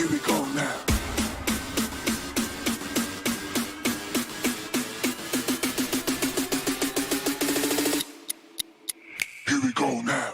Here we go now. Here we go now.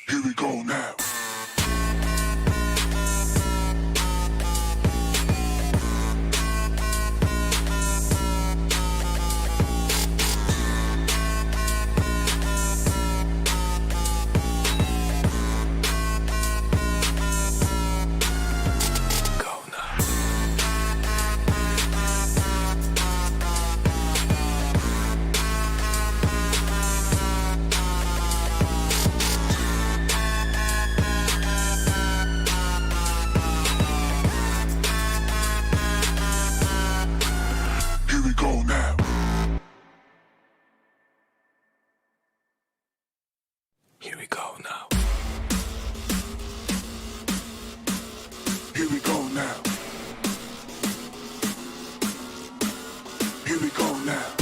Here we go now. Here we go now. Here we go now. Here we go now.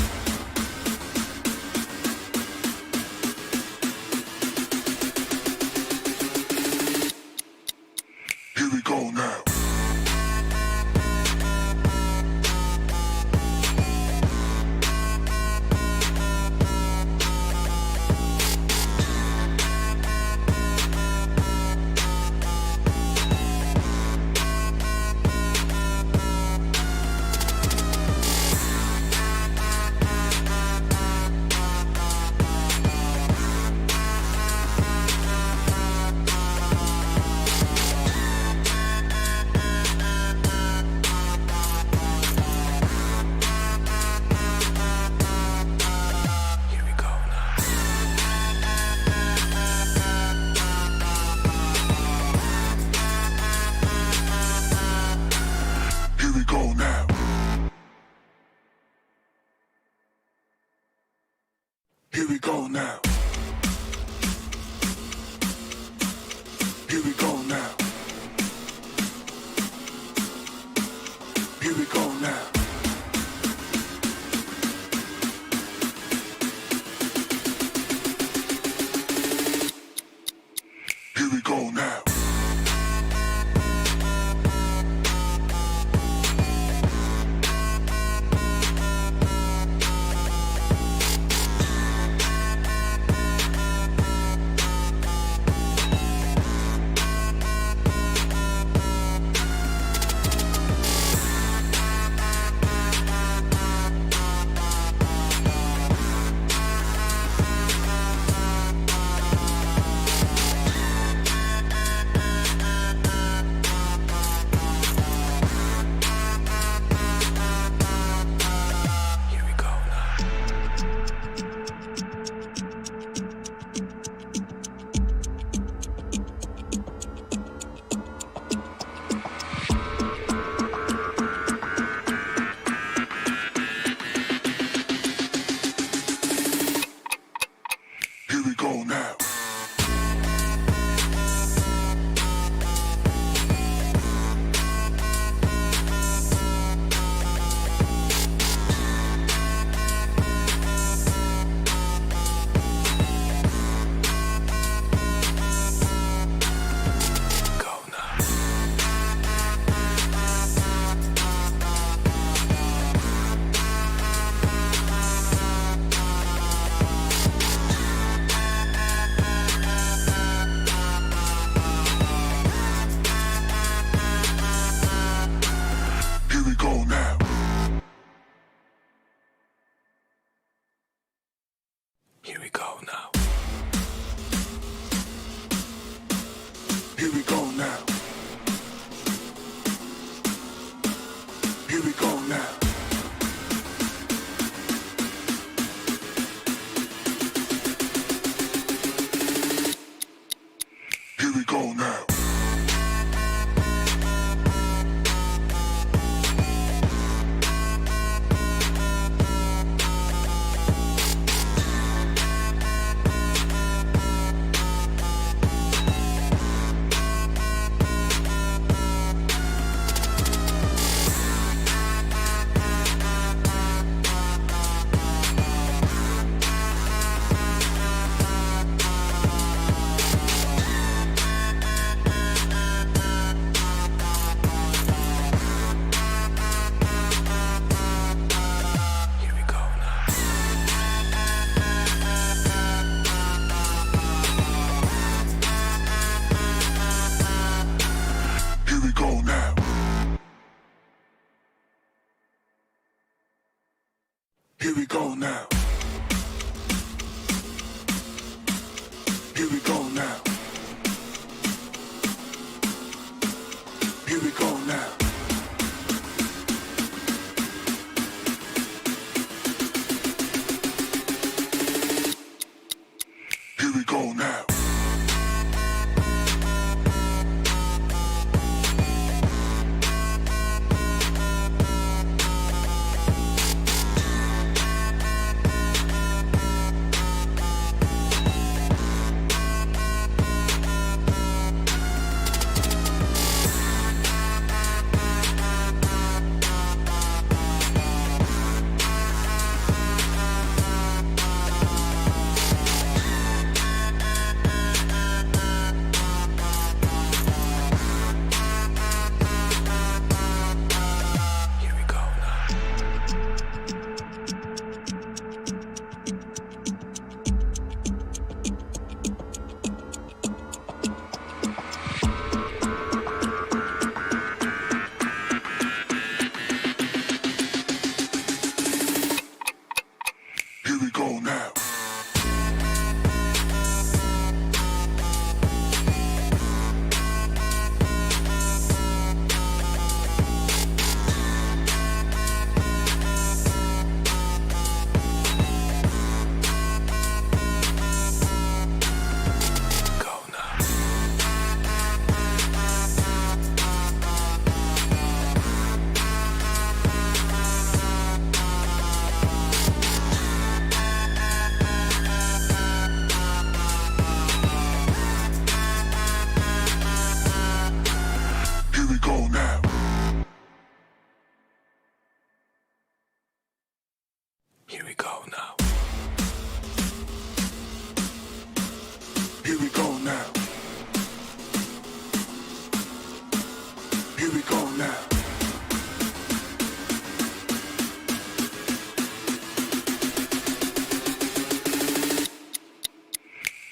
Here we go now. Here we go now. Here we go now. Here we go now. Here we go now. Here we go now. Here we go now. Here we go now. Here we go now. Here we go now. Here we go now. Here we go now. Here we go now. Here we go now. Here we go now. Here we go now. Here we go now.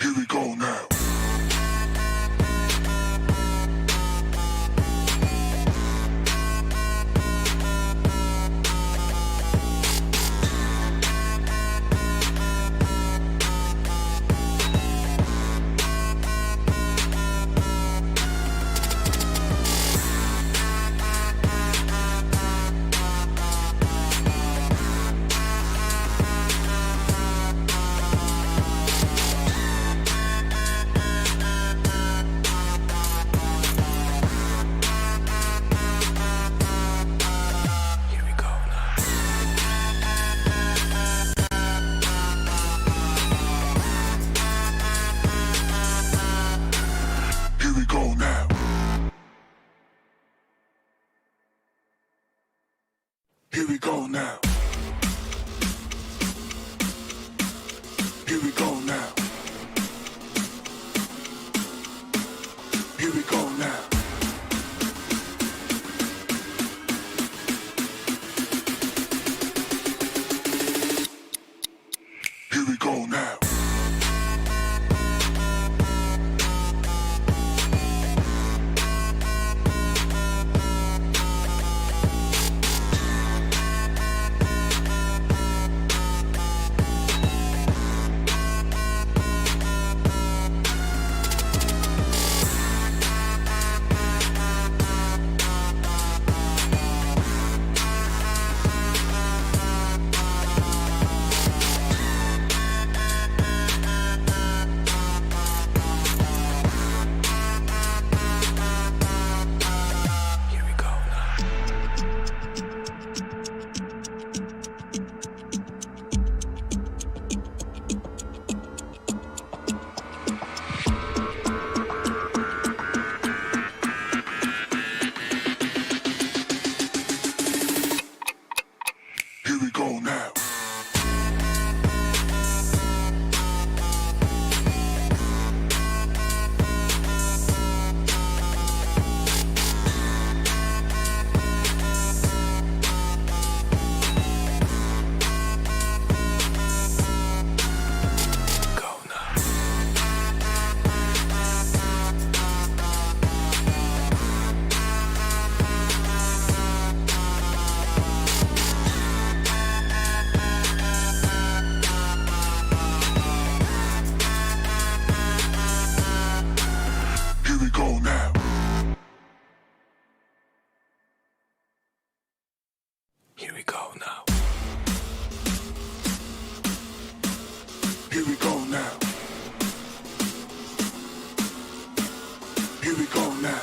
Here we go now. Here we go now. Here we go now. Here we go now. Here we go now. Here Here we go now. Here we go now. Here we go now. Here we go now.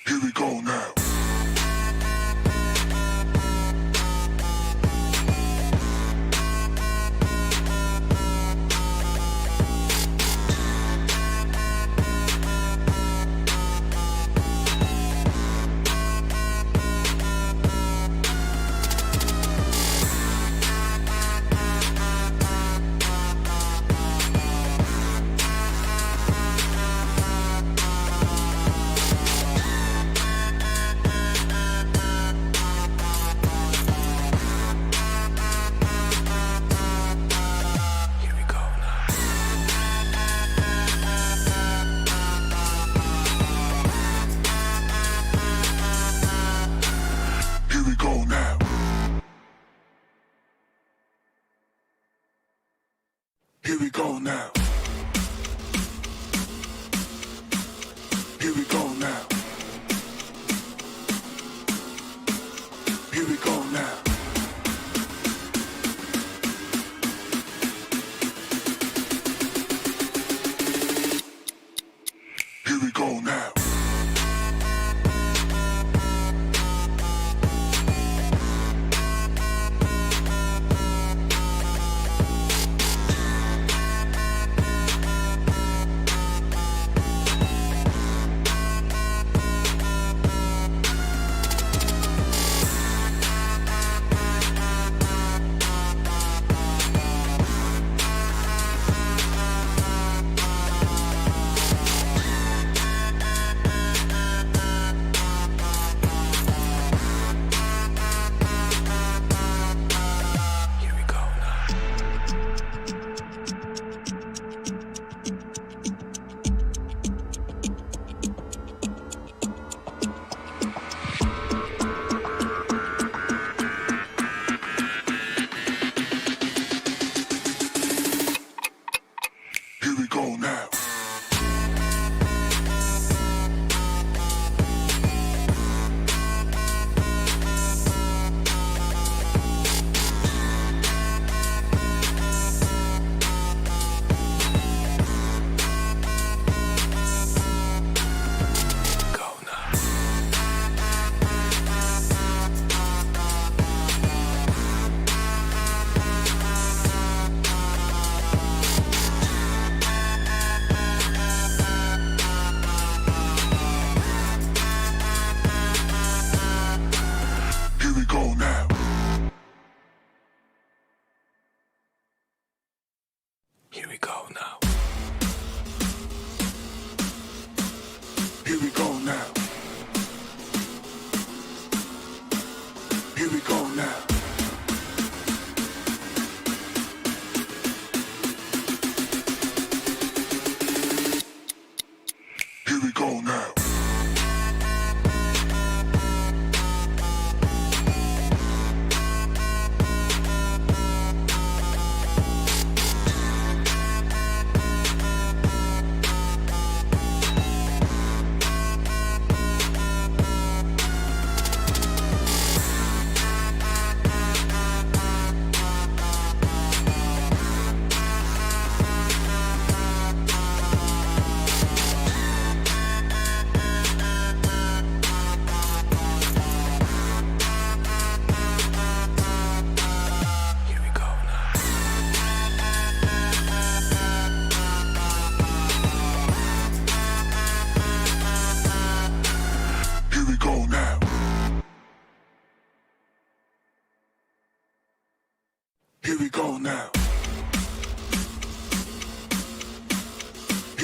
Here we go now. Here we go now. Here we go now. Here we go now. Here we go now. Here we go now. Here we go now. Here we go now. Here we go now.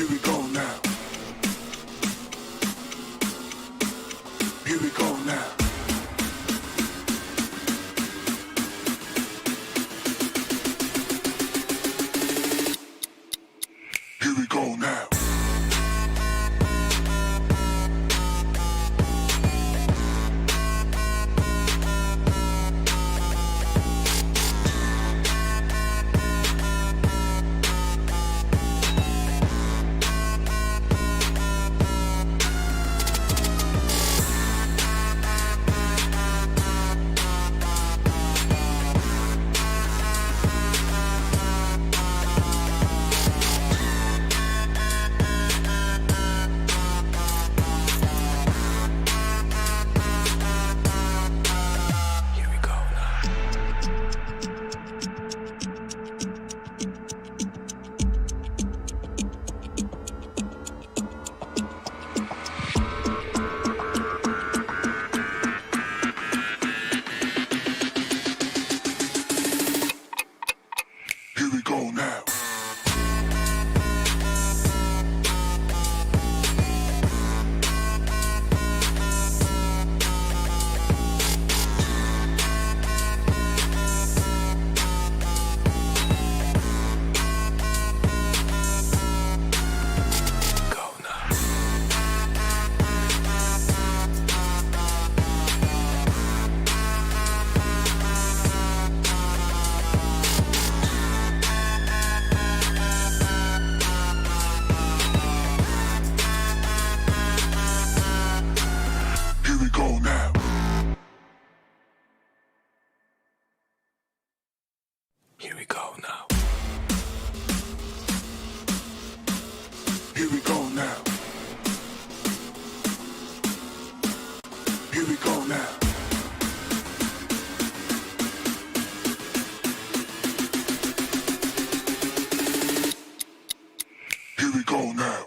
Here we go now. Here we go now. Here we go now. Here we go now. Here we go now. Here we go now. Here we go now. Here we go now. Here we go now.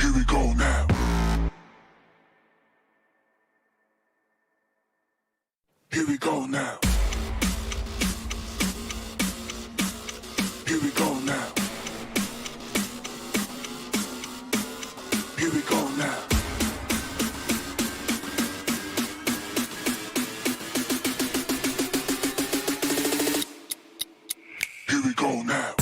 Here we go now. Here we go now. Here we go now. Here we go now. Here we go now.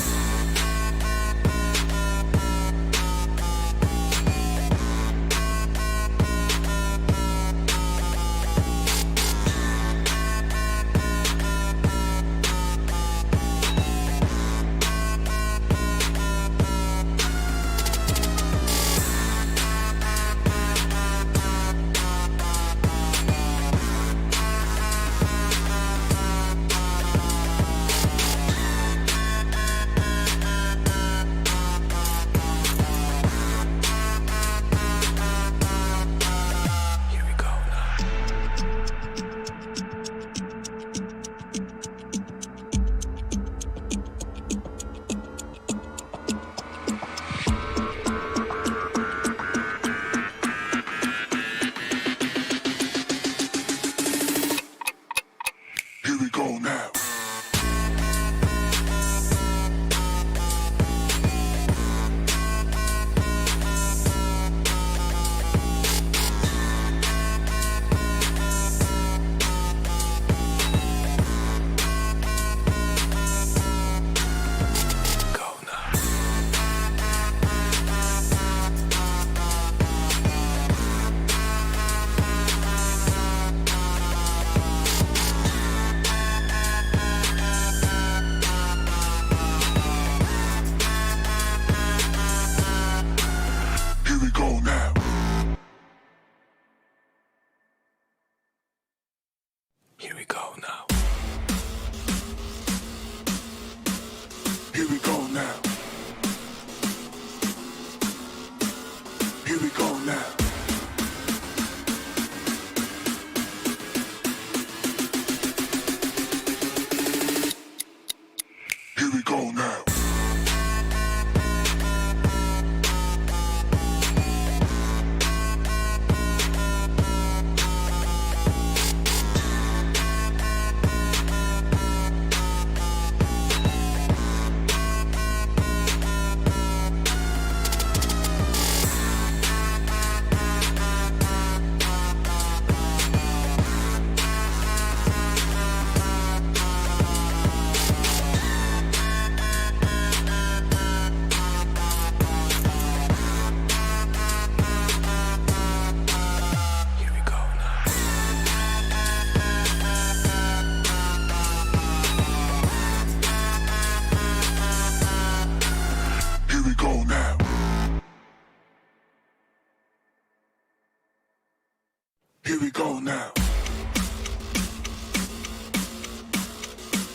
go now.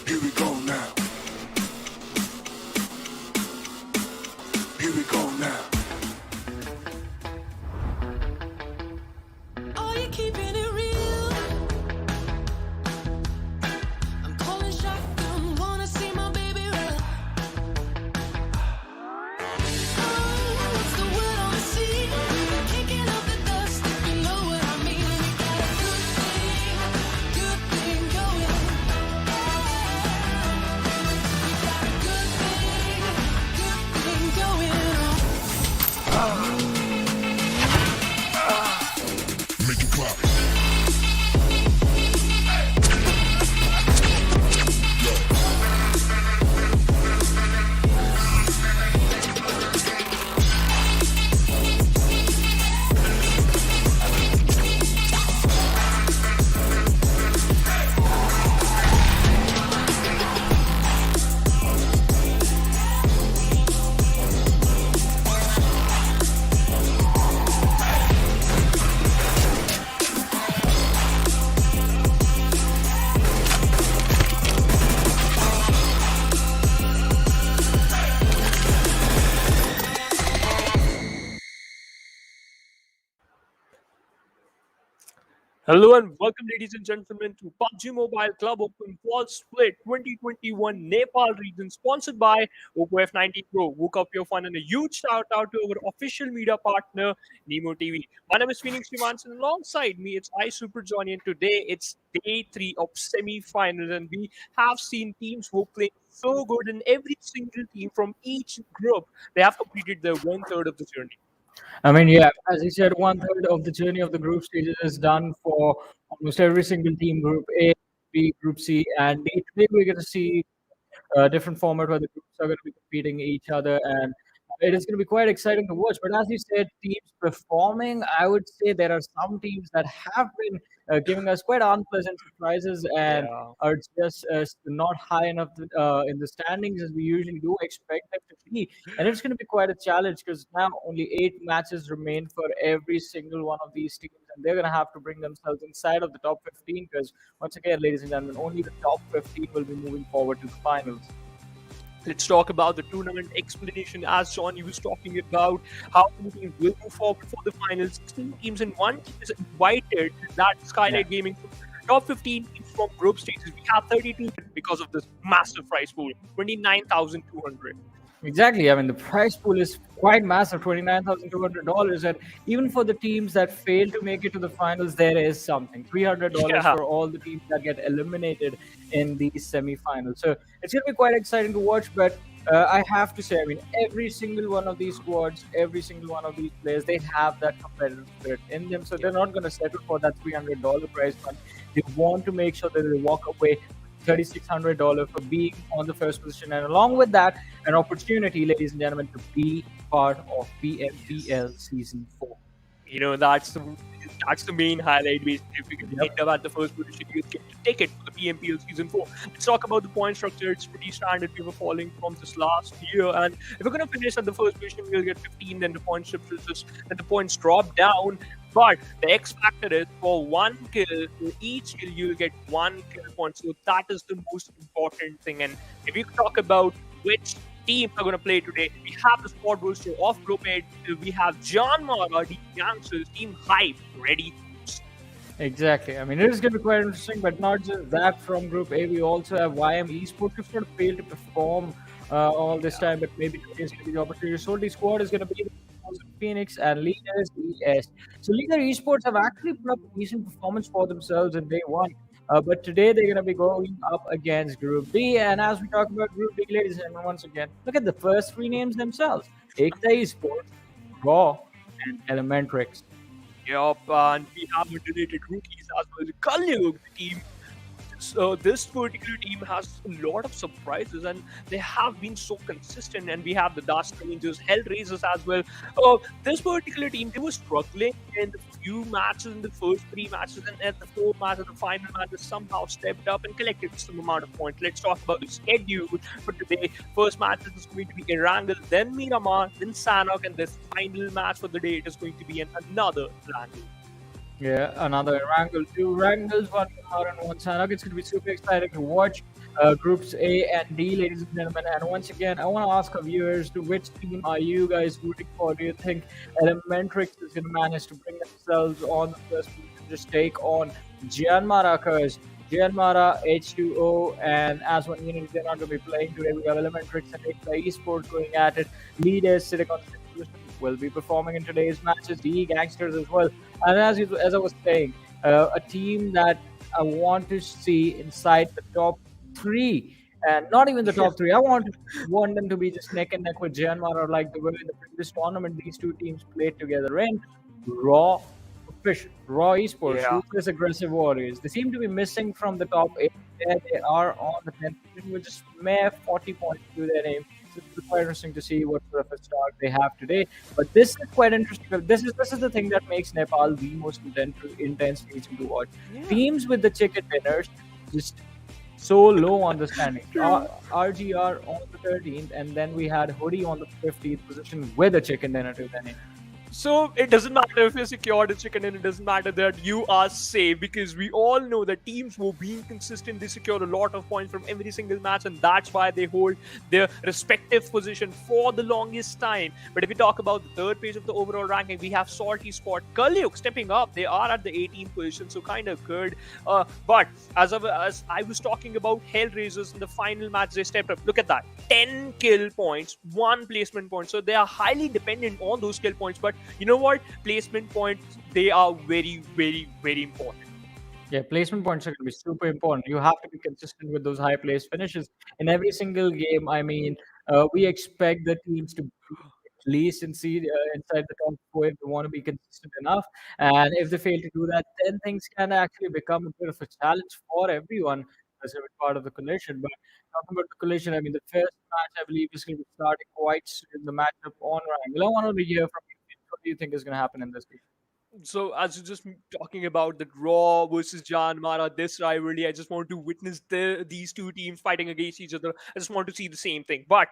Here we go now. Here we go now. Are you keeping it real? I'm calling shotgun, wanna see my baby run. Oh, what's the word on the scene? Kicking up the dust, you know what I mean. We got a good thing going. We got a good thing going on. Make it clap. Hello and welcome, ladies and gentlemen, to PUBG Mobile Club Open Fall Split 2021 Nepal Region, sponsored by Oppo F90 Pro. Woke up your fun, and a huge shout out to our official media partner, Nemo TV. My name is Phoenix Vimans, and alongside me, it's I Super Johnny, and today it's day 3 of semi-finals, and we have seen teams who play so good, and every single team from each group, they have completed their 1/3 of the journey. I mean, yeah, as he said, 1/3 of the journey of the group stages is done for almost every single team, Group A, B, Group C, and D. Today we're going to see a different format where the groups are going to be competing each other, and it is going to be quite exciting to watch. But as you said, teams performing, I would say there are some teams that have been giving us quite unpleasant surprises and Yeah. are just not high enough in the standings as we usually do expect them to be. And it's going to be quite a challenge because now only 8 matches remain for every single one of these teams, and they're going to have to bring themselves inside of the top 15 because, once again, ladies and gentlemen, only the top 15 will be moving forward to the finals. Let's talk about the tournament explanation. As Johnny was talking about how many teams will move forward for the finals. 16 teams and one team is invited. That Skylight Gaming top 15 teams from group stages. We have 32 because of this massive prize pool, 29,200. Exactly. I mean, the prize pool is quite massive, $29,200. And even for the teams that fail to make it to the finals, there is something. $300 Yeah. for all the teams that get eliminated in these semi-finals. So it's going to be quite exciting to watch. But I have to say, I mean, every single one of these squads, every single one of these players, they have that competitive spirit in them. So they're not going to settle for that $300 prize fund. They want to make sure that they walk away $3,600 for being on the first position, and along with that, an opportunity, ladies and gentlemen, to be part of PMPL Season 4. You know, that's the main highlight. Basically, if you can end up at the first position, you get a ticket for the PMPL Season 4. Let's talk about the point structure. It's pretty standard. We were following from this last year, and if we're going to finish at the first position, we'll get 15. Then the points and the points drop down. But the X factor is for one kill, for each kill you'll get 1 kill point. So that is the most important thing. And if you talk about which teams are going to play today, we have the squad roster of Group A. We have JyanMaara, the GANGSTERS, Team Hype, ready. Exactly. I mean, it is going to be quite interesting, but not just that. From Group A, we also have YM Esports, who's sort of failed to perform all this time, but maybe today's going to be the opportunity. SOLTI squad is going to be Phoenix and Leaders ES. So Leader Esports have actually put up a decent performance for themselves in day 1. But today they're going to be going up against Group B. And as we talk about Group B, ladies and gentlemen, once again, look at the first 3 names themselves. Xtreme Esports, Raw, and Elementrix. Yup, and we have underrated rookies as well. Kalyug, the team. So this particular team has a lot of surprises, and they have been so consistent. And we have the Dust Rangers, Hellraisers as well. This particular team, they were struggling in the few matches, in the first 3 matches, and at the 4th match, the final match, they somehow stepped up and collected some amount of points. Let's talk about the schedule for today. First match is going to be Erangel, then Miramar, then Sanhok, and this final match for the day, it is going to be another Erangel. Yeah, another Erangel, two Erangels, one Miramar and one Sanhok. It's going to be super exciting to watch groups A and D, ladies and gentlemen. And once again, I want to ask our viewers, to which team are you guys rooting for? Do you think Elementrix is going to manage to bring themselves on the first position, just take on JyanMaara? Because JyanMaara, H2O, and AsOne Unity, they're not going to be playing today. We have Elementrix and Xtreme Esports going at it. Leaders sitting on the sixth position will be performing in today's matches. The GANGSTERS as well. And as I was saying, a team that I want to see inside the top three, and not even the top three. I want them to be just neck and neck with JyanMaara, like they were in the previous tournament. These two teams played together in Raw Raw Esports, Yeah. Ruthless Aggressive Warriors. They seem to be missing from the top eight. There they are on the 10th position with just mere 40 points to their name. So it's quite interesting to see what sort of a start they have today. But this is quite interesting. This is the thing that makes Nepal the most intense region to watch. Teams with the chicken dinners just so low on the standing. RGR on the 13th, and then we had Hoodie on the 15th position with a chicken dinner to their name. So it doesn't matter if you're secured a chicken, and it doesn't matter that you are safe, because we all know that teams who are being consistent, they secure a lot of points from every single match, and that's why they hold their respective position for the longest time. But if we talk about the third page of the overall ranking, we have SOLTI Sport Kalyuk stepping up. They are at the 18th position, so kind of good. But as I was talking about Hellraisers in the final match, they stepped up. Look at that, 10 kill points, 1 placement point. So they are highly dependent on those kill points. But you know what? Placement points, they are very, very, very important. Yeah, placement points are going to be super important. You have to be consistent with those high place finishes in every single game. I mean, we expect the teams to be at least inside the top four if they want to be consistent enough. And if they fail to do that, then things can actually become a bit of a challenge for everyone as a part of the collision. But talking about the collision, I mean, the first match I believe is going to be starting quite soon. The matchup on Wrangle. I want to hear from you. What do you think is going to happen in this game? So, as you're just talking about the Raw versus JyanMaara, this rivalry, I just want to witness these two teams fighting against each other. I just want to see the same thing. But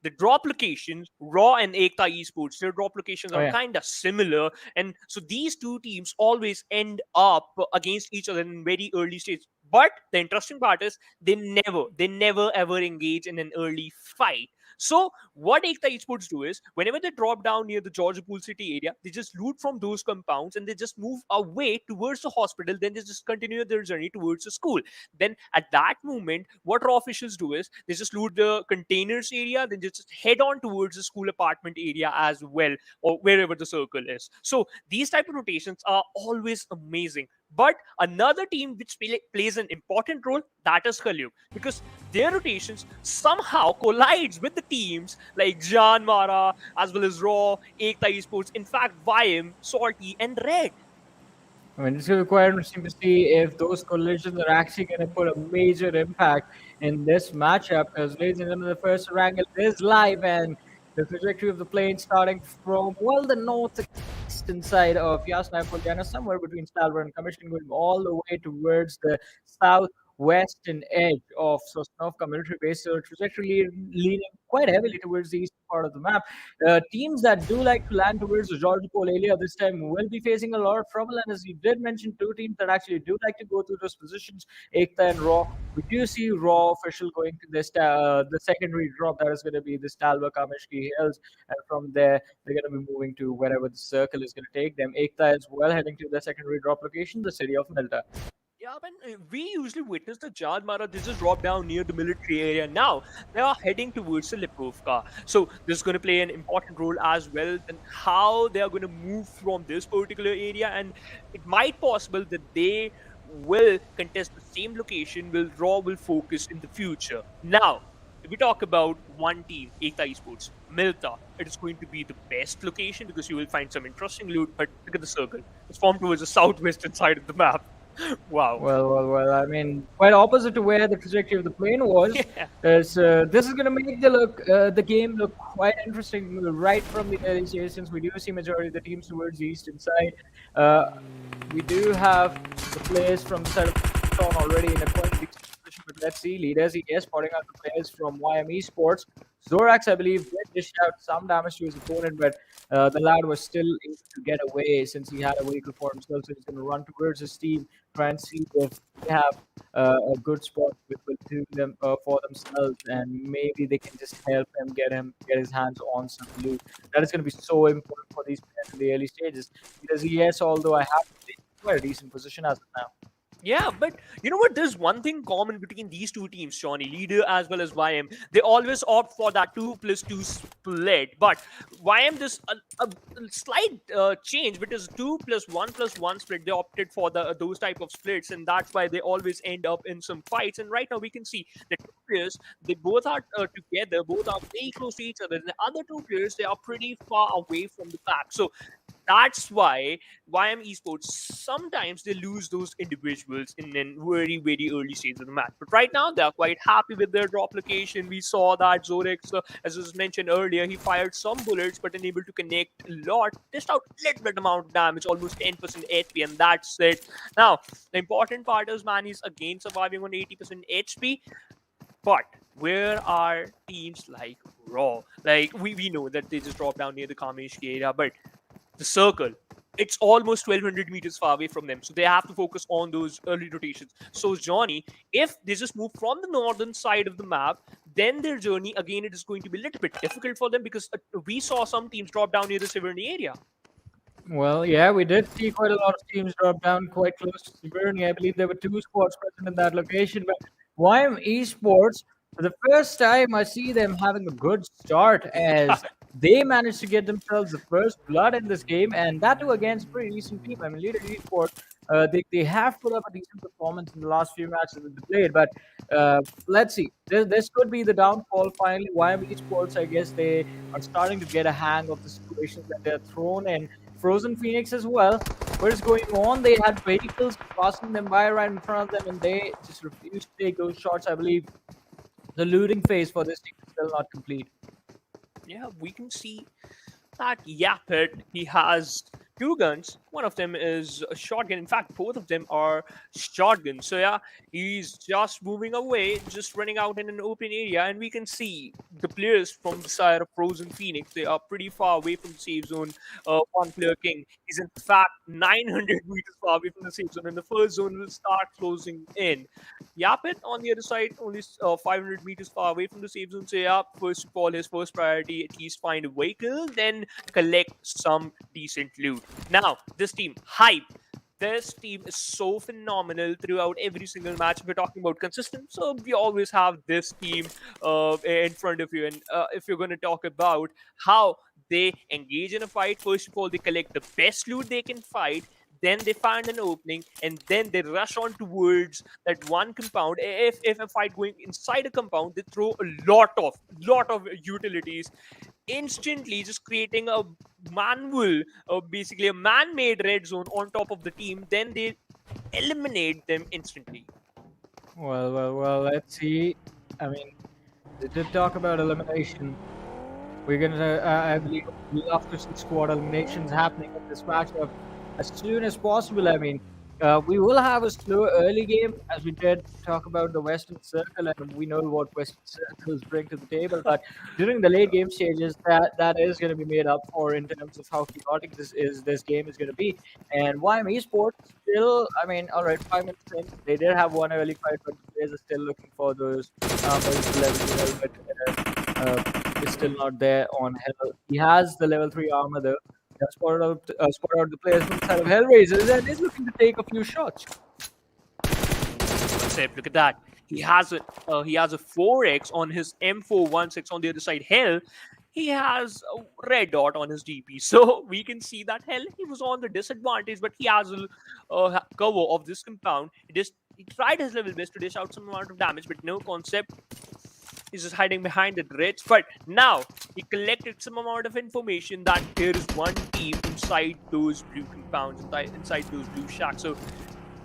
the drop locations, Raw and Ekta Esports, their drop locations Oh are yeah. kind of similar. And so these two teams always end up against each other in very early stage. But the interesting part is they never ever engage in an early fight. So what Ekta Esports do is, whenever they drop down near the Georgia Pool City area, they just loot from those compounds and they just move away towards the hospital. Then they just continue their journey towards the school. Then at that moment, what raw officials do is they just loot the containers area, then they just head on towards the school apartment area as well, or wherever the circle is. So these type of rotations are always amazing. But another team which plays an important role, that is Kalyuk, because their rotations somehow collides with the teams like JyanMaara as well as Raw, Ekta Esports, in fact, YM, Salty, and Red. I mean, it's going to be quite interesting to see if those collisions are actually going to put a major impact in this matchup. Because, ladies and gentlemen, the first wrangle is live, and the trajectory of the plane starting from, well, the northeastern side of Yasna Polyana, somewhere between Stalwart and Commission, going all the way towards the southwestern edge of Sosnovka military base. So, trajectory leaning quite heavily towards the eastern part of the map. Teams that do like to land towards the Georgia Pole area this time will be facing a lot of trouble. And as you did mention, two teams that actually do like to go through those positions, Ekta and Raw. We do see Raw official going to this the secondary drop that is going to be the Stalva Kamishki Hills, and from there they're going to be moving to wherever the circle is going to take them. Ekta is well heading to the secondary drop location, the city of Milta. Yeah, man, we usually witness the JyanMaara, they just drop down near the military area. Now, they are heading towards the Lipovka. So, this is going to play an important role as well, and how they are going to move from this particular area. And it might possible that they will contest the same location where Raw will focus in the future. Now, if we talk about one team, Ekta Esports, Milta, it is going to be the best location because you will find some interesting loot. But look at the circle. It's formed towards the southwestern side of the map. Wow. Well. I mean, quite opposite to where the trajectory of the plane was. Yeah. As this is going to make the game look quite interesting right from the early stage, since we do see majority of the teams towards the eastern side. We do have the players from the side of Town already in a quite decent position, but let's see. Leaders, yes, spotting out the players from YM Esports. Zorax, I believe, did dish out some damage to his opponent, but the lad was still able to get away since he had a vehicle for himself. So he's going to run towards his team, try and see if they have a good spot with two them for themselves, and maybe they can just help him get his hands on some loot. That is going to be so important for these players in the early stages because yes, although I have to take quite a decent position as of now. Yeah, but you know what? There's one thing common between these two teams, Shawnee, Leader as well as YM. They always opt for that 2+2 split. But YM, there's a slight change because 2+1+1 split. They opted for those type of splits, and that's why they always end up in some fights. And right now we can see the two players, they both are together, both are very close to each other. The other two players, they are pretty far away from the pack. So that's why YM Esports sometimes they lose those individuals in a very very early stage of the match. But right now they are quite happy with their drop location. We saw that Zorex, as was mentioned earlier, he fired some bullets but unable to connect a lot. Just out little bit amount of damage, almost 10% HP, and that's it. Now the important part is man, he's again surviving on 80% HP. But where are teams like Raw? Like we know that they just drop down near the Kameshki area, but the circle, it's almost 1200 meters far away from them. So they have to focus on those early rotations. So Johnny, if they just move from the northern side of the map, then their journey, again, it is going to be a little bit difficult for them because we saw some teams drop down near the Severny area. Well, yeah, we did see quite a lot of teams drop down quite close to Severny. I believe there were two squads present in that location. But YM Esports, for the first time, I see them having a good start as they managed to get themselves the first blood in this game, and that too against a pretty decent team. I mean, Leader Esports, they have put up a decent performance in the last few matches that they played, but let's see. This could be the downfall finally. YM Esports, I guess they are starting to get a hang of the situations that they're thrown in. Frozen Phoenix as well. What is going on? They had vehicles passing them by right in front of them, and they just refused to take those shots. I believe the looting phase for this team is still not complete. Yeah, we can see that Yapit, he has two guns. One of them is a shotgun. In fact, both of them are shotguns. So yeah, he's just moving away, just running out in an open area, and we can see the players from the side of Frozen Phoenix. They are pretty far away from the safe zone. One player King is in fact 900 meters far away from the safe zone, and the first zone will start closing in. Yapit on the other side, only 500 meters far away from the safe zone. So yeah, first of all, his first priority at least find a vehicle, then collect some decent loot. Now, this team, Hype. This team is so phenomenal throughout every single match. If we're talking about consistent, so we always have this team in front of you. And if you're going to talk about how they engage in a fight, first of all, they collect the best loot they can fight. Then they find an opening, and then they rush on towards that one compound. If a fight going inside a compound, they throw a lot of utilities, instantly just creating a manual, basically a man-made red zone on top of the team. Then they eliminate them instantly. Well, let's see. I mean, they did talk about elimination. We're gonna, I believe, we'll love to see squad eliminations happening in this matchup as soon as possible. I mean, we will have a slow early game as we did talk about the Western Circle, and we know what Western Circles bring to the table. But during the late game stages, that is going to be made up for in terms of how chaotic this game is going to be. And YM Esports still, I mean, all right, 5 minutes in, they did have one early fight, but the players are still looking for those level 2 helmet. Is still not there on Hell. He has the level 3 armor though. He has spotted out the players from the side of Hellraisers and is looking to take a few shots. What's up? Look at that. He has a 4x on his M416 on the other side. Hell, he has a red dot on his DP. So we can see that Hell, he was on the disadvantage, but he has a cover of this compound. He tried his level best to dish out some amount of damage, but no concept. He's just hiding behind the dredge. But now he collected some amount of information that there is one team inside those blue compounds, inside those blue shacks. So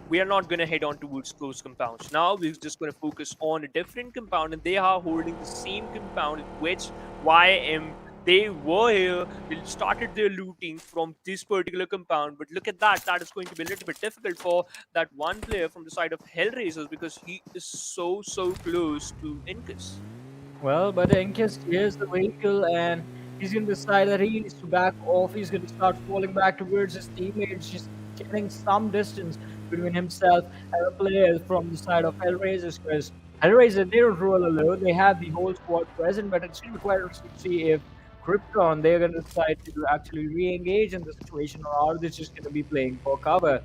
we are not going to head on towards those compounds. Now we're just going to focus on a different compound, and they are holding the same compound in which YM, they were here. They started their looting from this particular compound. But look at that. That is going to be a little bit difficult for that one player from the side of Hellraisers because he is so close to Incus. Well, but Enkes here's the vehicle and he's going to decide that he needs to back off. He's going to start falling back towards his teammates, just getting some distance between himself and the players from the side of Hellraisers. Because Hellraiser, they don't roll alone. They have the whole squad present, but it's going to be quite interesting to see if Krypton, they're going to decide to actually re-engage in the situation, or are they just going to be playing for cover,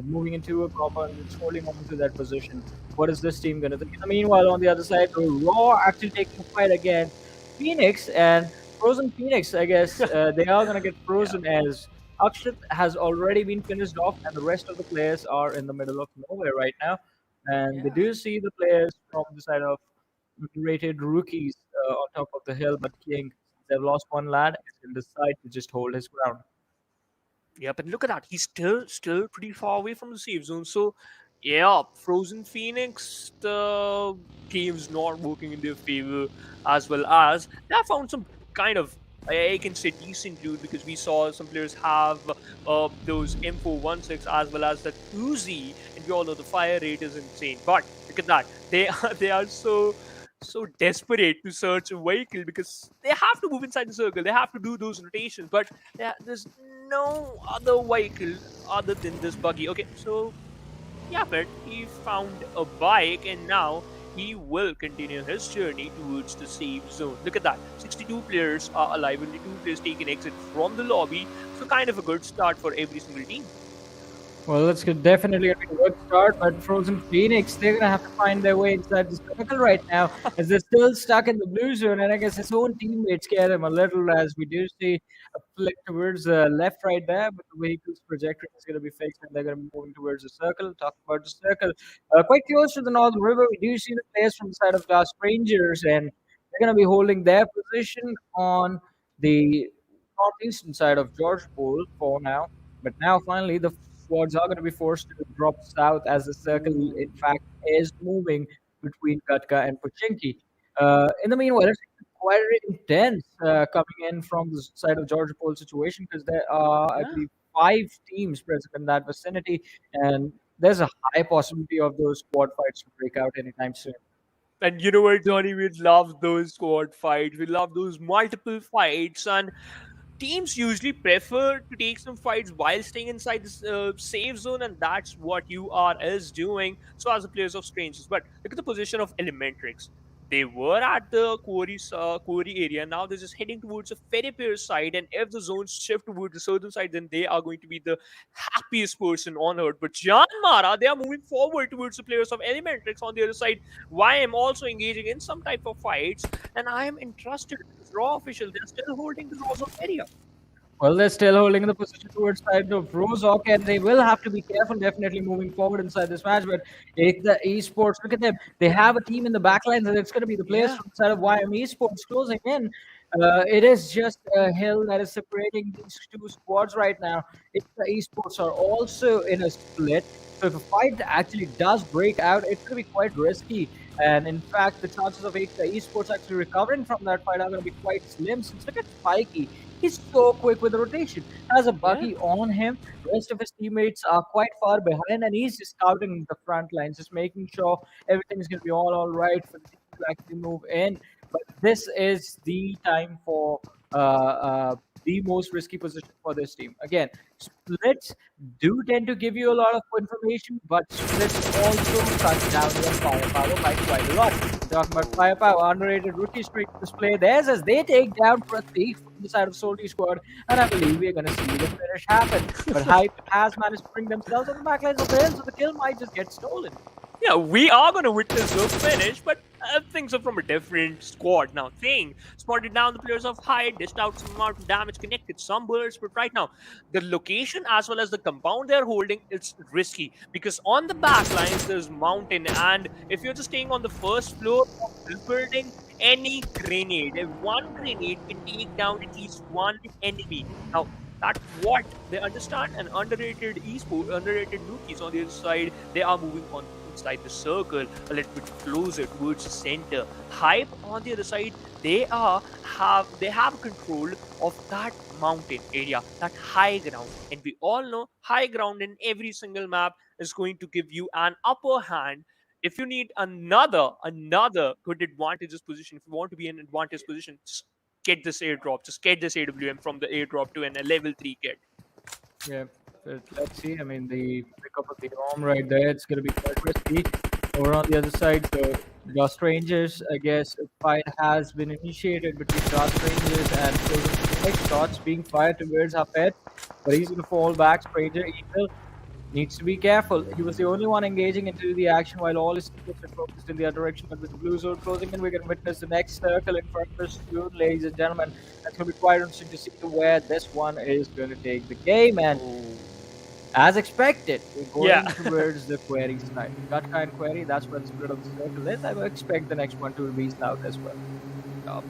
moving into a compound and just holding on to that position. What is this team going to think? Meanwhile, on the other side, Raw actually taking a fight against Phoenix and Frozen Phoenix. I guess they are going to get Yeah. frozen as Akshat has already been finished off, and the rest of the players are in the middle of nowhere right now. And they Yeah. do see the players from the side of rated rookies on top of the hill, but King, they've lost one lad, and decide to just hold his ground. Yeah, but look at that. He's still pretty far away from the safe zone. So yeah, Frozen Phoenix, the game's not working in their favor, as well as they have found some kind of, I can say, decent loot, because we saw some players have those M416 as well as that Uzi, and we all know the fire rate is insane. But look at that. They are so desperate to search a vehicle, because they have to move inside the circle. They have to do those rotations. But there's no other vehicle other than this buggy. Okay, so yeah, but he found a bike, and now he will continue his journey towards the safe zone. Look at that. 62 players are alive, only 2 players taking exit from the lobby. So kind of a good start for every single team. Well, that's definitely a good start, but Frozen Phoenix, they're gonna have to find their way inside the circle right now, as they're still stuck in the blue zone, and I guess his own teammates scare him a little, as we do see a flick towards the left right there, but the vehicle's trajectory is gonna be fixed, and they're gonna be moving towards the circle. Talk about the circle, quite close to the Northern River, we do see the players from the side of Glass Rangers, and they're gonna be holding their position on the northeastern side of George Pool for now. But now, finally, the squads are going to be forced to drop south as the circle, in fact, is moving between Katka and Pochinki. In the meanwhile, it's quite intense coming in from the side of Georgia Pole situation, because there are, I Yeah. believe, 5 teams present in that vicinity, and there's a high possibility of those squad fights to break out anytime soon. And you know what, Johnny? We love those squad fights. We love those multiple fights. And teams usually prefer to take some fights while staying inside this safe zone, and that's what UR is doing. So, as the players of Strangers, but look at the position of Elementrix. They were at the quarry area. Now they're just heading towards the Ferripier side, and if the zones shift towards the southern side, then they are going to be the happiest person on earth. But JyanMaara, they are moving forward towards the players of Elementrix on the other side. YM also engaging in some type of fights, and I am interested in this Raw official. They're still holding the Raw zone area. Well, they're still holding the position towards side of Rozok, and they will have to be careful, definitely moving forward inside this match. But if the esports, look at them, they have a team in the backlines, and it's going to be the players Yeah. from the side of YM Esports closing in. It is just a hill that is separating these two squads right now. If the esports are also in a split, so if a fight actually does break out, it's going to be quite risky. And in fact, the chances of the esports actually recovering from that fight are going to be quite slim. Since look at Spikey, he's so quick with the rotation. Has a Yeah. buggy on him. The rest of his teammates are quite far behind, and he's just scouting the front lines, just making sure everything's going to be all right for the team to actually move in. But this is the time for the most risky position for this team. Again, splits do tend to give you a lot of information, but splits also cut down your firepower by quite a lot. Talking about firepower, underrated rookie streak display theirs as they take down Pratik from the side of SOLTI squad, and I believe we're going to see the finish happen. But Hype has managed to bring themselves on the backlines of the hill, so the kill might just get stolen. Yeah, we are going to witness the finish, but things are from a different squad now. Thing spotted down the players of Hyde, dished out some amount of damage, connected some bullets, but right now, the location as well as the compound they're holding, it's risky, because on the back lines there's mountain, and if you're just staying on the first floor of this building, any grenade, if one grenade can take down at least one enemy. Now, that's what they understand. And underrated rookies on the other side, they are moving on inside the circle a little bit closer towards the center. Hype on the other side, they have control of that mountain area, that high ground, and we all know high ground in every single map is going to give you an upper hand if you need another good advantageous position, if you want to be in advantage position, just get this airdrop, just get this AWM from the airdrop to a level 3 kit. Yeah, but let's see. I mean, the pickup of the arm right there, it's going to be quite risky. Over on the other side, the Dust Rangers, I guess, a fight has been initiated between Dust Rangers and Frozen Phoenix. Shots being fired towards Hafed, but he's going to fall back. Stranger Evil needs to be careful. He was the only one engaging into the action while all his teammates are focused in the other direction. But with the blue zone closing in, we're going to witness the next circle in front of us soon, ladies and gentlemen. That's going to be quite interesting to see where this one is going to take the game. And as expected, we're going Yeah. towards the query side. Gurkha and query, that's where the split of the circle is. I would expect the next one to be south as well.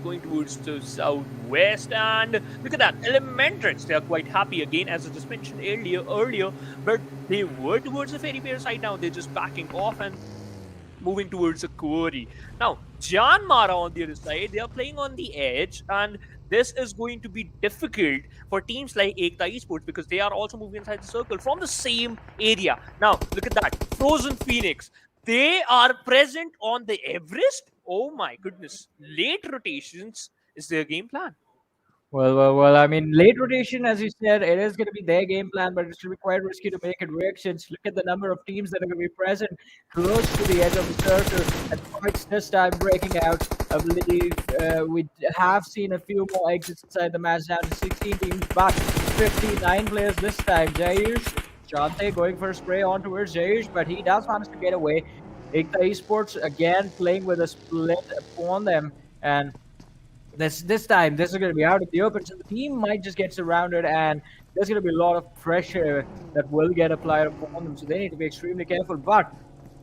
Going towards the southwest, and look at that, Elementrix. They are quite happy again, as I just mentioned earlier, but they were towards the ferry pair side. Now they're just backing off and moving towards the quarry. Now, JyanMaara on the other side, they are playing on the edge, and this is going to be difficult for teams like Ekta Esports because they are also moving inside the circle from the same area. Now, look at that, Frozen Phoenix. They are present on the Everest. Oh my goodness. Late rotations is their game plan. Well. I mean, late rotation, as you said, it is going to be their game plan, but it's going to be quite risky to make it work since look at the number of teams that are going to be present close to the edge of the circle. And fights this time breaking out. I believe we have seen a few more exits inside the match, down to 16 teams, but 59 players this time. Jayush, Chante going for a spray on towards Jayush, but he does manage to get away. Ekta Esports again playing with a split upon them, and this time this is going to be out of the open, so the team might just get surrounded, and there's going to be a lot of pressure that will get applied upon them, so they need to be extremely careful. But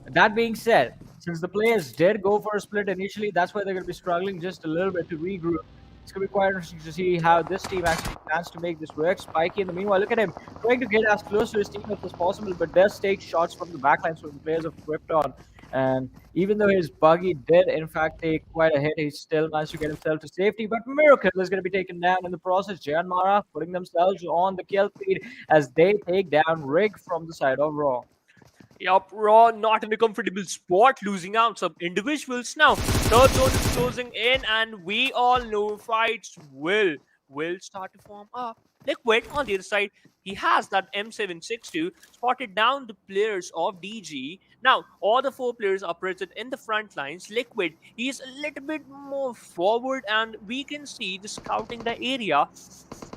that being said, since the players did go for a split initially, that's why they're going to be struggling just a little bit to regroup. It's going to be quite interesting to see how this team actually plans to make this work. Spiky, in the meanwhile, look at him trying to get as close to his teammates as possible, but does take shots from the backlines from the players of Krypton. And even though his buggy did, in fact, take quite a hit, he still managed to get himself to safety. But Miracle is going to be taken down in the process. JyanMaara putting themselves on the kill feed as they take down Rig from the side of Raw. Yup, Raw not in a comfortable spot, losing out some individuals. Now, third zone is closing in, and we all know fights will start to form up. Liquid on the other side, he has that M762 spotted down the players of DG. Now, all the 4 players are present in the front lines. Liquid, he's a little bit more forward, and we can see the scouting the area.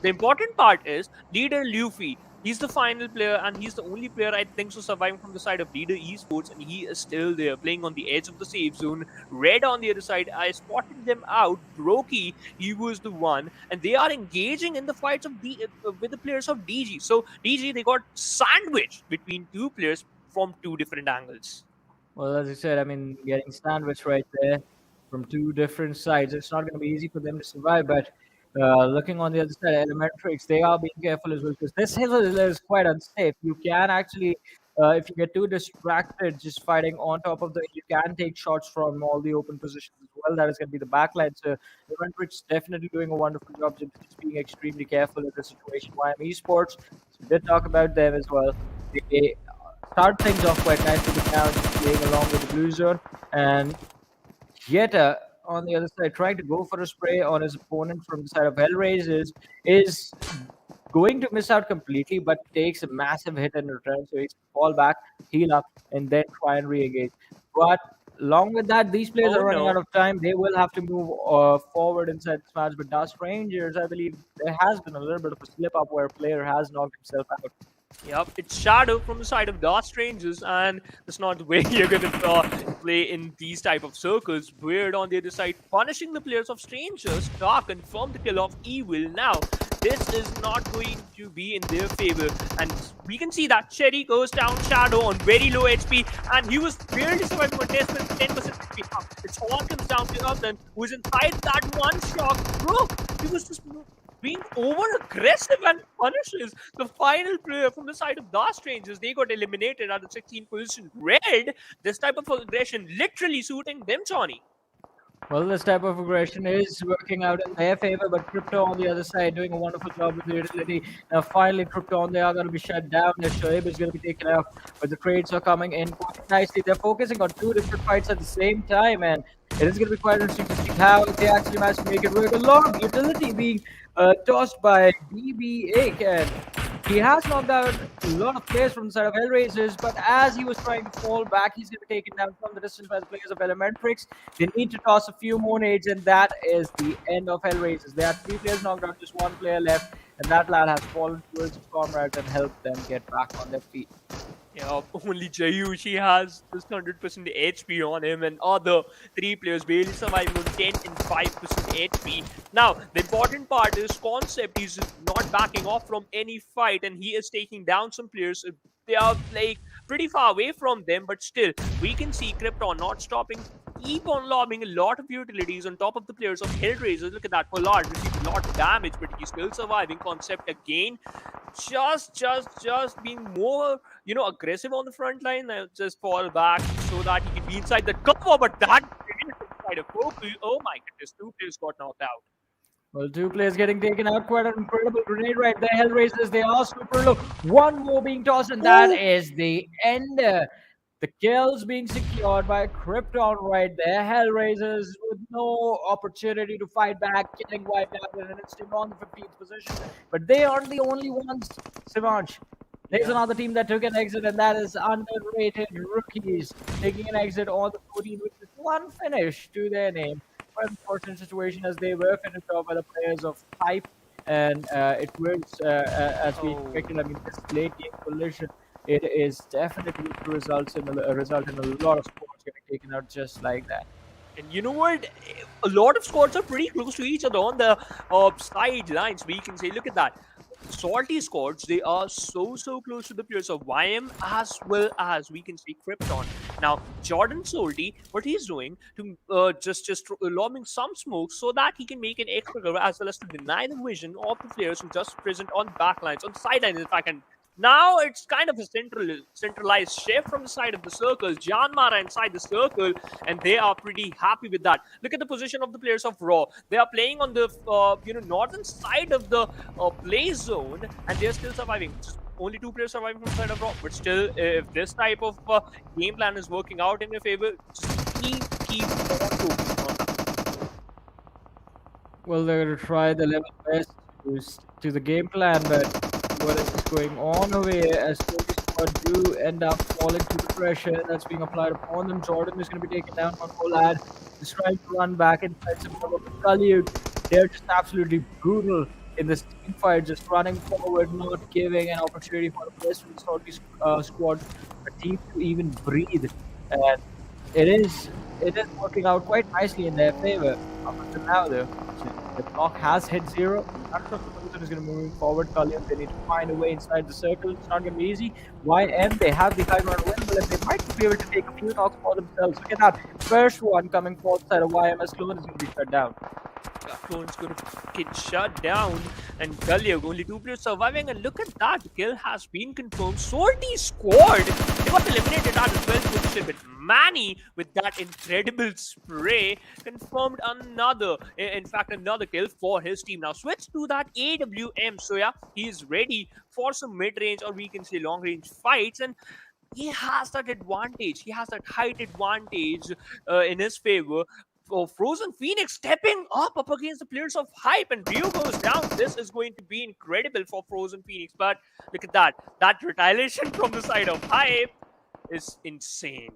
The important part is leader Luffy. He's the final player, and he's the only player I think so surviving from the side of Leader Esports, and he is still there playing on the edge of the safe zone. Red on the other side, I spotted them out. Brokey, he was the one, and they are engaging in the fights of with the players of DG. So DG, they got sandwiched between 2 players from 2 different angles. Well, as you said, I mean, getting sandwiched right there from 2 different sides, it's not going to be easy for them to survive. But looking on the other side, Elementrix, they are being careful as well because this hill is quite unsafe. You can actually, if you get too distracted just fighting on top of the, you can take shots from all the open positions as well. That is going to be the backline. So Elementrix definitely doing a wonderful job just being extremely careful in this situation. YM Esports, so we did talk about them as well. They start things off quite nicely with now just playing along with the blue zone, and Yeta on the other side trying to go for a spray on his opponent from the side of Hellraisers is going to miss out completely, but takes a massive hit in return, so he's fall back, heal up, and then try and re-engage. But along with that, these players Oh, are running no. out of time. They will have to move forward inside this match. But Dust Rangers, I believe there has been a little bit of a slip up where a player has knocked himself out. Yep, it's Shadow from the side of Dark Strangers, and that's not the way you're gonna play in these type of circles. Weird on the other side, punishing the players of Strangers. Dark confirmed the kill of Evil. Now, this is not going to be in their favor, and we can see that Cherry goes down. Shadow on very low HP, and he was barely surviving on 10% HP. Now, it all comes down to Upton, who's inside that one shot. Bro, he was just being over aggressive and punishes the final player from the side of Dark Strangers. They got eliminated at the 16th position. Red, this type of aggression literally suiting them, Johnny. Well, this type of aggression is working out in their favor, but Crypto on the other side doing a wonderful job with the utility. Now, finally, Crypto they are going to be shut down. Their Shoaib is going to be taken out, but the trades are coming in quite nicely. They're focusing on two different fights at the same time, and it is going to be quite interesting to see how they actually manage to make it work. A lot of utility being tossed by BB8, and he has knocked out a lot of players from the side of Hellraisers, but as he was trying to fall back, he's going to be taken down from the distance by the players of Elementrix. They need to toss a few more nades, and that is the end of Hellraisers. They had 3 players knocked out, just 1 player left, and that lad has fallen towards his comrades and helped them get back on their feet. Yeah, only Jayushi has this 100% HP on him, and other 3 players barely surviving on 10 and 5% HP. Now, the important part is Concept. He's not backing off from any fight, and he is taking down some players. They are like pretty far away from them, but still, we can see Krypton not stopping. Keep on lobbing a lot of utilities on top of the players of Hellraisers. Look at that, Pollard received a lot of damage, but he's still surviving. Concept again, just being more, aggressive on the front line. Just fall back so that he can be inside the cover, but that inside a focus. Oh my goodness, 2 players got knocked out. Well, 2 players getting taken out. Quite an incredible grenade right there. Hellraisers, they are super low. 1 more being tossed, and that is the end. The kills being secured by Krypton right there. Hellraisers with no opportunity to fight back, getting wiped out in an instant on the 15th position. But they aren't the only ones, Sivansh. There's another team that took an exit, and that is Underrated Rookies taking an exit on the 14th with just 1 finish to their name. Quite an unfortunate situation as they were finished off by the players of Pipe, and it was as we expected. I mean, this late game collision, it is definitely result in a lot of scores getting taken out just like that. And you know what? A lot of squads are pretty close to each other on the sidelines. We can say, look at that. Salty squads, they are so close to the players of YM as well as we can see Krypton. Now, Jordan Salty, what he's doing to just lobbing some smoke so that he can make an extra cover as well as to deny the vision of the players who just present on backlines, on sidelines, in fact. And now it's kind of a centralized shift from the side of the circle. JyanMaara inside the circle, and they are pretty happy with that. Look at the position of the players of Raw. They are playing on the northern side of the play zone, and they are still surviving. Just only 2 players surviving from the side of Raw, but still, if this type of game plan is working out in your favor, just keep on focusing on that. Well, they're going to try the level best to stick to the game plan, but what is going on over here as Hoody Squad do end up falling to the pressure that's being applied upon them. Jordan is going to be taken down on Pollard. He's trying to run back inside some of the Kaliud. They're just absolutely brutal in this team fight, just running forward, not giving an opportunity for the rest of the Salty squad, a team to even breathe. And it is working out quite nicely in their favor up until now, though. The clock has hit 0. Not sure if the person is going to move forward. Kalyan, they need to find a way inside the circle. It's not going to be easy. YM, they have the high ground available, and they might be able to take a few knocks for themselves. Look at that. First one coming forward side of YMS Clone is going to be shut down. Clone's going to get shut down, and Galyog, only 2 players surviving, and look at that, the kill has been confirmed. Salty squad, they got eliminated at the 12th position, but Manny, with that incredible spray, confirmed another kill for his team. Now switch to that AWM, so yeah, he's ready for some mid-range, or we can say long-range fights, and he has that advantage, he has that height advantage in his favor. Frozen Phoenix stepping up against the players of Hype, and Rio goes down. This is going to be incredible for Frozen Phoenix, but look at that retaliation from the side of Hype is insane.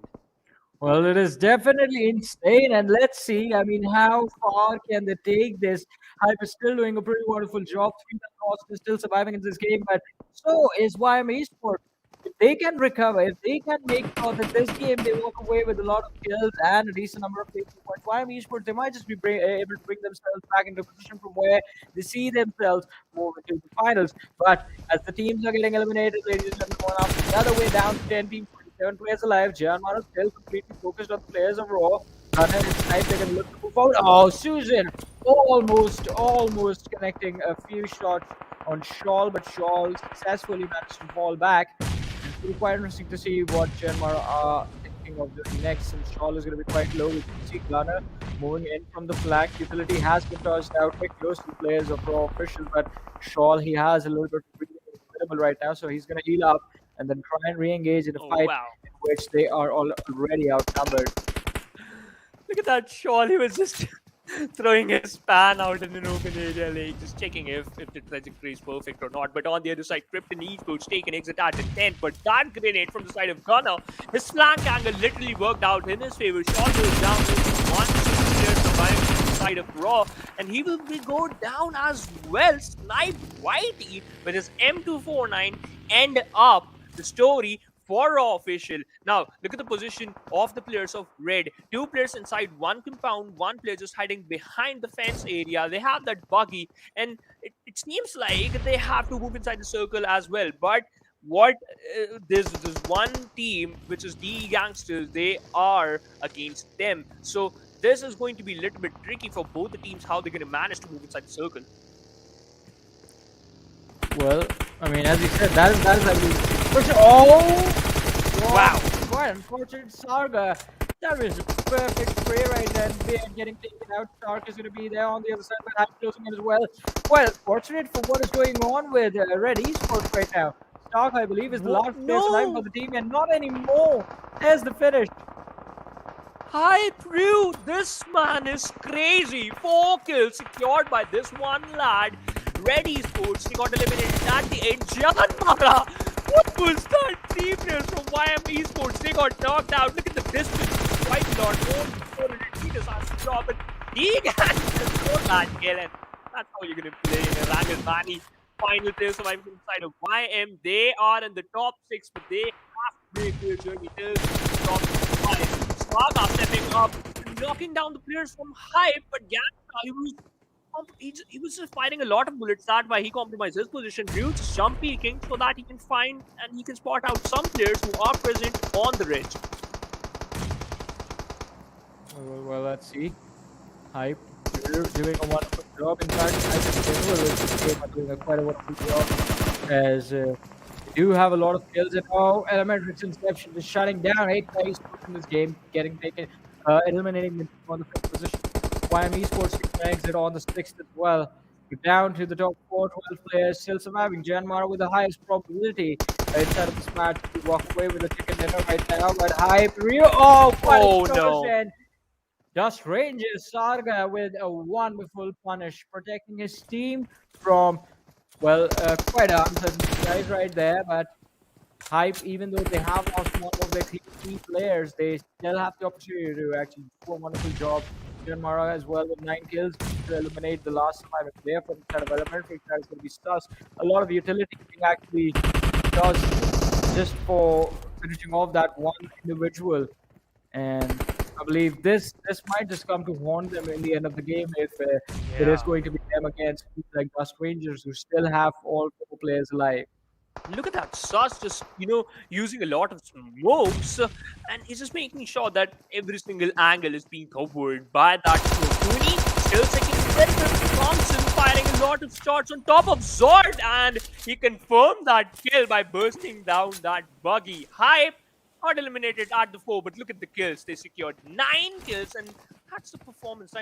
Well, it is definitely insane, and let's see. I mean, how far can they take this? Hype is still doing a pretty wonderful job. 3 lost is still surviving in this game, but so is YM Esports. If they can recover, if they can make sure that this game they walk away with a lot of kills and a decent number of points, YM Esports, they might just be able to bring themselves back into a position from where they see themselves move into the finals. But as the teams are getting eliminated, ladies and gentlemen, one after the other way down to 10 teams, 27 players alive. JyanMaara still completely focused on the players of Raw. Gunner is nice, they're going to look to move forward. Oh, Susan almost connecting a few shots on Shawl, but Shawl successfully managed to fall back. It'll be quite interesting to see what JyanMaara are thinking of doing next, since Shawl is going to be quite low. We can see Gunner moving in from the flank. Utility has been tossed out quite close to the players of Raw Official, but Shawl, he has a little bit of breathing available right now, so he's going to heal up and then try and re-engage in a Oh, fight wow. in which they are already outnumbered. Look at that shot. He was just throwing his span out in an open area, like just checking if the trajectory is perfect or not. But on the other side, Krypton Esports taking exit at the 10th. But that grenade from the side of Gunner, his flank angle literally worked out in his favor. Shot goes down with one player surviving from the side of Raw, and he will go down as well. Snipe Whitey with his M249 end up the story for Raw Official. Now, look at the position of the players of Red. Two players inside one compound, one player just hiding behind the fence area. They have that buggy, and it seems like they have to move inside the circle as well. But what there's one team which is the Gangsters, they are against them. So this is going to be a little bit tricky for both the teams how they're going to manage to move inside the circle. Well, I mean, as you said, that is I believe. Oh! Wow. Quite unfortunate, Sarga. That was a perfect spray right there. And getting taken out. Stark is going to be there on the other side, but Hype closing in as well. Quite unfortunate for what is going on with Red Esports right now. Stark, I believe, is the last player surviving for the team, and not anymore. There's the finish. Hi, Prue. This man is crazy. 4 kills secured by this one lad. Red Esports, he got eliminated at the end. JyanMaara, what was that? 3 players from YM Esports, they got knocked out. Look at the distance, quite a lot. More than 400 meters has to drop. But he can score that kill, and that's how you're going to play in Erangel Bani. Final player surviving inside of YM. They are in the top 6, but they have to make their journey till the top 5. Saga stepping up, knocking down the players from Hype, but GANGSTERS, he was just fighting a lot of bullets. That's why he compromised his position. Ryu just jump peeking so that he can find and he can spot out some players who are present on the ridge. Well, let's see. Hype doing a wonderful job. In fact, I think this game are doing quite a wonderful job as they do have a lot of kills. And Elementrix Inception is shutting down 8 plays in this game, getting taken, eliminating them on the 5th position. YM Esports can exit on the 6th as well. We're down to the top 4, 12 players still surviving. JyanMaara with the highest probability inside of this match to walk away with a chicken dinner right now. But Hype, quite a no. Dust Rangers Sarga with a wonderful punish, protecting his team from, well, quite an unpleasant guys right there. But Hype, even though they have lost one of their key players, they still have the opportunity to actually do a wonderful job. JyanMaara as well with 9 kills to eliminate the last surviving player from the side of Elementary. That is going to be Sus. A lot of utility being actually does just for finishing off that one individual. And I believe this might just come to haunt them in the end of the game if it is going to be them against people like Dust Rangers who still have all 4 players alive. Look at that. Sus just, using a lot of smokes, and he's just making sure that every single angle is being covered by that smoke. Hoody still second in Thompson firing a lot of shots on top of Zord, and he confirmed that kill by bursting down that buggy. Hype got eliminated at the 4, but look at the kills. They secured 9 kills, and that's the performance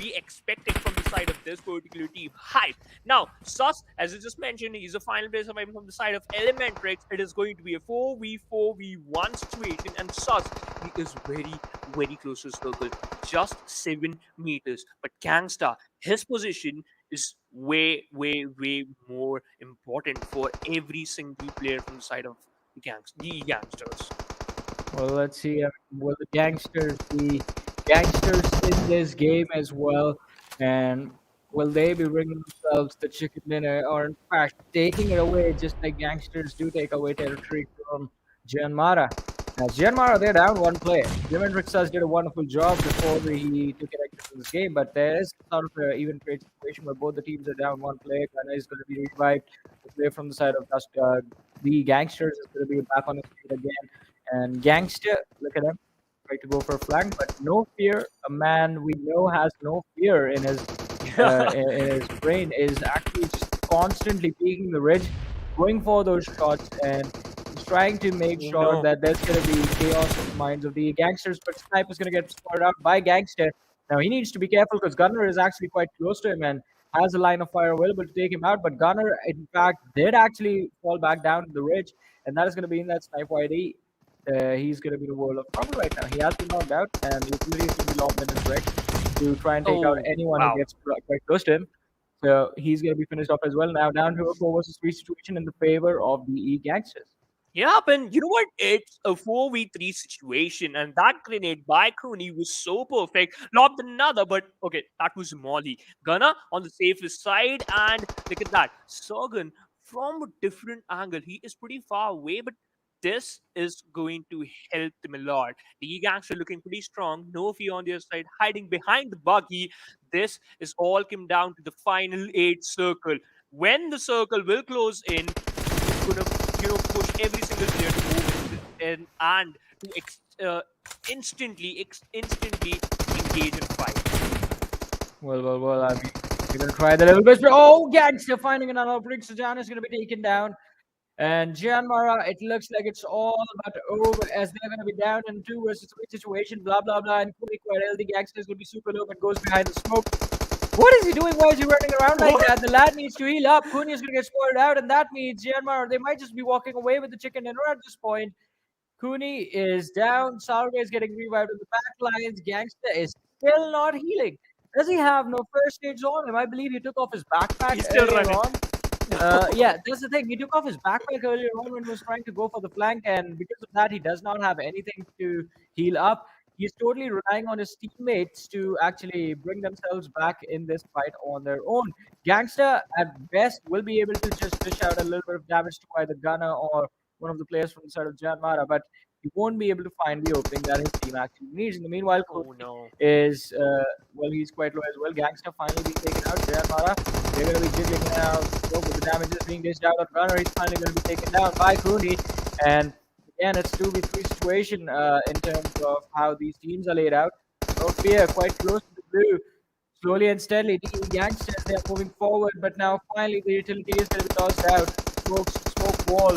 we expected from the side of this particular team. Hype. Now, Sus, as I just mentioned, he's a final player surviving from the side of Elementrix. It is going to be a 4v4v1 situation, and Sus, he is very, very close to the circle. Just 7 meters. But GANGSTERS, his position is way, way, way more important for every single player from the side of the GANGSTERS. Well, let's see. Will the GANGSTERS be GANGSTERS in this game as well? And will they be bringing themselves the chicken dinner, or in fact taking it away just like GANGSTERS do take away territory from JyanMaara? As JyanMaara, they're down 1 player. Elementrix did a wonderful job before he took it exit in this game, but there is sort of an even trade situation where both the teams are down 1 player. Gunner is going to be revived. The player from the side of the GANGSTERS is going to be back on his feet again. And GANGSTER, look at him, try to go for a flank, but no fear. A man we know has no fear in his in his brain is actually just constantly peeking the ridge, going for those shots, and just trying to make Oh, sure no. that there's going to be chaos in the minds of the gangsters, but Snipe is going to get spotted out by Gangster. Now he needs to be careful because Gunner is actually quite close to him and has a line of fire available to take him out. But Gunner, in fact, did actually fall back down to the ridge, and that is going to be in that Snipe YD. He's going to be the world of trouble right now. He has been knocked out, and the utility is going to be lobbed in his direction to try and take out Oh, anyone who wow. gets quite close to him. So he's going to be finished off as well. Now down to a 4 versus 3 situation in the favor of the Gangsters. Yeah, and you know what? It's a 4v3 situation, and that grenade by Crony was so perfect. Lobbed another, but okay, that was Molly. Gunner on the safest side, and look at that. Sorgan from a different angle. He is pretty far away, but this is going to help them a lot. The gangs are looking pretty strong. No fear on their side, hiding behind the buggy. This is all come down to the final 8 circle. When the circle will close in, it's gonna push every single player to move and to instantly engage in fight. Well. I mean, we're gonna try the level best. Oh, Gangster finding another opening. So Jan is gonna be taken down. And JyanMaara, it looks like it's all about over as they're gonna be down in 2 versus 3 situation. Blah blah blah. And Kuni quite healthy. Gangster is gonna be super low but goes behind the smoke. What is he doing? Why is he running around like that? The lad needs to heal up. Kuni is gonna get spoiled out, and that means JyanMaara, they might just be walking away with the chicken dinner at this point. Kuni is down. Sarga is getting revived in the back lines. Gangster is still not healing. Does he have no first aids on him? I believe he took off his backpack He's still earlier running. on. Yeah, that's the thing. He took off his backpack earlier on when he was trying to go for the flank, and because of that, he does not have anything to heal up. He's totally relying on his teammates to actually bring themselves back in this fight on their own. Gangster, at best, will be able to just dish out a little bit of damage to either Gunner or one of the players from the side of JyanMaara, but he won't be able to find the opening that his team actually needs. In the meanwhile, Oh Kuni no. is, he's quite low as well. Gangster finally being taken out. JyanMaara, they're going to be jiggling now. So with the damage is being dished out on Gunner, he's finally going to be taken down by Kuni. And again, it's 2v3 situation in terms of how these teams are laid out. No fear, quite close to the blue. Slowly and steadily, the Gangsters, they are moving forward, but now finally the utility is going to be tossed out. Smoke wall,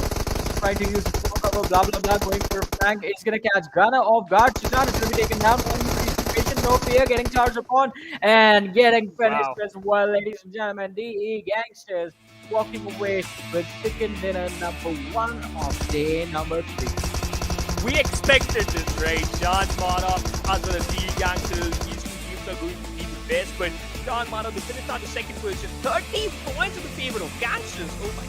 trying to use the smoke cover, blah blah blah, going for a flank. It's going to catch Gunner off guard. Shazan is going to be taken down. Situation, no fear, getting charged upon and getting finished Wow. as well, ladies and gentlemen. The Gangsters walking away with chicken dinner number 1 of day number 3. We expected this, right? JyanMaara as well as the Gangsters, these two teams are going to be the best, but JyanMaara, they finished on the second position. 30 points in the favor of Gangsters. Oh my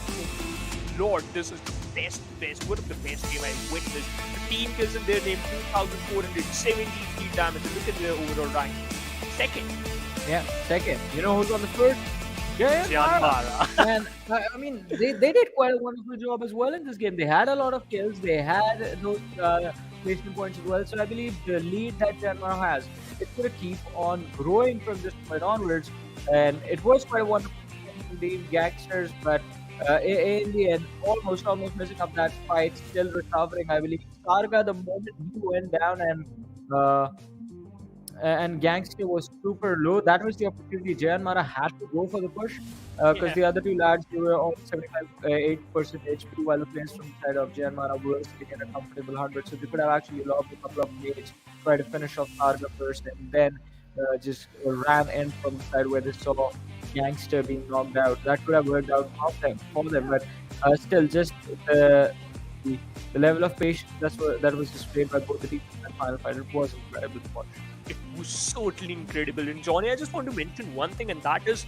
Lord, this is the best, one of the best game I've witnessed. The team kills in their name 2,473 damage. Look at their overall rank. Second, Yeah, second. You know who's on the first? JyanMaara. And I mean, they did quite a wonderful job as well in this game. They had a lot of kills. They had those placement points as well. So I believe the lead that JyanMaara has, it's going to keep on growing from this point onwards. And it was quite a wonderful game for the Gangsters, but in the end, almost messing up that fight, still recovering. I believe Sarga, the moment he went down and Gangster was super low, that was the opportunity. JyanMaara had to go for the push because Yeah. the other two lads, they were on 75-8% HP, while the players from the side of JyanMaara were sitting at a comfortable 100. So they could have actually lobbed a couple of nades, try to finish off Sarga first, and then just ran in from the side where they saw Gangster being knocked out. That could have worked out for them, but still, just the level of patience that was displayed by both the teams in that final fight, it was incredible to watch. It was totally incredible. And Johnny, I just want to mention one thing, and that is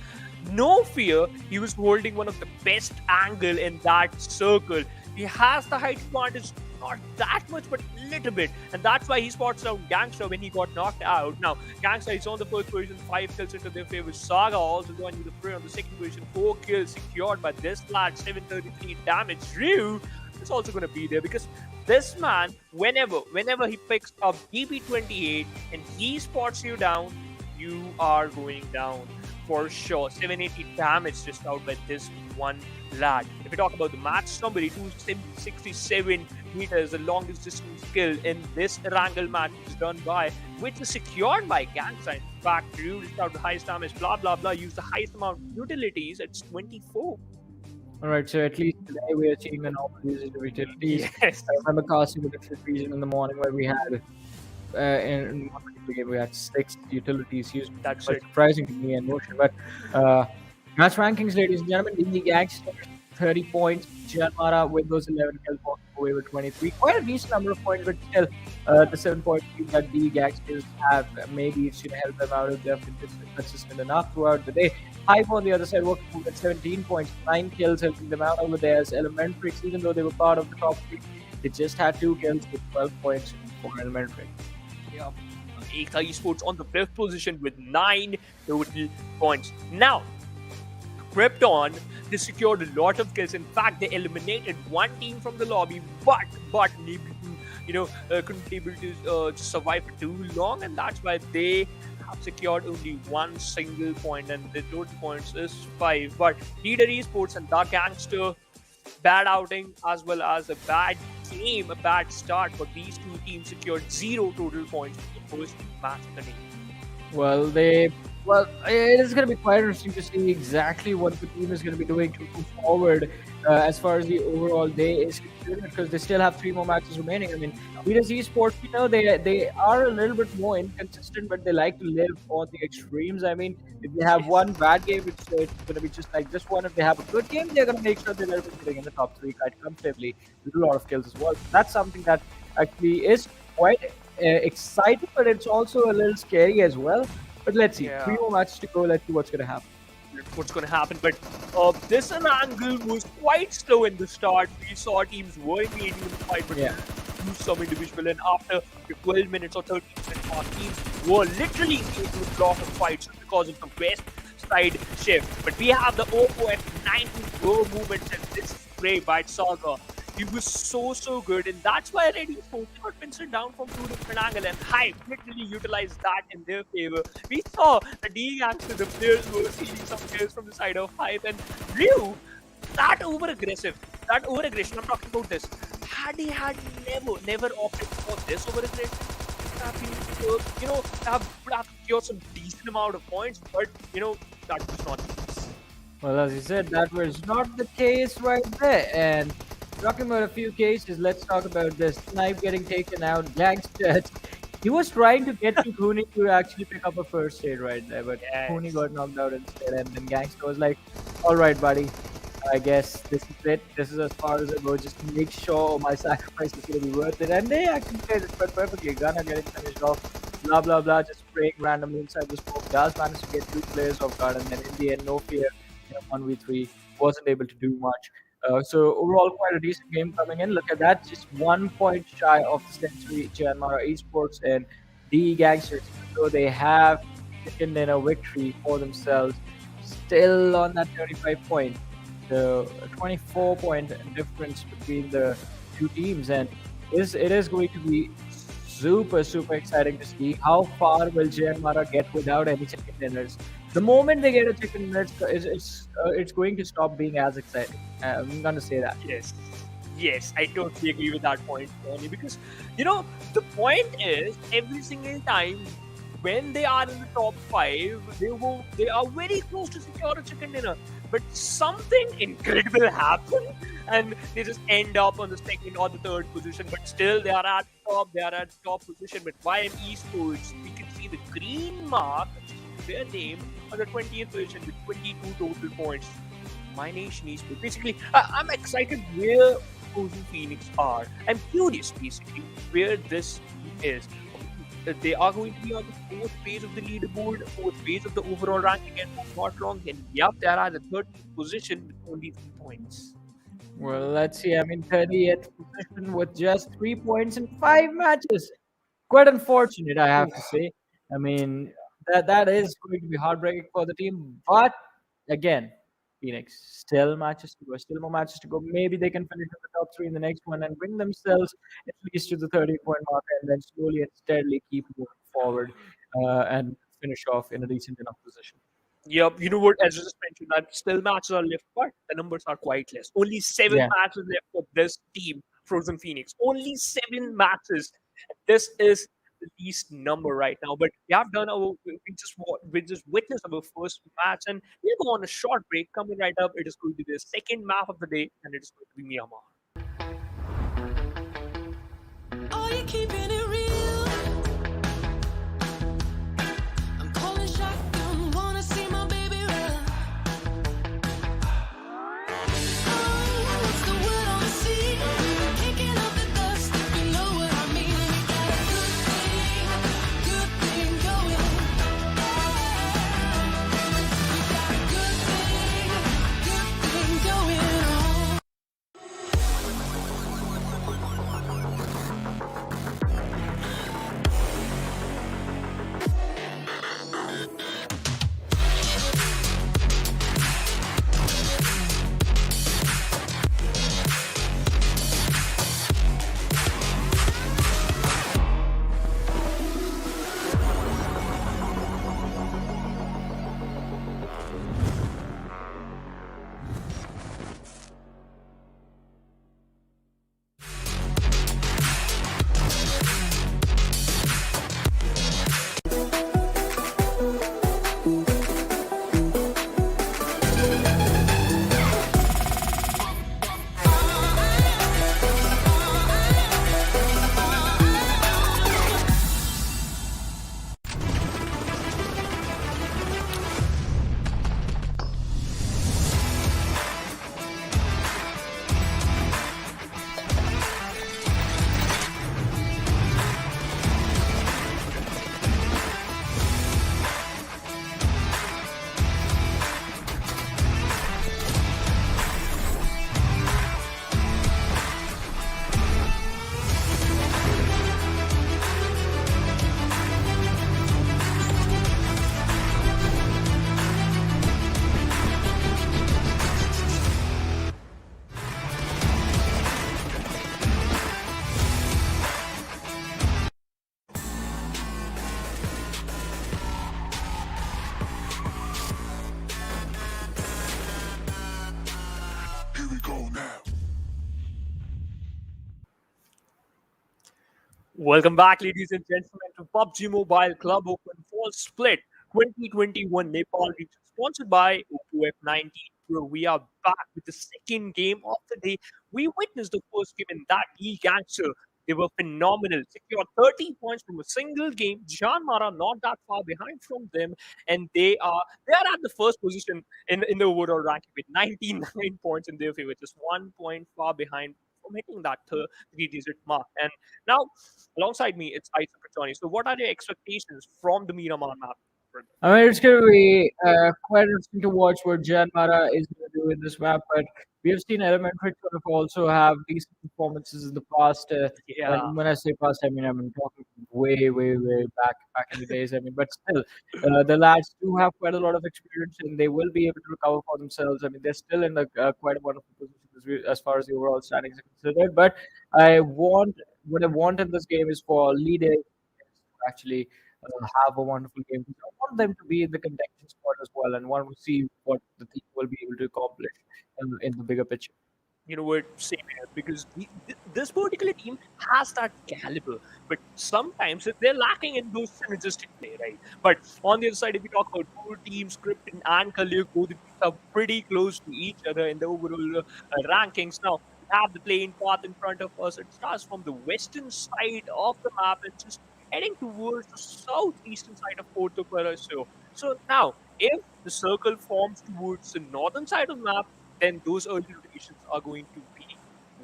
no fear. He was holding one of the best angle in that circle. He has the height advantage, not that much, but a little bit. And that's why he spots out Gangster when he got knocked out. Now, Gangster is on the first position, 5 kills into their favor. Saga also joining the fray on the second position, 4 kills secured by this lad, 733 damage. Ryu is also going to be there because this man, whenever he picks up DP28 and he spots you down, you are going down for sure. 780 damage just out by this one lad. If we talk about the match summary, 267 meters, the longest distance kill in this Erangel match is done by, which is secured by Gangster. In fact, Ryu just out the highest damage, blah blah blah, use the highest amount of utilities, it's 24. All right, so at least today we are seeing the normal usage of utilities. Yes. I remember casting a different region in the morning where we had, in one particular game, we had 6 utilities used, which was That's quite it. surprising to me and Notion. But match rankings, ladies and gentlemen, the GANGSTERS 30 points, JyanMaara with those 11 kills walking away with 23. Quite a decent number of points, but still, the 7 point lead that the GANGSTERS have, maybe it's going to help them out if they're consistent enough throughout the day. Hype on the other side working with 17 points, 9 kills, helping them out over there as Elementrix, even though they were part of the top 3. They just had 2 kills with 12 points for Elementrix. Yeah. Ekta Esports on the 5th position with 9 total points. Now, Krypton, they secured a lot of kills. In fact, they eliminated one team from the lobby, but unable to, couldn't be able to just survive for too long, and that's why they have secured only one single point, and the total points is 5. But Leader Esports and the Gangster, bad outing as well as a bad game, a bad start for these two teams, secured 0 total points for the first match of the day. Well, it is going to be quite interesting to see exactly what the team is going to be doing to move forward as far as the overall day is concerned, because they still have 3 more matches remaining. I mean, Leaders Esports, they are a little bit more inconsistent, but they like to live on the extremes. I mean, if they have one bad game, it's going to be just like this one. If they have a good game, they're going to make sure they're getting in the top 3 quite comfortably with a lot of kills as well. That's something that actually is quite exciting, but it's also a little scary as well. But let's see. Yeah. 3 more matches to go. Let's see what's going to happen. What's going to happen? But this Erangel was quite slow in the start. We saw teams were engaging in the fight, but lose some individual. And after 12 minutes or 13 minutes, our teams were literally engaged with a lot of fights because of the west side shift. But we have the OOF 90 movements, and this is great by Saga. He was so good, and that's why Ready Sports got penciled down from 2 different angles, and Hype literally utilized that in their favor. We saw the D-Gangster, the players were stealing some kills from the side of Hype, and Ryu, that over-aggression, I'm talking about this. Had he never opted for this over-aggression, would have secured some decent amount of points, but, that was not the case. Well, as you said, that was not the case right there. And talking about a few cases, let's talk about this. Snipe getting taken out, GANGSTERS. He was trying to get to Hoody to actually pick up a first aid right there, but Hoody got knocked out instead. And then GANGSTER was like, all right, buddy, I guess this is it. This is as far as I go. Just make sure my sacrifice is going to be worth it. And they actually played it quite perfectly. Gunner getting finished off, blah, blah, blah, just spraying randomly inside the smoke. Does manage to get 2 players off guard, and then in the end, no fear, 1v3, wasn't able to do much. So overall, quite a decent game coming in. Look at that, just 1 point shy of the century. JyanMaara Esports and the GANGSTERS, so they have taken in a victory for themselves, still on that 35 point. So a 24 point difference between the 2 teams, and it is going to be super exciting to see how far will JyanMaara get without any chicken dinners. The moment they get a chicken dinner, it's going to stop being as exciting. I'm gonna say that. Yes, I totally agree with that point, Tony, because the point is every single time when they are in the top 5, they are very close to secure a chicken dinner, but something incredible happens and they just end up on the 2nd or the 3rd position, but still they are at the top position. But YM Esports, we can see the green mark, their name, on the 20th position with 22 total points. My Nation Esports. Basically, I'm excited where Frozen Phoenix are. I'm curious, basically, where this team is. They are going to be on the 4th page of the leaderboard, 4th page of the overall ranking, and not long, then yep, they are at the 13th position with only 3 points. Well, let's see. I mean, 30th position with just 3 points in 5 matches. Quite unfortunate, I have to say. I mean, that is going to be heartbreaking for the team. But again, Phoenix, still matches to go, still more matches to go. Maybe they can finish in the top 3 in the next one and bring themselves at least to the 30-point marker, and then slowly and steadily keep moving forward and finish off in a decent enough position. Yep, you know what? As I just mentioned, that still matches are left, but the numbers are quite less. Only 7 Yeah. matches left for this team, Frozen Phoenix. Only 7 matches. This is the least number right now. But we have done our we just witnessed our first match, and we'll go on a short break. Coming right up, it is going to be the second map of the day, and it is going to be Miramar. Are you keeping it real? I'm calling shotgun, wanna see my baby run. Oh, what's the word on the sea? Kicking up the dust, you know what I mean. We got a good thing going. We got a good thing going on. Here we go now. Welcome back, ladies and gentlemen, to PUBG Mobile Club Open for Split 2021 Nepal Region, sponsored by Oppo F19. Where we are back with the second game of the day. We witnessed the first game in that gangster. They were phenomenal. Secured 30 points from a single game. JyanMaara not that far behind from them, and they are at the first position in the overall ranking with 99 points in their favor, just 1 point far behind from hitting that three-digit mark. And now, alongside me, it's Isaac Kachani. So, what are your expectations from the Miramar map? I mean, it's going to be quite interesting to watch what JyanMaara is going to do in this map. But we have seen Elementary sort of also have decent performances in the past. Yeah, And when I say past, I mean talking way back in the days. I mean, but still, the lads do have quite a lot of experience, and they will be able to recover for themselves. I mean, they're still in the quite a wonderful position as far as the overall standings are considered. But what I want in this game is for leaders to actually have a wonderful game. I want them to be in the contention spot as well, and want to see what the team will be able to accomplish in the bigger picture. you know what, same here, because this particular team has that caliber, but sometimes they're lacking in those synergistic play, right? But on the other side, if we talk about both teams, Krypton and Kaliyuk, both the teams are pretty close to each other in the overall rankings. Now, we have the playing path in front of us. It starts from the western side of the map and just heading towards the southeastern side of Porto Paraíso. So now, if the circle forms towards the northern side of the map, then those early rotations are going to be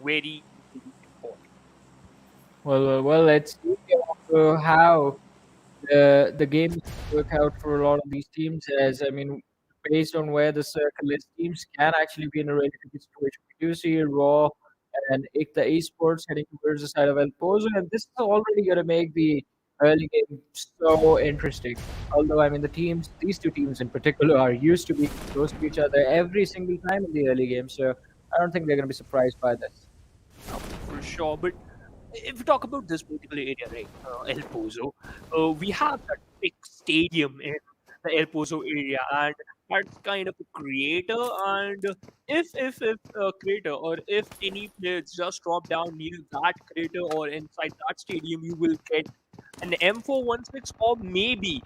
very, very important. Well. Let's see how the game is gonna work out for a lot of these teams. As I mean, based on where the circle is, teams can actually be in a really tricky situation. We do see Raw and the Esports heading towards the side of El Pozo, and this is already going to make the early game so interesting. Although, I mean, these two teams in particular, are used to being close to each other every single time in the early game, so I don't think they're going to be surprised by this. For sure. But if we talk about this particular area, right, El Pozo, we have that big stadium in the El Pozo area, and that's kind of a crater. And if a crater, or if any player just drop down near that crater or inside that stadium, you will get an M416 or maybe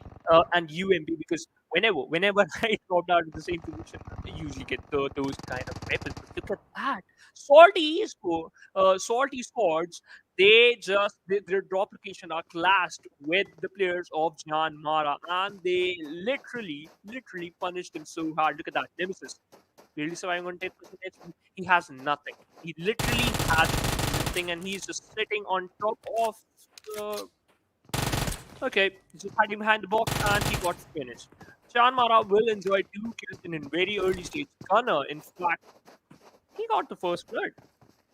an UMP, because whenever I dropped out of the same position, I usually get those kind of weapons. But look at that. Salty Esports, their drop location are classed with the players of JyanMaara, and they literally punished them so hard. Look at that. Nemesis barely surviving on 10% HP. He has nothing. He literally has nothing, and he's just sitting on top of the. Okay, just had him behind the box, and he got finished. JyanMaara will enjoy 2 kills in a very early stage. Gunner, in fact, he got the first blood.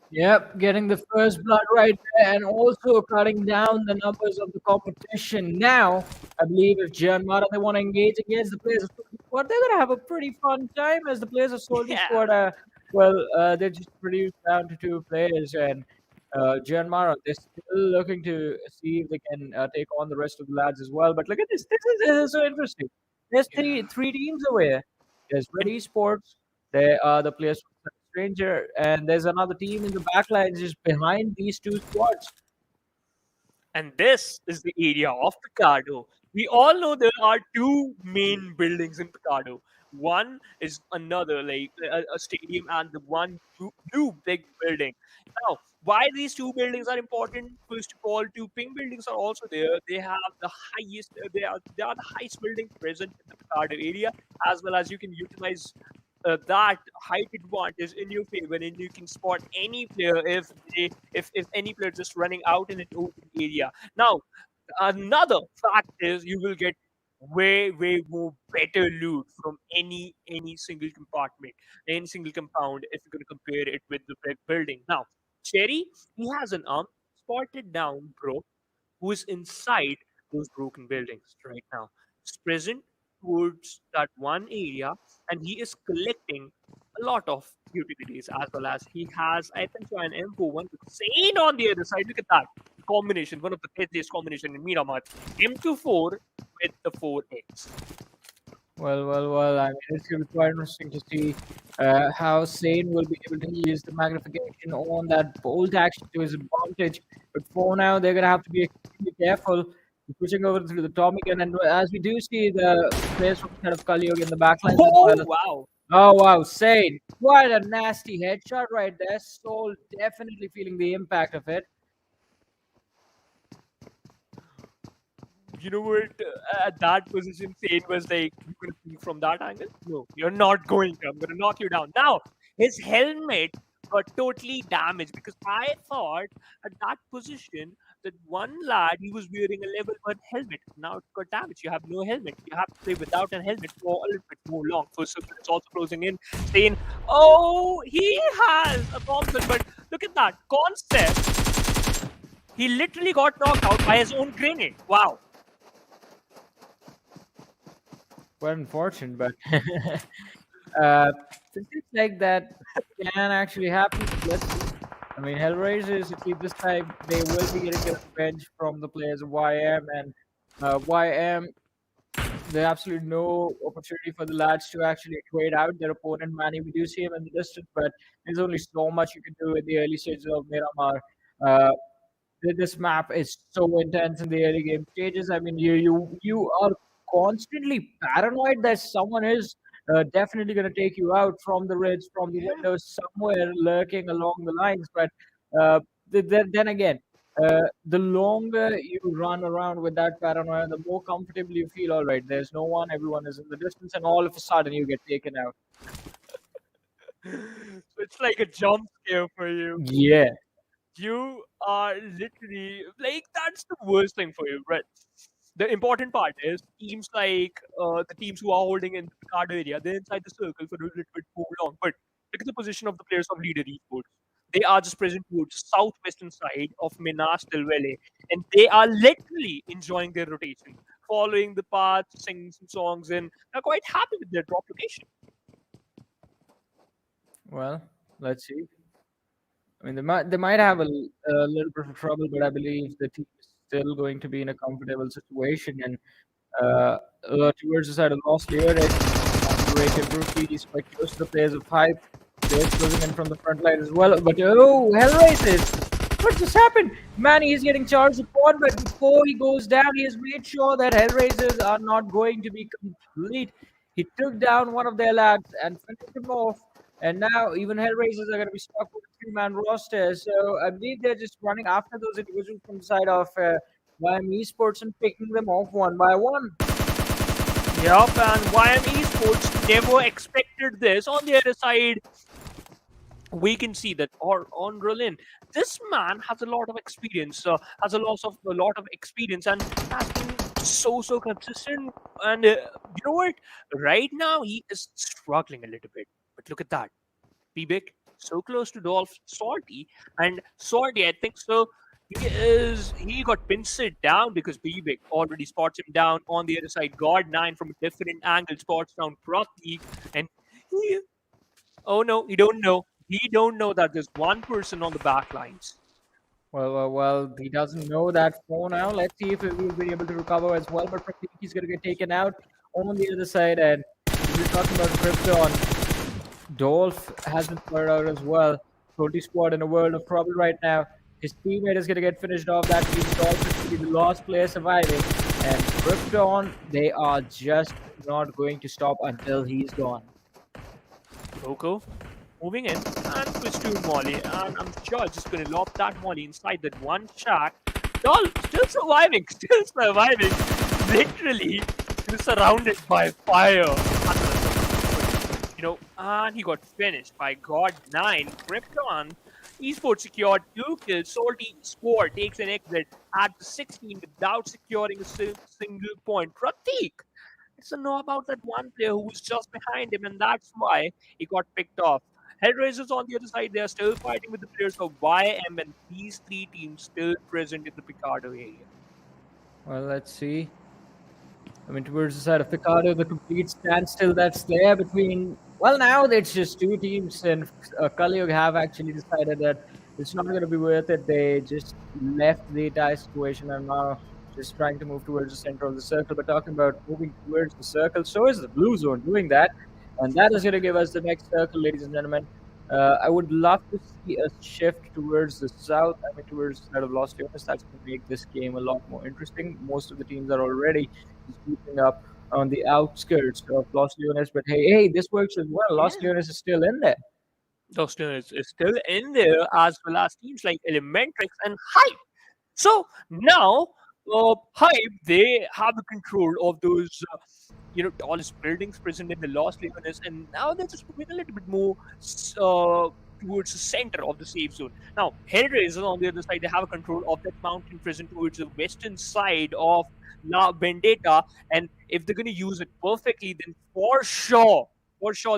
Yep, getting the first blood right there and also cutting down the numbers of the competition. Now, I believe if JyanMaara they want to engage against the players of Salty Squad, they're going to have a pretty fun time as the players of Salty Yeah. Squad they're just reduced down to 2 players and JyanMaara, they're still looking to see if they can take on the rest of the lads as well. But look at this. This is so interesting. There's three teams over here. There's Red Esports. There are the players from Stranger, and there's another team in the backline just behind these two squads. And this is the area of Picardo. We all know there are 2 main buildings in Picardo. One is another, like a stadium, and the one blue big building. Now, why these 2 buildings are important? First of all, 2 pink buildings are also there. They have the highest, they are the highest building present in the Picardo area, as well as you can utilize that height advantage in your favor, and you can spot any player if any player just running out in an open area. Now, another fact is you will get way more better loot from any single compartment, any single compound, if you're going to compare it with the big building. Now, Cherry, he has an arm spotted down, bro, who is inside those broken buildings right now. He's present towards that one area, and he is collecting a lot of utilities, as well as he has, I think, so an M41 with Sane on the other side. Look at that combination, one of the deadliest combination in Miramar. M24 with the 4X. Well. I mean, it's going to be quite interesting to see how Sane will be able to use the magnification on that bolt action to his advantage. But for now, they're going to have to be extremely careful. Pushing over through the Tommy gun, and as we do see the players from kind of Kalyog in the backline. Oh, wow. Oh wow, Sane! Quite a nasty headshot right there. Soul definitely feeling the impact of it. You know what? At that position, Sane was like, "You gonna peek from that angle? No, you're not going to. I'm gonna knock you down." Now, his helmet got totally damaged, because I thought at that position that one lad, he was wearing a level 1 helmet. Now it got damaged. You have no helmet. You have to play without a helmet for a little bit more long. First circle is also closing in. Sane, oh, he has a Thompson, but look at that concept. He literally got knocked out by his own grenade. Wow. Quite unfortunate, but things like that can actually happen. Let's see. I mean, Hellraisers, at least this time, they will be getting their revenge from the players of YM, and YM, there's absolutely no opportunity for the lads to actually trade out their opponent. Manny, we do see him in the distance, but there's only so much you can do in the early stages of Miramar. This map is so intense in the early game stages. I mean, you are constantly paranoid that someone is definitely going to take you out from the ridge, from the windows, somewhere lurking along the lines. But then again, the longer you run around with that paranoia, the more comfortable you feel. All right, there's no one, everyone is in the distance, and all of a sudden you get taken out. So it's like a jump scare for you. Yeah. You are literally like, that's the worst thing for you, right? The important part is teams like the teams who are holding in the card area, they're inside the circle for a little bit more long. But look at the position of the players of Leader Esports. They are just present towards the southwestern side of Minas del Valle, and they are literally enjoying their rotation, following the path, singing some songs, and are quite happy with their drop location. Well, let's see. I mean, they might have a little bit of trouble, but I believe the team is still going to be in a comfortable situation. And towards the side of Lost Layer, rated Rookie is quite close to the players of Hype. They're closing in from the front line as well. But oh, Hellraisers! What just happened? Man, he's getting charged upon, but before he goes down, he has made sure that Hellraisers are not going to be complete. He took down one of their lads and finished him off. And now even Hellraisers are going to be stuck with a three-man roster. So I believe they're just running after those individuals from the side of YM Esports and picking them off one by one. Yup, and YM Esports never expected this. On the other side, we can see that on Rolin, this man has a lot of experience, has a lot of experience, and has been so consistent. And you know what? Right now he is struggling a little bit, but look at that, Big so close to Dolph Salty, and Salty, I think so. He got pinched down because Big already spots him down on the other side. God9 from a different angle spots down Pratik, and he, oh no, he don't know. He don't know that there's one person on the back lines. Well, he doesn't know that for now. Let's see if we'll be able to recover as well. But Pratik is going to get taken out on the other side. And we're talking about Krypton. Dolph has been fired out as well. SOLTI squad in a world of trouble right now. His teammate is going to get finished off. That means Dolph is going to be the last player surviving. And Krypton, they are just not going to stop until he's gone. Coco moving in and switch to Molly, and I'm sure just going to lob that Molly inside that one shack. Doll still surviving, literally surrounded by fire. You know, and he got finished by God9. Krypton Esports secured 2 kills. Salty squad takes an exit at the 16 without securing a single point. Pratik doesn't know about that one player who was just behind him, and that's why he got picked off. Hellraisers on the other side, they are still fighting with the players of YM, and these 3 teams still present in the Picardo area. Well, let's see. I mean, towards the side of Picardo, the complete standstill that's there between. Well, now it's just 2 teams, and Kalyug have actually decided that it's not going to be worth it. They just left the entire situation and now just trying to move towards the center of the circle. But talking about moving towards the circle, so is the blue zone doing that. And that is going to give us the next circle, ladies and gentlemen. I would love to see a shift towards the south, I mean, towards the side of Los Leones. That's going to make this game a lot more interesting. Most of the teams are already just keeping up on the outskirts of Los Leones. But hey, this works as well. Los Leones is still in there. Los Leones is still in there, as well as teams like Elementrix and Hype. So now, Hype, they have the control of those tallest buildings present in the Los Leones, and now they're just moving a little bit more towards the center of the safe zone. Now, Hellraisers on the other side, they have a control of that mountain present towards the western side of La Vendetta, and if they're going to use it perfectly, then for sure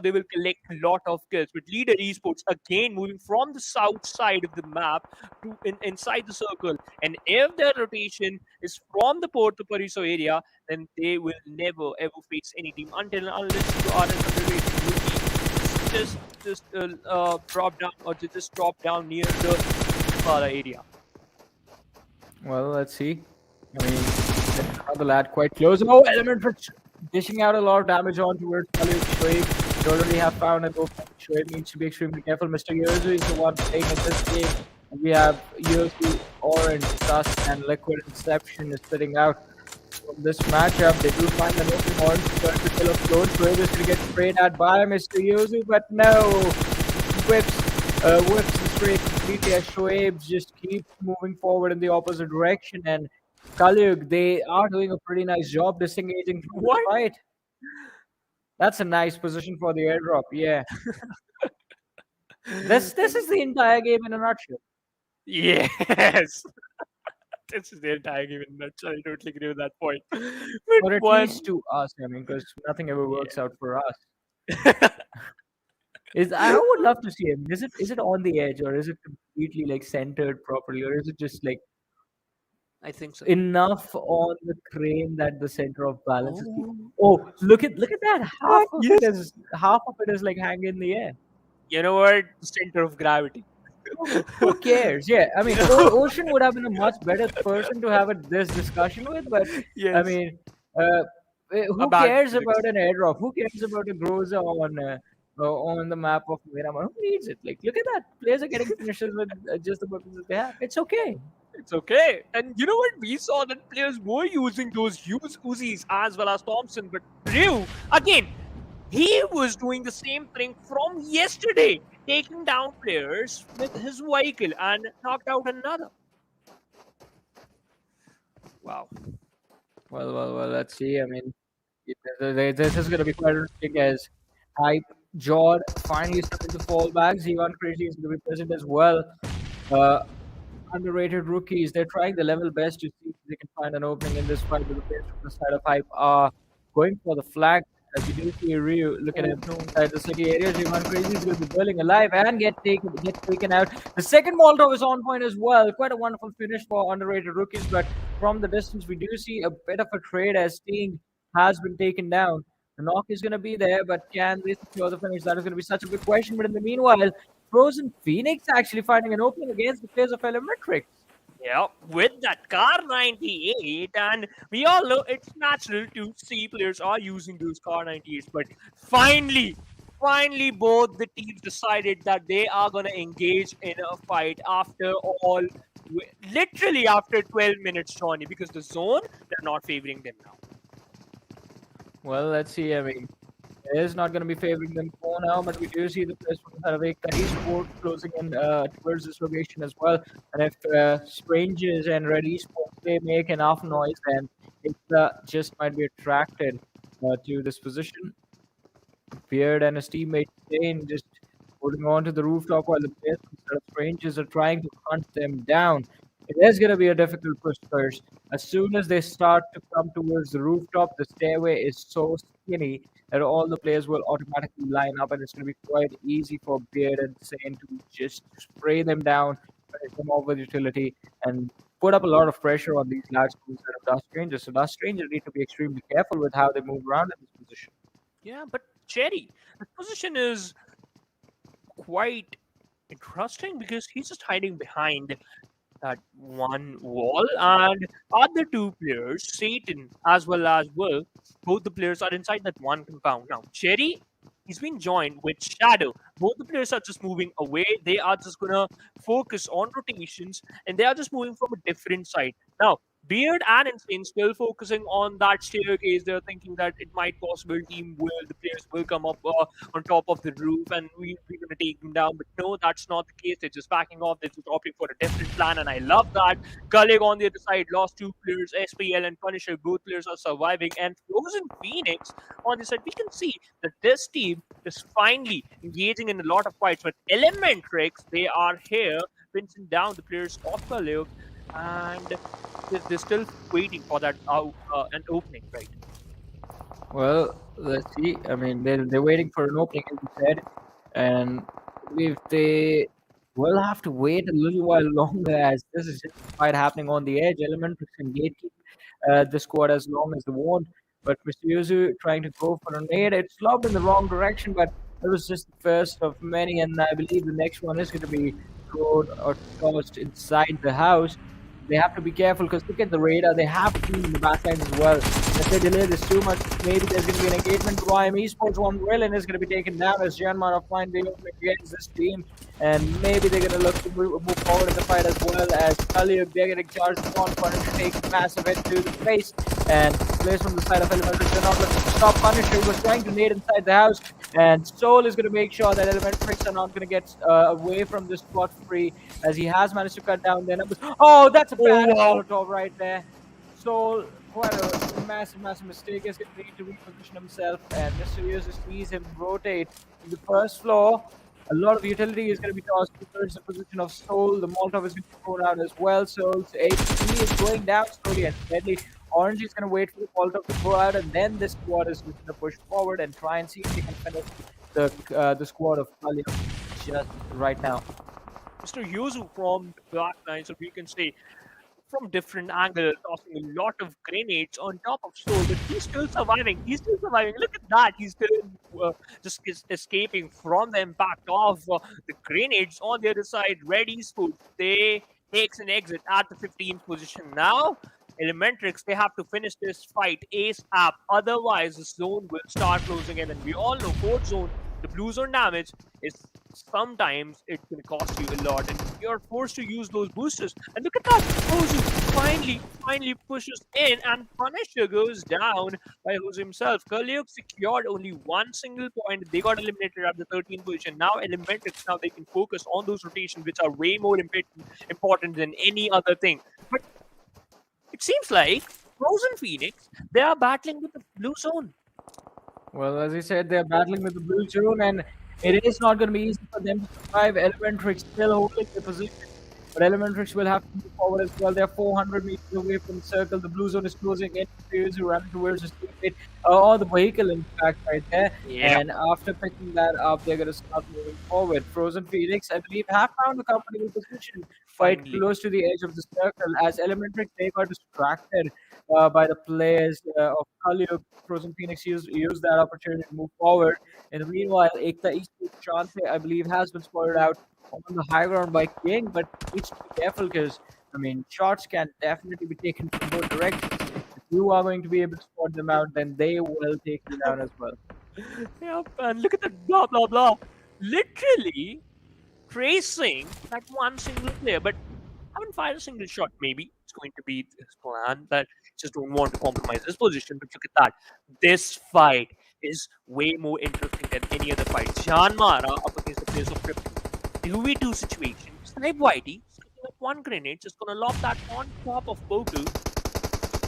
they will collect a lot of kills. With Leader Esports again moving from the south side of the map to inside the circle, and if their rotation is from the Puerto Pariso area, then they will never ever face any team unless you are an underrated rookie. Just drop down or just drop down near the Nepal area. Well, let's see. I mean, another lad quite close. Oh, Elementrix dishing out a lot of damage on towards Khalid Shoaib. You already have found that Shoaib needs to be extremely careful. Mr. Yozu is the one playing in this game. And we have Yozu, Orange, Dust, and Liquid Inception is sitting out from this matchup. They do find an open Orange trying to kill a float. Shoaib is going to get sprayed at by Mr. Yozu, but no. Whips the spray completely as Shoaib just keeps moving forward in the opposite direction. And Kalyug, they are doing a pretty nice job disengaging from the fight. That's a nice position for the airdrop, yeah. This is the entire game in a nutshell. Yes. This is the entire game in a nutshell. I totally agree with that point. Or at least to us, I mean, because nothing ever works out for us. I would love to see him. Is it on the edge, or is it completely like centered properly, or is it just like I think so. enough on the crane that the center of balance is? Oh, look at that! Half of it is like hanging in the air. You know what? Center of gravity. Who cares? Yeah, I mean, Ocean would have been a much better person to have this discussion with, but I mean, who cares about an airdrop? Who cares about a Groza on on the map of Miramar. Who needs it? Like, look at that. Players are getting finishes with just the weapons that they have. It's okay. It's okay. And you know what? We saw that players were using those Uzis as well as Thompson, but Ryu, again, he was doing the same thing from yesterday, taking down players with his vehicle and knocked out another. Wow. Well. Let's see. I mean, this is going to be quite interesting as Hype Jord finally started to fall back. Z1 Crazy is going to be present as well. Uh, Underrated rookies. They're trying their level best to see if they can find an opening in this fight. But the players from the side of Hype are going for the flag. As you do see Ryu, look at him inside the city area. Z1 Crazy is going to be burning alive and get taken out. The second Molotov is on point as well. Quite a wonderful finish for underrated rookies. But from the distance, we do see a bit of a trade as Sting has been taken down. The knock is going to be there, but can they secure the finish? That is going to be such a big question. But in the meanwhile, Frozen Phoenix actually finding an opening against the players of Elementrix. Yeah, with that Car 98, and we all know it's natural to see players are using those Car 98s, but finally, both the teams decided that they are going to engage in a fight after all, literally after 12 minutes, Johnny, because the zone, they're not favoring them now. Well, let's see. I mean, it is not going to be favoring them for now, but we do see the players from Sanhok Esports closing in towards this location as well. And if Strangers and Red Esports they make enough noise, then it just might be attracted to this position. Beard and his teammate Shane just holding on to the rooftop while the players from Sanhok Strangers are trying to hunt them down. It is going to be a difficult push first. As soon as they start to come towards the rooftop, the stairway is so skinny that all the players will automatically line up, and it's going to be quite easy for Beard and Sane to just spray them down, finish them off with utility, and put up a lot of pressure on these lads instead of Dust Strangers. So Dust Strangers need to be extremely careful with how they move around in this position. Yeah, but Cherry, the position is quite interesting because he's just hiding behind that one wall, and other two players, Satan as well as Will, both the players are inside that one compound. Now, Cherry, he's been joined with Shadow. Both the players are just moving away. They are just gonna focus on rotations, and they are just moving from a different side. Now, Beard and Insane still focusing on that staircase. They're thinking that it might possible the players will come up on top of the roof and we're going to take them down. But no, that's not the case. They're just backing off. They're just opting for a different plan. And I love that. Gullig on the other side lost two players, SPL and Punisher. Both players are surviving. And Frozen Phoenix on the side, we can see that this team is finally engaging in a lot of fights. But Elementrix, they are here pinching down the players of Gullig. And they're still waiting for that an opening, right? Well, let's see. I mean, they're waiting for an opening, as you said, and I believe they will have to wait a little while longer as this is just a fight happening on the edge. Elementrix can gatekeep the squad as long as they want, but Mr. Yuzu trying to go for a nade. It's lobbed in the wrong direction, but it was just the first of many, and I believe the next one is going to be thrown or tossed inside the house. They have to be careful because look at the radar. They have team in the backlines as well. If they delay this too much, maybe there's going to be an engagement. YM Esports one Willen is going to be taken down as JyanMaara find the opening against this team. And maybe they're going to look to move forward in the fight as well as Khalid, they're getting charged on Punisher takes a massive hit to the face. And players from the side of Elementrix, they're not looking to stop Punisher. He was trying to nade inside the house. And Soul is going to make sure that Elementrix are not going to get away from this spot free as he has managed to cut down their numbers. Oh, that's a bad Molotov right there. Soul, quite a massive mistake. He's going to need to reposition himself. And Mr. Yuzu sees him rotate to the first floor. A lot of utility is going to be tossed towards the position of Soul. The Molotov is going to be thrown out as well. Soul's HP is going down slowly and steadily. Orange is going to wait for the Molotov to go out, and then this squad is going to push forward and try and see if they can finish the squad of Khalid just right now. Mr. Yuzu from the back line, so we can say from different angles, tossing a lot of grenades on top of Soul, but he's still surviving. Look at that. He's still just escaping from the impact of the grenades on the other side. Red Esports, they takes an exit at the 15th position now. Elementrix, they have to finish this fight ASAP. Otherwise, the zone will start closing in. And we all know fourth zone the blue zone damage is sometimes it's going to cost you a lot, and you're forced to use those boosters. And look at that, Ozu finally pushes in, and Punisher goes down by Ozu himself. Kalyuk secured only one single point. They got eliminated at the 13th position. Now Elementrix, now they can focus on those rotations, which are way more important than any other thing. But it seems like Frozen Phoenix, they are battling with the blue zone. Well, as you said, they're battling with the blue zone, and it is not going to be easy for them to survive. Elementrix still holding their position, but Elementrix will have to move forward as well. They're 400 meters away from the circle. The blue zone is closing in. Players who run towards the teammate or the vehicle, in fact, right there. Yeah. And after picking that up, they're going to start moving forward. Frozen Phoenix, I believe, have found a comfortable position quite Finally. close to the edge of the circle. As Elementrix, they got distracted by the players of Kalyuk. Frozen Phoenix used that opportunity to move forward. In the meanwhile, Ekta Esports Chante, I believe, has been spotted out on the high ground by King, but needs to be careful because, I mean, shots can definitely be taken from both directions. If you are going to be able to spot them out, then they will take you down as well. Yep, and look at the blah blah blah. Literally tracing that one single player, but haven't fired a single shot. Maybe it's going to be his plan that just don't want to compromise his position. But look at that. This fight is way more interesting than any other fight. JyanMaara up against the players of Crypto. 2v2 situation. Snipe Whitey, sticking up one grenade, just gonna lob that on top of Poku.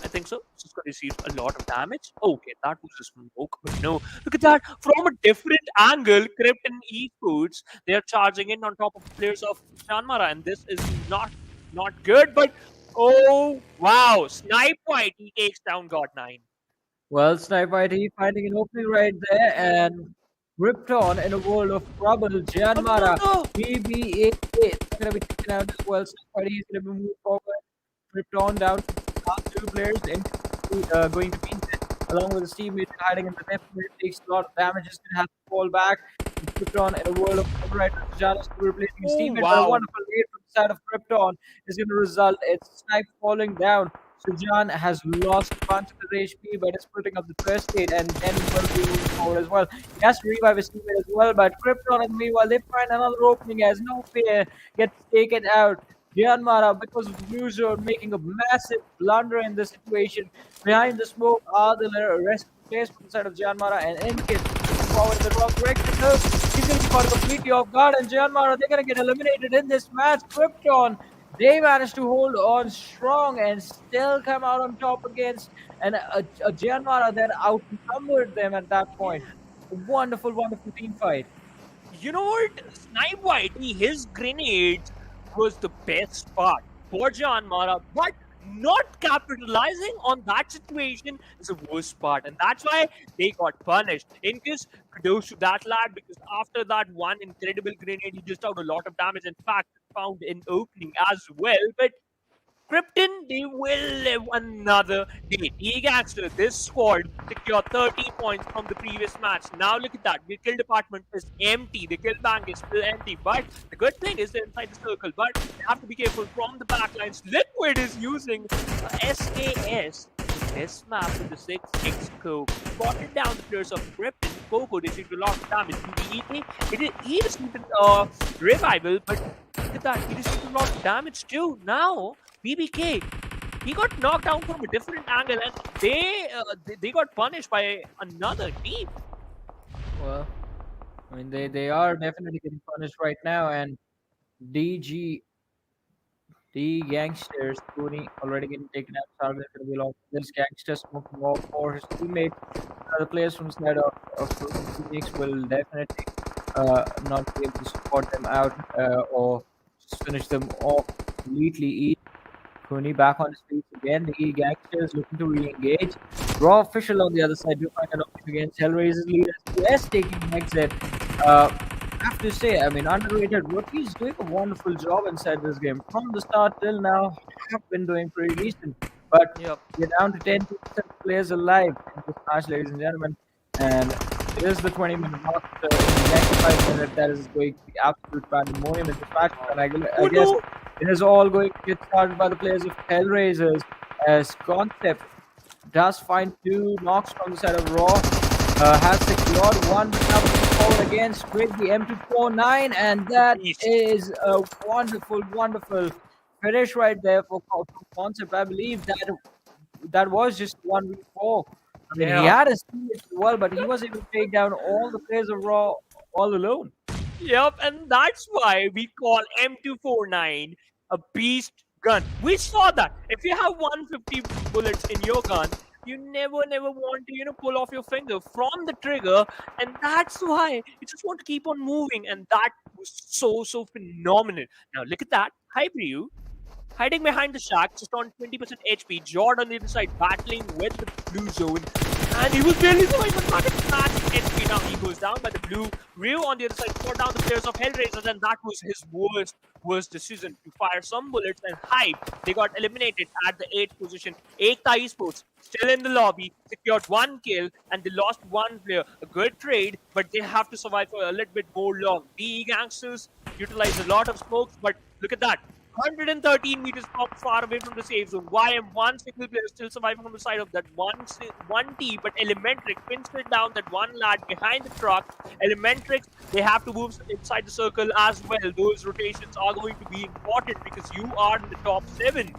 I think so. It's just gonna receive a lot of damage. Okay, that was a smoke, but no. Look at that. From a different angle, Krypton Esports, they are charging in on top of the players of JyanMaara, and this is not good, but oh wow. Snipe Whitey takes down God9. Well, Sniper IT finding an opening right there, and Krypton in a world of trouble. JyanMaara, no. BBA, they're going to be taken out as well. Sniper IT is going to be moved forward. Krypton down to the last two players, going to be along with his teammate hiding in the left mid. Takes a lot of damage, is going to have to fall back. Krypton in a world of trouble right now. Jan is replacing his Oh, teammate, but wow. a wonderful raid from the side of Krypton is going to result in Snipe falling down. So Jan has lost a bunch of his HP, but is putting up the first aid and then will be moving forward as well. He has to revive his teammate as well, but Krypton in the meanwhile, they find another opening as no fear gets taken out. JyanMaara, because of the blue zone, making a massive blunder in this situation. Behind the smoke are the rest players from the side of JyanMaara, and Enkit forward in the wrong direction. No, he's going to be caught completely off guard, and JyanMaara, they're going to get eliminated in this match. Krypton, they managed to hold on strong and still come out on top against a JyanMaara that outnumbered them at that point. A wonderful, wonderful team fight. You know what? Snipe Whitey, his grenades was the best part for JyanMaara, but not capitalizing on that situation is the worst part, and that's why they got punished. In case kudos to that lad, because after that one incredible grenade, he just out a lot of damage. In fact, found an opening as well, but Krypton, they will live another day. GANGSTERS, this squad secured 13 points from the previous match. Now look at that. The kill department is empty. The kill bank is still empty. But the good thing is they're inside the circle. But they have to be careful from the backlines. Liquid is using SAS. This map with the 6x scope. Spotted down the players of Krypton. Coco received a lot of damage. He received a revival, but look at that. He received a lot of damage too. Now, BBK, he got knocked down from a different angle, and they got punished by another team. Well, I mean, they are definitely getting punished right now, and DG, the GANGSTERS, Tony already getting taken out. Sargon is going to be along with this GANGSTERS smoking off for his teammate. The players from the side of Phoenix will definitely not be able to support them out or just finish them off completely. Cooney back on his feet again. The GANGSTERS looking to re-engage. Raw official on the other side do find an option against Hellraiser's leaders. Yes, taking the exit. I have to say, I mean, underrated. Rookie is doing a wonderful job inside this game. From the start till now, have been doing pretty decent. But Yep. we're down to 10% players alive in this match, ladies and gentlemen. And it is the 20-minute mark. So in the next 5 minutes, that is going to be absolute pandemonium in this match. And I guess it is all going to get started by the players of Hellraisers, as Concept does find 2 knocks from the side of Raw. Has secured one, but now forward against with the M249, and that Beast. is a wonderful finish right there for Concept. I believe that was just 1v4. I mean, he Yeah. had his teammates as well, but he was able to take down all the players of Raw all alone. Yep, and that's why we call M249 a beast gun. We saw that. If you have 150 bullets in your gun, you never want to, pull off your finger from the trigger, and that's why you just want to keep on moving, and that was so phenomenal. Now look at that. Hi, Priyu. Hiding behind the shack, just on 20% HP. Jord on the other side, battling with the blue zone. And he was barely surviving, but not at max HP. Now he goes down by the blue. Rio on the other side fought down the players of Hellraisers, and that was his worst decision to fire some bullets and hype. They got eliminated at the 8th position. Ekta Esports still in the lobby, secured 1 kill, and they lost 1 player. A good trade, but they have to survive for a little bit more long. The GANGSTERS utilized a lot of smokes, but look at that. 113 meters far away from the safe zone. One single player still surviving on the side of that one team, but Elementrix pinched down that one lad behind the truck. Elementrix, they have to move inside the circle as well. Those rotations are going to be important because you are in the top 7.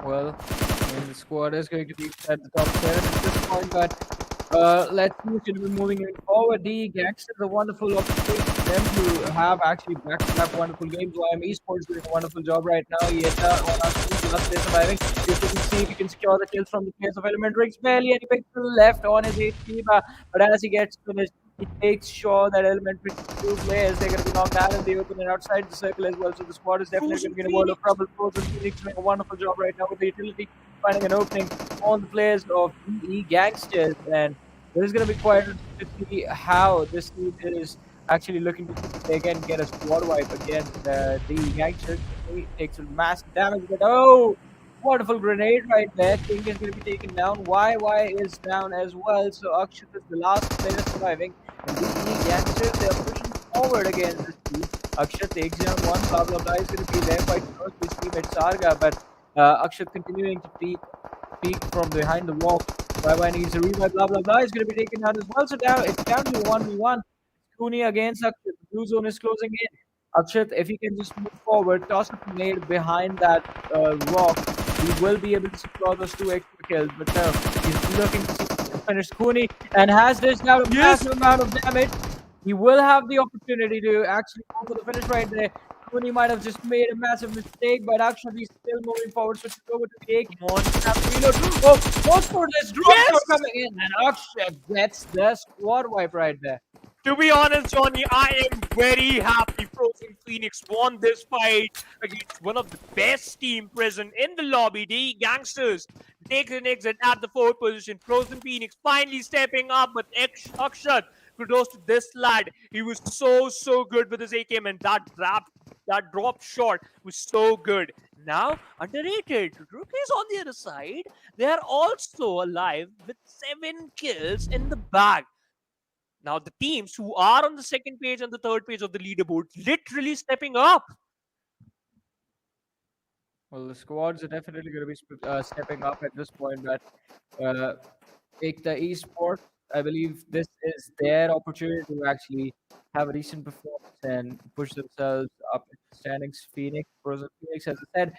Well, I mean, the squad is going to be at the top 7 at this point, but let's see who's going to be moving in forward. The GANGSTERS, a wonderful opportunity for them to have actually back-to-back wonderful games. JyanMaara Esports doing a wonderful job right now. Yeta on our team, last day surviving. If you can see if he can secure the kills from the players of Elementrix. Barely any pixel left on his HP, but as he gets finished, he makes sure that Elementrix 2 players, they're going to be knocked out in the open and outside the circle as well. So the squad is definitely going to be in a world of trouble. Frozen Phoenix doing a wonderful job right now with the utility, finding an opening on the players of the GANGSTERS, and this is going to be quite interesting to see how this team is actually looking to again get a squad wipe against the GANGSTERS. He takes some massive damage, but oh, wonderful grenade right there. King is going to be taken down. YY is down as well. So Akshat is the last player surviving. And the GANGSTERS, they are pushing forward against this team. Akshat takes down one. Blah is going to be there quite close to his teammate Sarga, but Akshat continuing to peek from behind the wall. YY needs a revive. Blah is going to be taken down as well. So now it's down to 1v1. Cooney against Akshat. The blue zone is closing in. Akshat, if he can just move forward, toss a grenade behind that rock, he will be able to secure those 2 extra kills. But no, he's looking to finish Cooney and has dished out a massive amount of damage. He will have the opportunity to actually go for the finish right there. Cooney might have just made a massive mistake, but actually he's still moving forward. Switching over to the A. Come on, reload. Oh, most for this drop coming in, and Akshat gets the squad wipe right there. To be honest, Johnny, I am very happy Frozen Phoenix won this fight against one of the best team present in the lobby. The GANGSTERS take an exit at the 4th position. Frozen Phoenix finally stepping up, but Akshat, kudos to this lad. He was so good with his AKM, and that drop shot was so good. Now, underrated. Rookies on the other side, they are also alive with 7 kills in the bag. Now, the teams who are on the 2nd page and the 3rd page of the leaderboard literally stepping up. Well, the squads are definitely going to be stepping up at this point, but take the esports. I believe this is their opportunity to actually have a decent performance and push themselves up in the standings. Frozen Phoenix, as I said,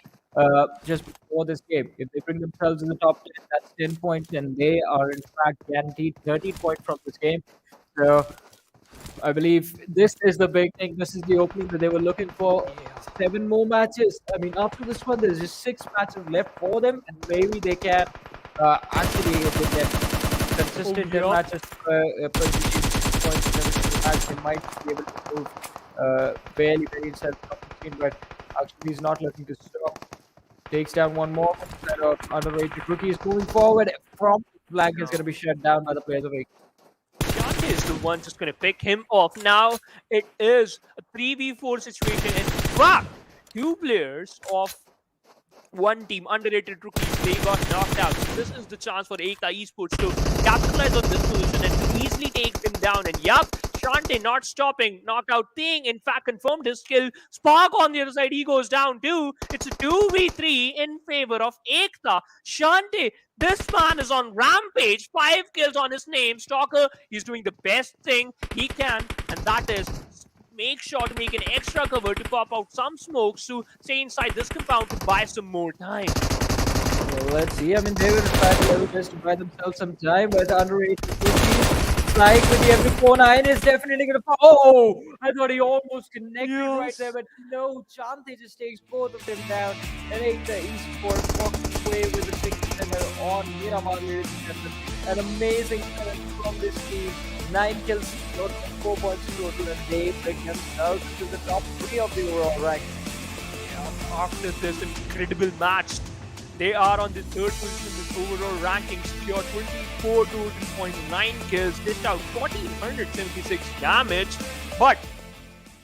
just before this game, if they bring themselves in the top 10, that's 10 points, and they are in fact guaranteed 13 points from this game. So I believe this is the big thing. This is the opening that they were looking for. 7 more matches. I mean, after this one, there's just 6 matches left for them, and maybe they can actually, if they get consistent matches per points in every single match, they might be able to move very inside the top 15. But actually, he's not looking to stop. Takes down one more. Instead of underrated rookies moving forward from flank is going to be shut down by the players of 8. Shante is the one just going to pick him off. Now it is a 3v4 situation. In fact, 2 players of one team, underrated rookies, they got knocked out. So this is the chance for Ekta Esports to capitalize on this position and easily take them down. And yup, Shante not stopping. Knockout Ting, in fact, confirmed his skill. Spark on the other side, he goes down too. It's a 2v3 in favor of Ekta. Shante This man is on rampage. 5 kills on his name. Stalker, he's doing the best thing he can, and that is make sure to make an extra cover to pop out some smokes to stay inside this compound to buy some more time. Well, let's see. I mean, they will try to level just to buy themselves some time, but underrated like with the MV49 is definitely gonna. Oh, I thought he almost connected right Yes. there, but no. Chante just takes both of them down, and the Esports walks away with the 6-0 on Miramar. Ladies and gentlemen, an amazing finish from this team. 9 kills, 4 points total, and they bring themselves to the top 3 of the overall rank. After this incredible match, they are on the 3rd position in the overall ranking, secured 24 total points, 9 kills, dished out 1,476 damage. But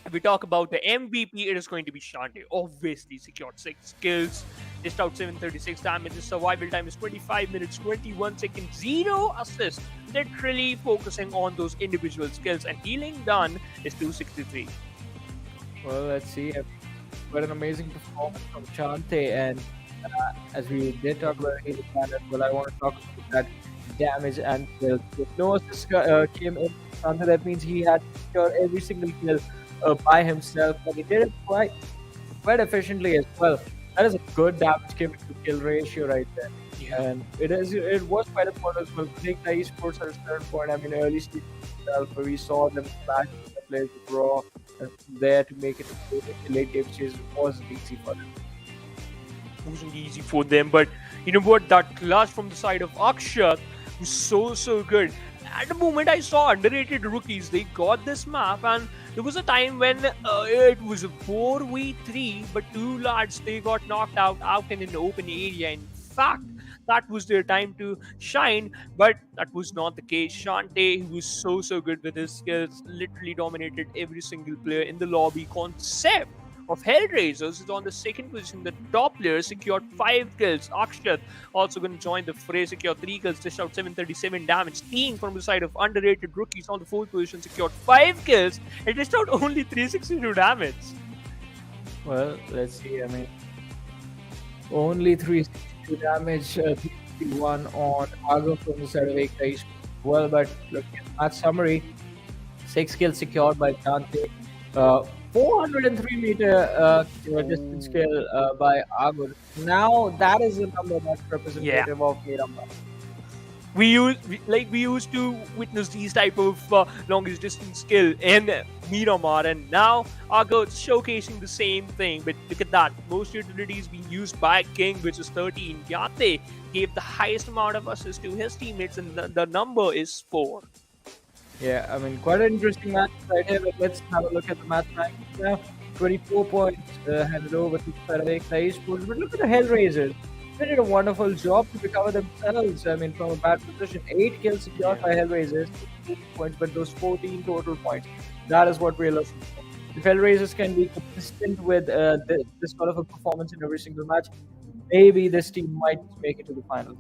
if we talk about the MVP, it is going to be Shante. Obviously, secured 6 kills, dished out 736 damage. His survival time is 25 minutes, 21 seconds, 0 assists. Literally focusing on those individual skills, and healing done is 263. Well, let's see. What an amazing performance from Chante, and as we did talk about Healing Man as well, I want to talk about that damage and kills. If no assist came in Chante, that means he had to secure every single kill by himself, and he did it quite efficiently as well. That is a good damage to kill ratio right there. And it was quite important as well. Take the esports at a certain point. I mean, early stage itself, where we saw them back the players with raw and there to make it a late game chase wasn't easy for them. Wasn't easy for them, but you know what? That clutch from the side of Akshat was so good. At the moment I saw underrated rookies, they got this map, and there was a time when it was a 4v3, but 2 lads they got knocked out in an open area. In fact, that was their time to shine, but that was not the case. Shante, who was so good with his skills, literally dominated every single player in the lobby. Concept of Hellraisers is on the 2nd position. The top player secured 5 kills. Akshat also going to join the fray, secured 3 kills, dished out 737 damage. Team from the side of underrated rookies on the 4th position secured 5 kills and dished out only 362 damage. Well, let's see. I mean, only 362 damage, 361 on Argo from the side of Ekta. Well, but looking at the match summary, 6 kills secured by Chante. 403 meter distance kill by Argo. Now that is a number that's representative of Miramar. We used to witness these type of longest distance skill in Miramar, and now Argo showcasing the same thing. But look at that, most utilities being used by King, which is 13. Yate gave the highest amount of assists to his teammates, and the number is 4. Yeah, I mean, quite an interesting match right here. But let's have a look at the match rankings now. 24 points handed over to Erangel Esports. But look at the Hellraisers. They did a wonderful job to recover themselves. I mean, from a bad position. 8 kills secured by Hellraisers, 8 points, but those 14 total points. That is what we're looking for. If Hellraisers can be consistent with this sort of a performance in every single match, maybe this team might make it to the finals.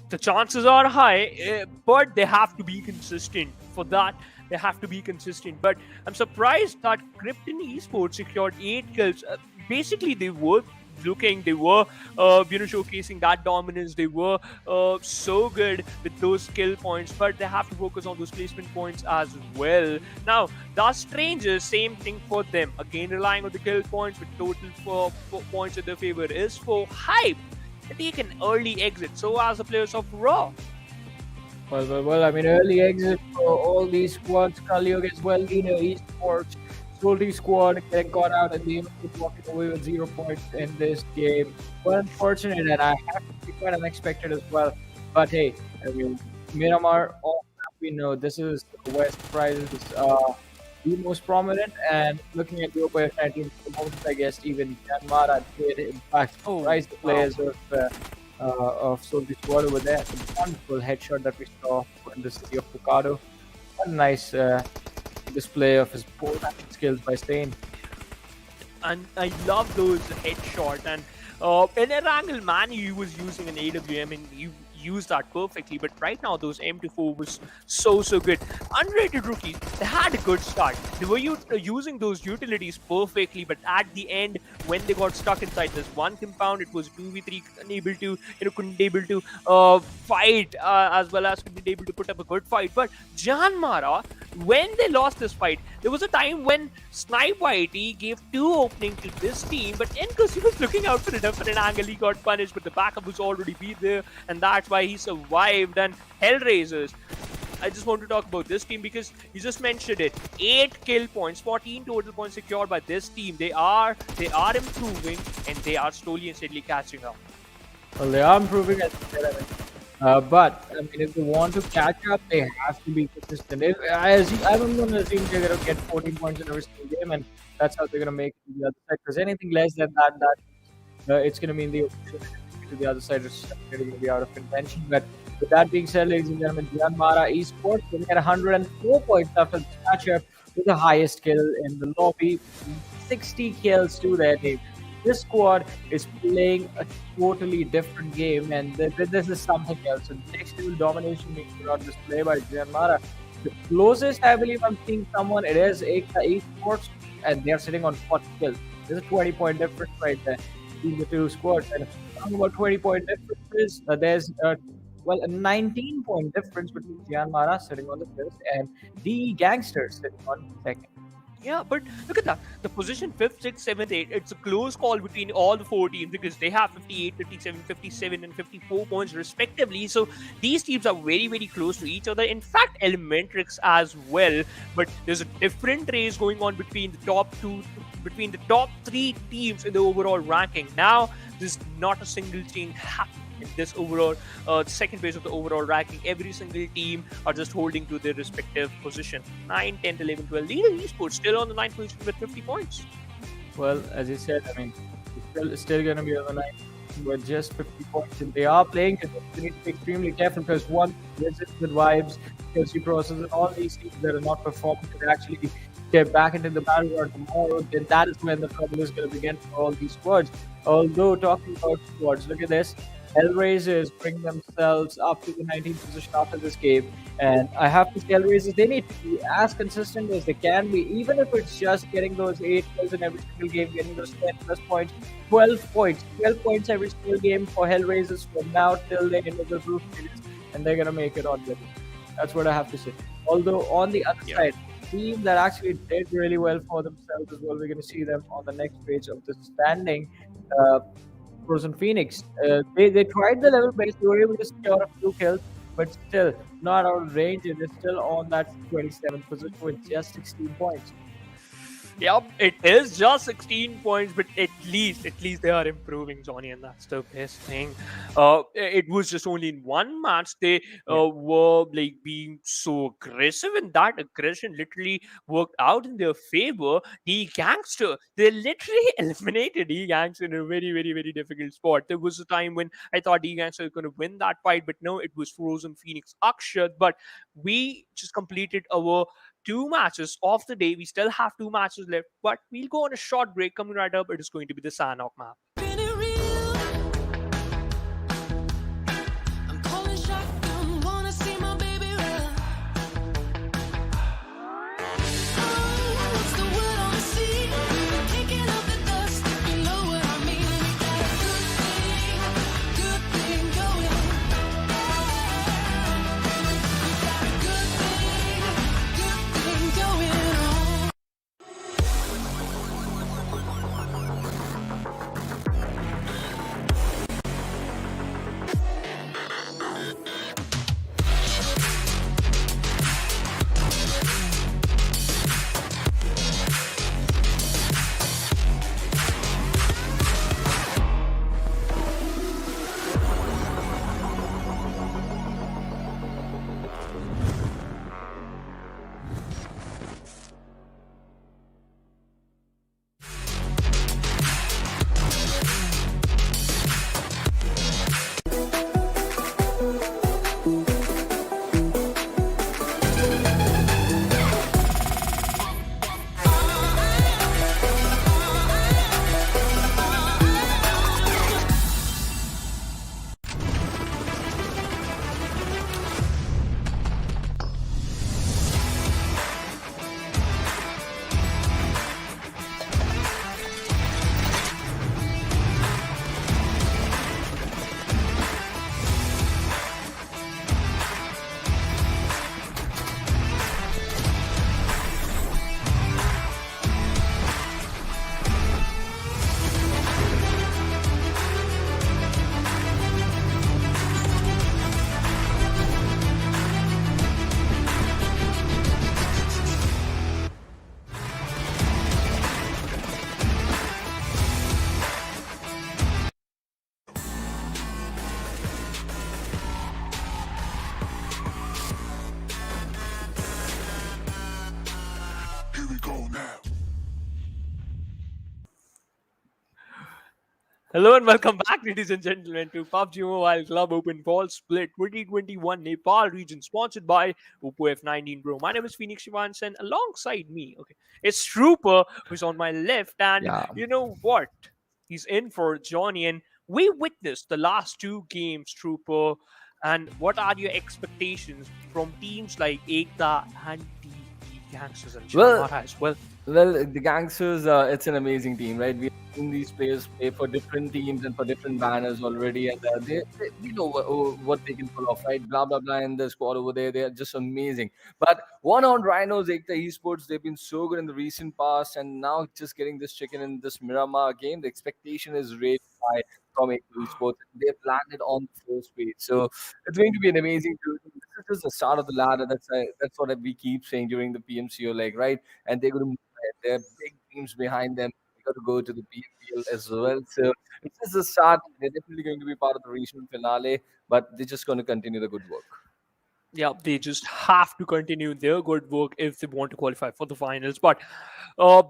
The chances are high, but they have to be consistent. For that, they have to be consistent. But I'm surprised that Krypton Esports secured 8 kills. Basically, they were showcasing that dominance. They were so good with those skill points, but they have to focus on those placement points as well. Now, the Strangers, same thing for them. Again, relying on the kill points, with total 4 points in their favor is for Hype. They take an early exit, so as the players of Raw. Well, I mean, early exit for all these squads. Kalyug as well, Nation Esports, SOLTI squad getting caught out and the walking away with 0 points in this game. Well, unfortunate, and I have to be quite unexpected as well. But hey, I mean, Miramar, all we know, this is where surprises the most prominent, and looking at the opponent team at the moment, I guess even JyanMaara did in fact surprise the players of SOLTI squad over there. A wonderful headshot that we saw in the city of Pucado. What a nice display of his pole matching skills by Stain. And I love those headshot. And in Erangel, man, he was using an AWM, and use that perfectly. But right now, those M24 was so good. Underrated rookies, they had a good start. They were using those utilities perfectly, but at the end, when they got stuck inside this one compound, it was 2v3, couldn't able to fight as well as couldn't able to put up a good fight. But JyanMaara, when they lost this fight, there was a time when Snipe YT gave 2 openings to this team, but because he was looking out for a different angle, he got punished, but the backup was already be there, and that's why he survived. And Hellraisers, I just want to talk about this team because you just mentioned it. 8 kill points, 14 total points secured by this team. They are improving, and they are slowly and steadily catching up. Well, they are improving as you said, I mean. But I mean, if they want to catch up, they have to be consistent. I'm going to assume they're going to get 14 points in every single game, and that's how they're going to make it to the other side. Because anything less than that, it's going to mean the opportunity to the other side is going to be out of contention. But with that being said, ladies and gentlemen, JyanMaara Esports will get 104 points after the matchup with the highest kill in the lobby, 60 kills to their name. This squad is playing a totally different game, and this is something else. So next level domination being put on display by JyanMaara. The closest I believe I'm seeing someone, it is Esports, and they're sitting on 40 kills. There's a 20-point difference right there between the two squads. And talking about 20-point differences, there's a 19-point difference between JyanMaara sitting on the first and the GANGSTERS sitting on second. Yeah, but look at that. The position 5th, 6th, 7th, 8th, it's a close call between all the 4 teams because they have 58, 57, 57, and 54 points respectively. So these teams are very close to each other. In fact, Elementrix as well. But there's a different race going on between the top 3 teams in the overall ranking. Now, there's not a single change happening in this overall second phase of the overall ranking. Every single team are just holding to their respective position. 9, 10, 11, 12. Leader Esports still on the 9th position with 50 points. Well, as you said, I mean, it's still going to be on the 9th with just 50 points. And they are playing it. They need to be extremely careful because one, visits with vibes, KC process, and all these teams that are not performing can actually get back into the battleground tomorrow. Then that is when the trouble is going to begin for all these squads. Although, talking about squads, look at this. Hellraisers bring themselves up to the 19th position after this game, and I have to say, Hellraisers, they need to be as consistent as they can be, even if it's just getting those 8 kills in every single game, getting those 10 plus points, 12 points every single game for Hellraisers from now till the end of the group stages, and they're gonna make it on with it. That's what I have to say. Although on the other side, team that actually did really well for themselves as well, we're gonna see them on the next page of the standing. Frozen Phoenix. They tried the level base, they were able to secure a few kills, but still not out of range, and they're still on that 27th position with just 16 points. Yep, it is just 16 points, but at least they are improving, Johnny, and that's the best thing. It was just only in one match they were like being so aggressive, and that aggression literally worked out in their favor. The Gangster, they literally eliminated the Gangster in a very difficult spot. There was a time when I thought the Gangster was going to win that fight, but no, it was Frozen Phoenix Akshat. But we just completed our 2 matches of the day. We still have 2 matches left, but we'll go on a short break. Coming right up, it is going to be the Sanhok map. Been it real? I'm calling shotgun, wanna see my baby run. Oh, what's the word on the sea? Kicking up the dust, you know what I mean. We got a good thing going. We got a good thing going on. Hello and welcome back, ladies and gentlemen, to PUBG Mobile Club Open Ball Split 2021 Nepal Region, sponsored by Oppo F19 Pro. My name is Phoenix Shivans, and alongside me, okay, it's Trooper, who's on my left, and Yeah. you know what? He's in for Johnny, and we witnessed the last two games, Trooper. And what are your expectations from teams like Ekta and the Gangsters and Well, JyanMaara as well? well, the Gangsters, it's an amazing team, right? We've seen these players play for different teams and for different banners already, and they we know what they can pull off, right? Blah blah blah. And the squad over there, they are just amazing. But one on Rhinos, Ekta Esports, they've been so good in the recent past, and now just getting this chicken in this Miramar game, the expectation is really high from Ekta Esports. They've landed on the first page, so it's going to be an amazing tournament. This is just the start of the ladder. That's what we keep saying during the PMCO, like, right? And they're going to move ahead. There are big teams behind them. They got to go to the PMPL as well. So it's just the start. They're definitely going to be part of the regional finale, but they're just going to continue the good work. Yeah, they just have to continue their good work if they want to qualify for the finals. But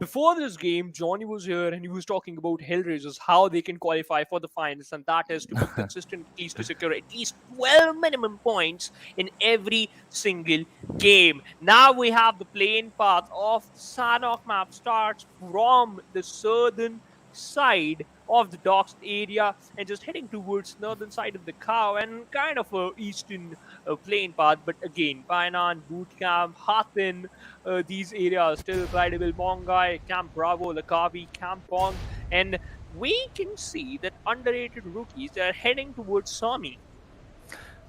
before this game, Johnny was here and he was talking about Hellraisers, how they can qualify for the finals, and that is to be consistent, at least to secure at least 12 minimum points in every single game. Now we have the playing path of the Sanhok map starts from the southern side of the docks area and just heading towards northern side of the cow and kind of a eastern plain path. But again, Painan, Bootcamp, Hathin, these areas still glidable. Mongai, Camp Bravo, Lakabi, Camp Pong, and we can see that underrated rookies they are heading towards Sami.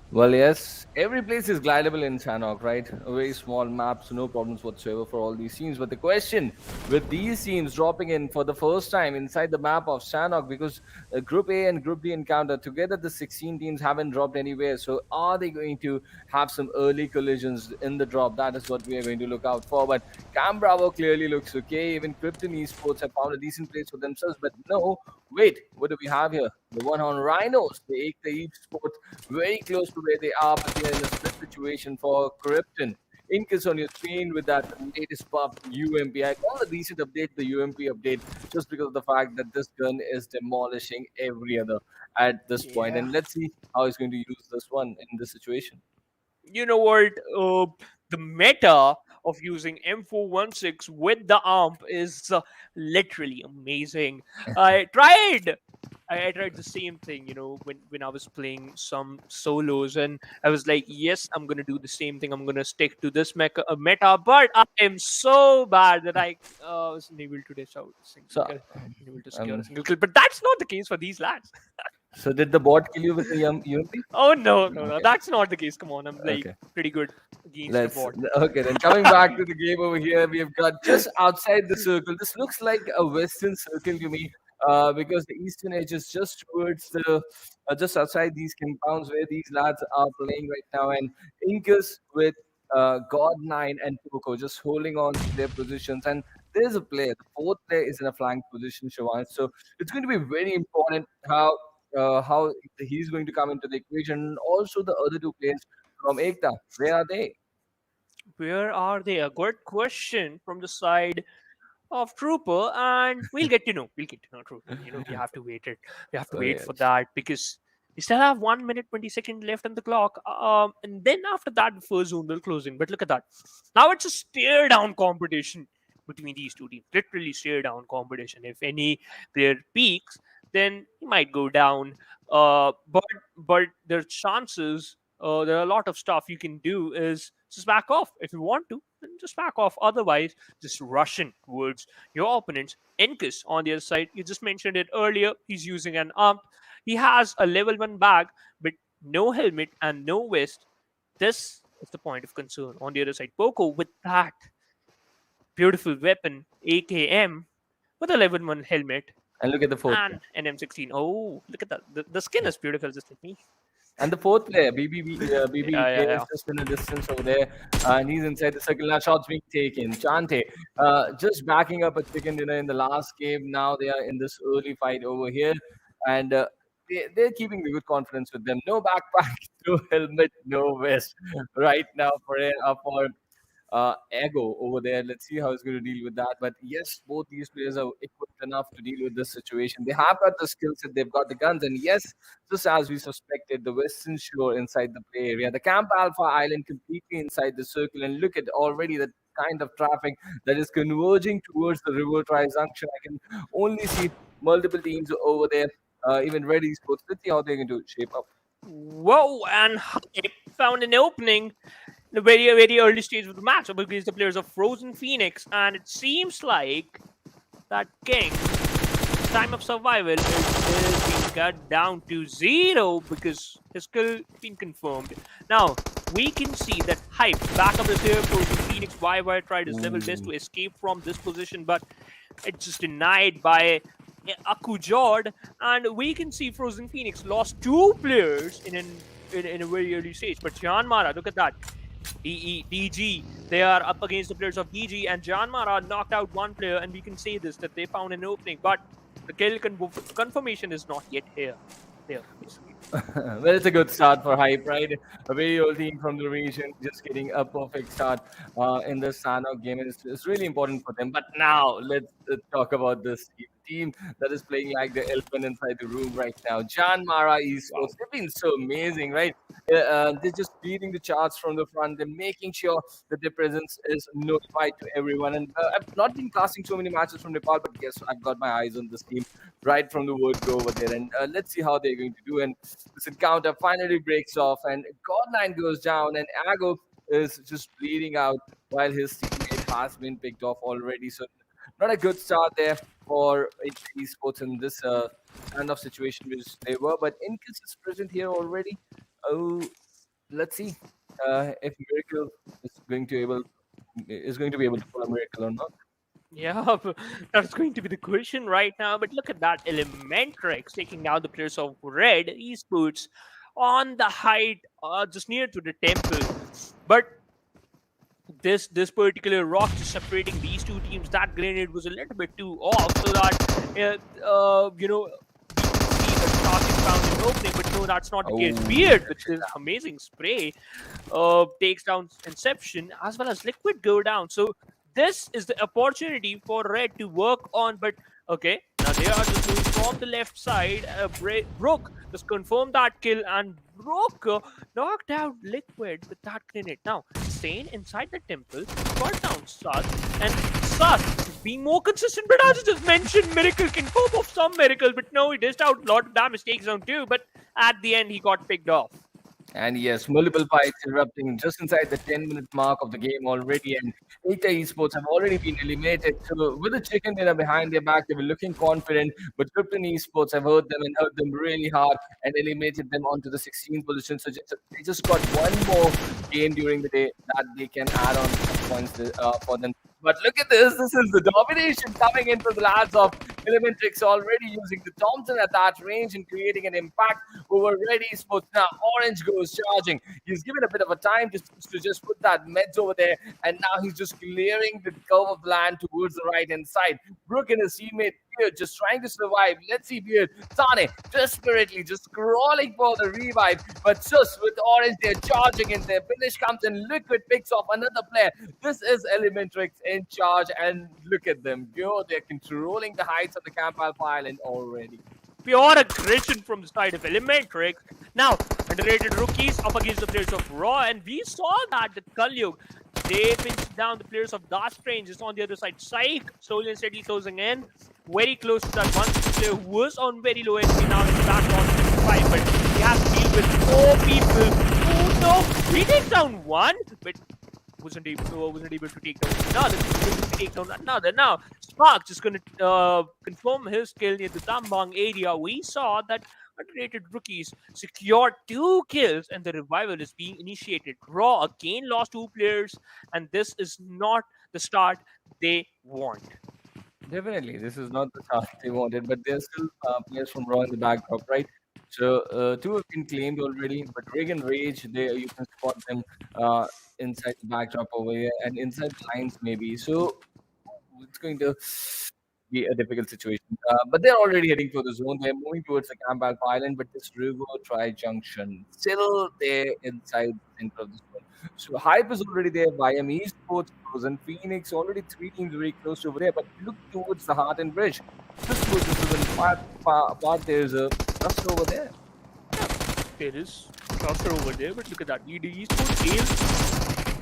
Well, yes, every place is glidable in Sanhok, right? A very small map, so no problems whatsoever for all these teams. But the question with these teams dropping in for the first time inside the map of Sanhok, because Group A and Group D encounter together, the 16 teams haven't dropped anywhere. So are they going to have some early collisions in the drop? That is what we are going to look out for. But Cam Bravo clearly looks okay. Even Krypton Esports have found a decent place for themselves. But no, wait, what do we have here? The one on Rhinos, the Ekta Esports, very close to where they are, but they are in a split situation for Krypton. Ink is on your screen with that latest buff, UMP. I call the recent update the UMP update just because of the fact that this gun is demolishing every other at this point. Yeah. And let's see how he's going to use this one in this situation. You know what? The meta of using M416 with the AMP is literally amazing. I tried. I tried the same thing, when I was playing some solos, and I was like, yes, I'm gonna do the same thing. I'm gonna stick to this meta, but I am so bad that I wasn't able to dish out a single So, kill, unable to secure a um, single kill. But that's not the case for these lads. so did the bot kill you with the UMP? Oh no, no, no, Okay. that's not the case. Come on, I'm like Okay. pretty good against the Let's bot. okay then. Coming back to the game over here, we have got just outside the circle. This looks like a western circle to me, because the eastern edge is just towards the just outside these compounds where these lads are playing right now. And Incus with God9 and Poco just holding on to their positions. And there's a player. The fourth player is in a flank position, Shawan. So it's going to be very important how he's going to come into the equation. Also, the other two players from Ekta, where are they? Where are they? A good question from the side of Trooper, and we'll get to know. We'll get to know Trooper. We have to wait it. We have to Oh, wait for yes. that because we still have 1 minute 20 seconds left on the clock. And then after that, the first zone will close in. But look at that. Now it's a stare down competition between these two teams. Literally stare down competition. If any player peaks, then he might go down. But their chances. There are a lot of stuff you can do. Is just back off if you want to, then just back off. Otherwise, just rush in towards your opponents. Enkus on the other side, you just mentioned it earlier. He's using an ump. He has a level 1 bag, but no helmet and no vest. This is the point of concern. On the other side, Poco with that beautiful weapon, AKM, with a level 1 helmet And look at the fourth player. and an M16. Oh, look at that. The skin is beautiful, just like me. And the fourth player, BBK, is Yeah. just in a distance over there. And he's inside the circle. Now shots being taken. Chante, just backing up a chicken dinner in the last game. Now they are in this early fight over here. And they're keeping the good confidence with them. No backpack, no helmet, no vest right now for ego over there. Let's see how he's going to deal with that. But yes, both these players are equipped enough to deal with this situation. They have got the skill set, they've got the guns, and yes, just as we suspected, the Western Shore inside the play area, the Camp Alpha Island completely inside the circle, and look at already the kind of traffic that is converging towards the River Junction. I can only see multiple teams over there, even Red Esports. Let's see how they're going to shape up. Whoa, and Hype found an opening in the very early stage of the match against the players of Frozen Phoenix, and it seems like that King time of survival is being cut down to 0 because his skill been confirmed. Now we can see that Hype back up is here. Frozen Phoenix YY tried his level best to escape from this position, but it's just denied by Aku Jord, and we can see Frozen Phoenix lost 2 players in a very early stage. But JyanMaara, look at that. DG, they are up against the players of DG, and JyanMaara knocked out 1 player, and we can say this that they found an opening, but the kill confirmation is not yet here. There, basically. Well, it's a good start for Hype, right? A very old team from the region, just getting a perfect start in the Sanhok game, and it's really important for them. But now let's talk about this team that is playing like the elephant inside the room right now. JyanMaara Esports, they've been so amazing, right? They're just leading the charts from the front. They're making sure that their presence is notified to everyone. And I've not been casting so many matches from Nepal, but yes, I've got my eyes on this team right from the word go over there. And let's see how they're going to do. And this encounter finally breaks off, and Godline goes down, and Ago is just bleeding out while his teammate has been picked off already. So not a good start there for esports in this kind of situation which they were. But Incus is present here already. Oh, let's see if Miracle is going to be able to pull a miracle or not. Yeah, that's going to be the question right now. But look at that, Elementrix taking down the players of Red Esports on the height, just near to the temple. But this particular rock just separating these two teams, that grenade was a little bit too off, so that we can see the target found an opening. But no, that's not the case. Weird with his amazing spray takes down Inception as well as Liquid go down. So this is the opportunity for Red to work on. But okay, now they are just going from the left side. Brook just confirmed that kill, and Brook knocked out Liquid with that grenade. Now Sane inside the temple got down Sus, and Sus is being more consistent. But as I just mentioned, Miracle can cope off some Miracle, but no, he dished out a lot of damage, takes down 2, but at the end he got picked off. And yes, multiple fights erupting just inside the 10-minute mark of the game already. And Eta Esports have already been eliminated. So with the chicken dinner behind their back, they were looking confident. But Krypton Esports have hurt them and hurt them really hard and eliminated them onto the 16th position. So they just got one more game during the day that they can add on some points for them. But look at this. This is the domination coming in for the lads of Elementrix, already using the Thompson at that range and creating an impact over Red Esports. Now Orange goes charging. He's given a bit of a time to just put that meds over there, and now he's just clearing the curve of the land towards the right hand side. Brook and his teammate Beard just trying to survive. Let's see Beard. Sane desperately just crawling for the revive, but just with Orange, they're charging in. Their finish comes and Liquid picks off another player. This is Elementrix in charge, and look at them go. They're controlling the heights of the Camp Alpha Island already. Pure aggression from the side of Elementrix. Now, underrated rookies up against the players of Raw, and we saw that the Kalyug, they pinched down the players of Dark Strange just on the other side. Psych slowly and steadily closing in, very close to that one player who was on very low HP now in the back on 55, but he has to deal with 4 people. Oh no, he takes down 1, but wasn't able to take down another. Now Spark just gonna confirm his kill near the Tambang area. We saw that underrated rookies secured 2 kills, and the revival is being initiated. Raw again lost 2 players, and this is not the start they want. Definitely, this is not the start they wanted, but there's still players from Raw in the backdrop, right? So 2 have been claimed already, but Rig and Rage, you can spot them inside the backdrop over here and inside the lines maybe. So it's going to be a difficult situation. But they're already heading for the zone. They're moving towards the Camp Alpha Island, but this River Junction still there inside the center of the zone. So hype is already there. YM Esports, Frozen Phoenix, already 3 teams very close over there. But look towards the Heart and Bridge. Just towards the southern part, there's a cluster over there. There is cluster over there, but look at that. Leader Esports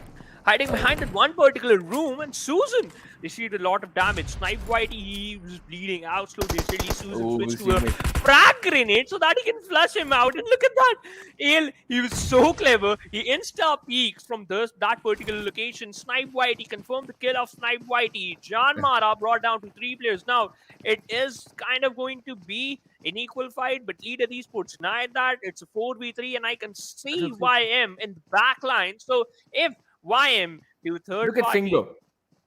hiding behind that one particular room, and Susan received a lot of damage. Snipe Whitey, he was bleeding out slowly. Steadily, Susan switched to a frag grenade so that he can flush him out. And look at that. Ale, he was so clever. He insta peeks from that particular location. Snipe Whitey confirmed the kill of Snipe Whitey. JyanMaara brought down to 3 players. Now, it is kind of going to be an equal fight, but Leader Esports denied that. It's a 4v3, and I can see YM in the back line. So, if YM do third Look at party. Singbo.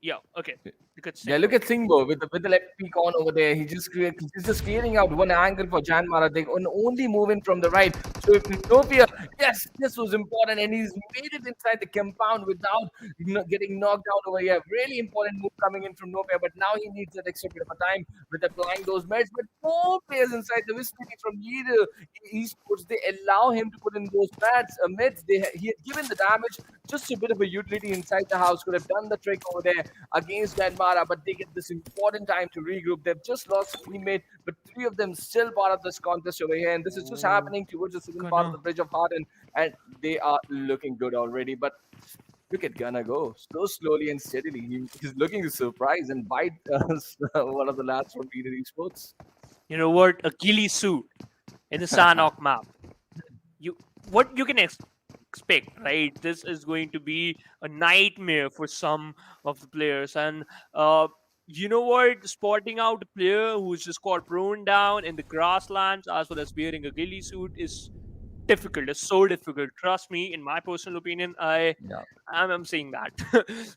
Yeah, okay. Look at Yeah, look at Singbo with the left peak on over there. He's just clearing out one angle for JyanMaara. They can only move in from the right. So if Nopia, yes, this was important, and he's made it inside the compound without getting knocked down over here. Really important move coming in from Nopia, but now he needs that extra bit of a time with applying those meds. But 4 players inside the vicinity from Leader Esports, they allow him to put in those meds. He had given the damage, just a bit of a utility inside the house, could have done the trick over there against JyanMaara, but they get this important time to regroup. They've just lost a teammate, but 3 of them still part of this contest over here, and this is just happening towards the southern part of the Bridge of Heart, and they are looking good already. But look at Gunna go so slowly and steadily. He's looking to surprise and bite one of the lads from Leader Esports. You know what? A ghillie suit in the Sanhok map. What you can expect, right? This is going to be a nightmare for some of the players. And you know what? Spotting out a player who's just got prone down in the grasslands as well as wearing a ghillie suit is difficult. It's so difficult. Trust me, in my personal opinion, I'm saying that.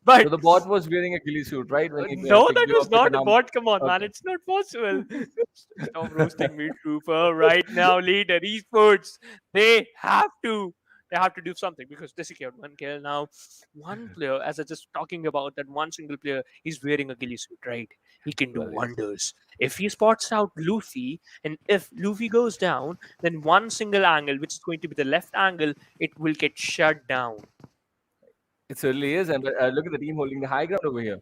But So the bot was wearing a ghillie suit, right? When he no, picked that you was up with not the a bot. Come on, man. Okay. It's not possible. Stop roasting me, Trooper. Right now, Leader Esports, they have to do something because they secured 1 kill. Now, one player, as I just talking about that one single player, he's wearing a ghillie suit, right? He can do Well, yeah. wonders. If he spots out Luffy, and if Luffy goes down, then one single angle, which is going to be the left angle, it will get shut down. It certainly is, and look at the team holding the high ground over here.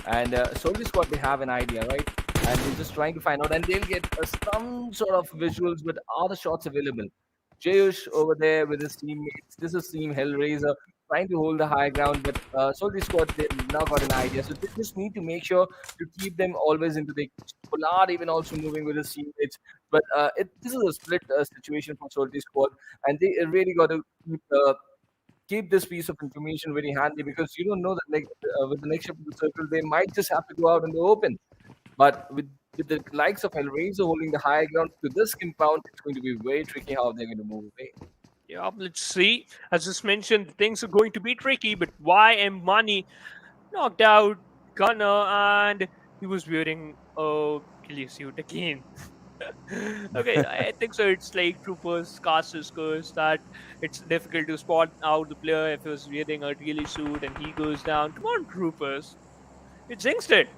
And SOLTI squad, they have an idea, right? And they're just trying to find out, and they'll get some sort of visuals, but are the shots available? Jayush over there with his teammates. This is Team Hellraiser trying to hold the high ground, but SOLTI squad, they've now got an idea. So they just need to make sure to keep them always into the Pollard, even also moving with his teammates. But this is a split situation for SOLTI squad, and they really got to keep this piece of information very handy, because you don't know that with the next shift of the circle, they might just have to go out in the open. But with the likes of Hellraiser holding the high ground to this compound, it's going to be very tricky how they're going to move away. Yeah, let's see. As just mentioned, things are going to be tricky, but YM Money knocked out Gunner, and he was wearing a ghillie suit again. Okay, I think so. It's like Troopers, Casters curse that it's difficult to spot out the player if he was wearing a ghillie suit and he goes down. Come on, Troopers. You jinxed it.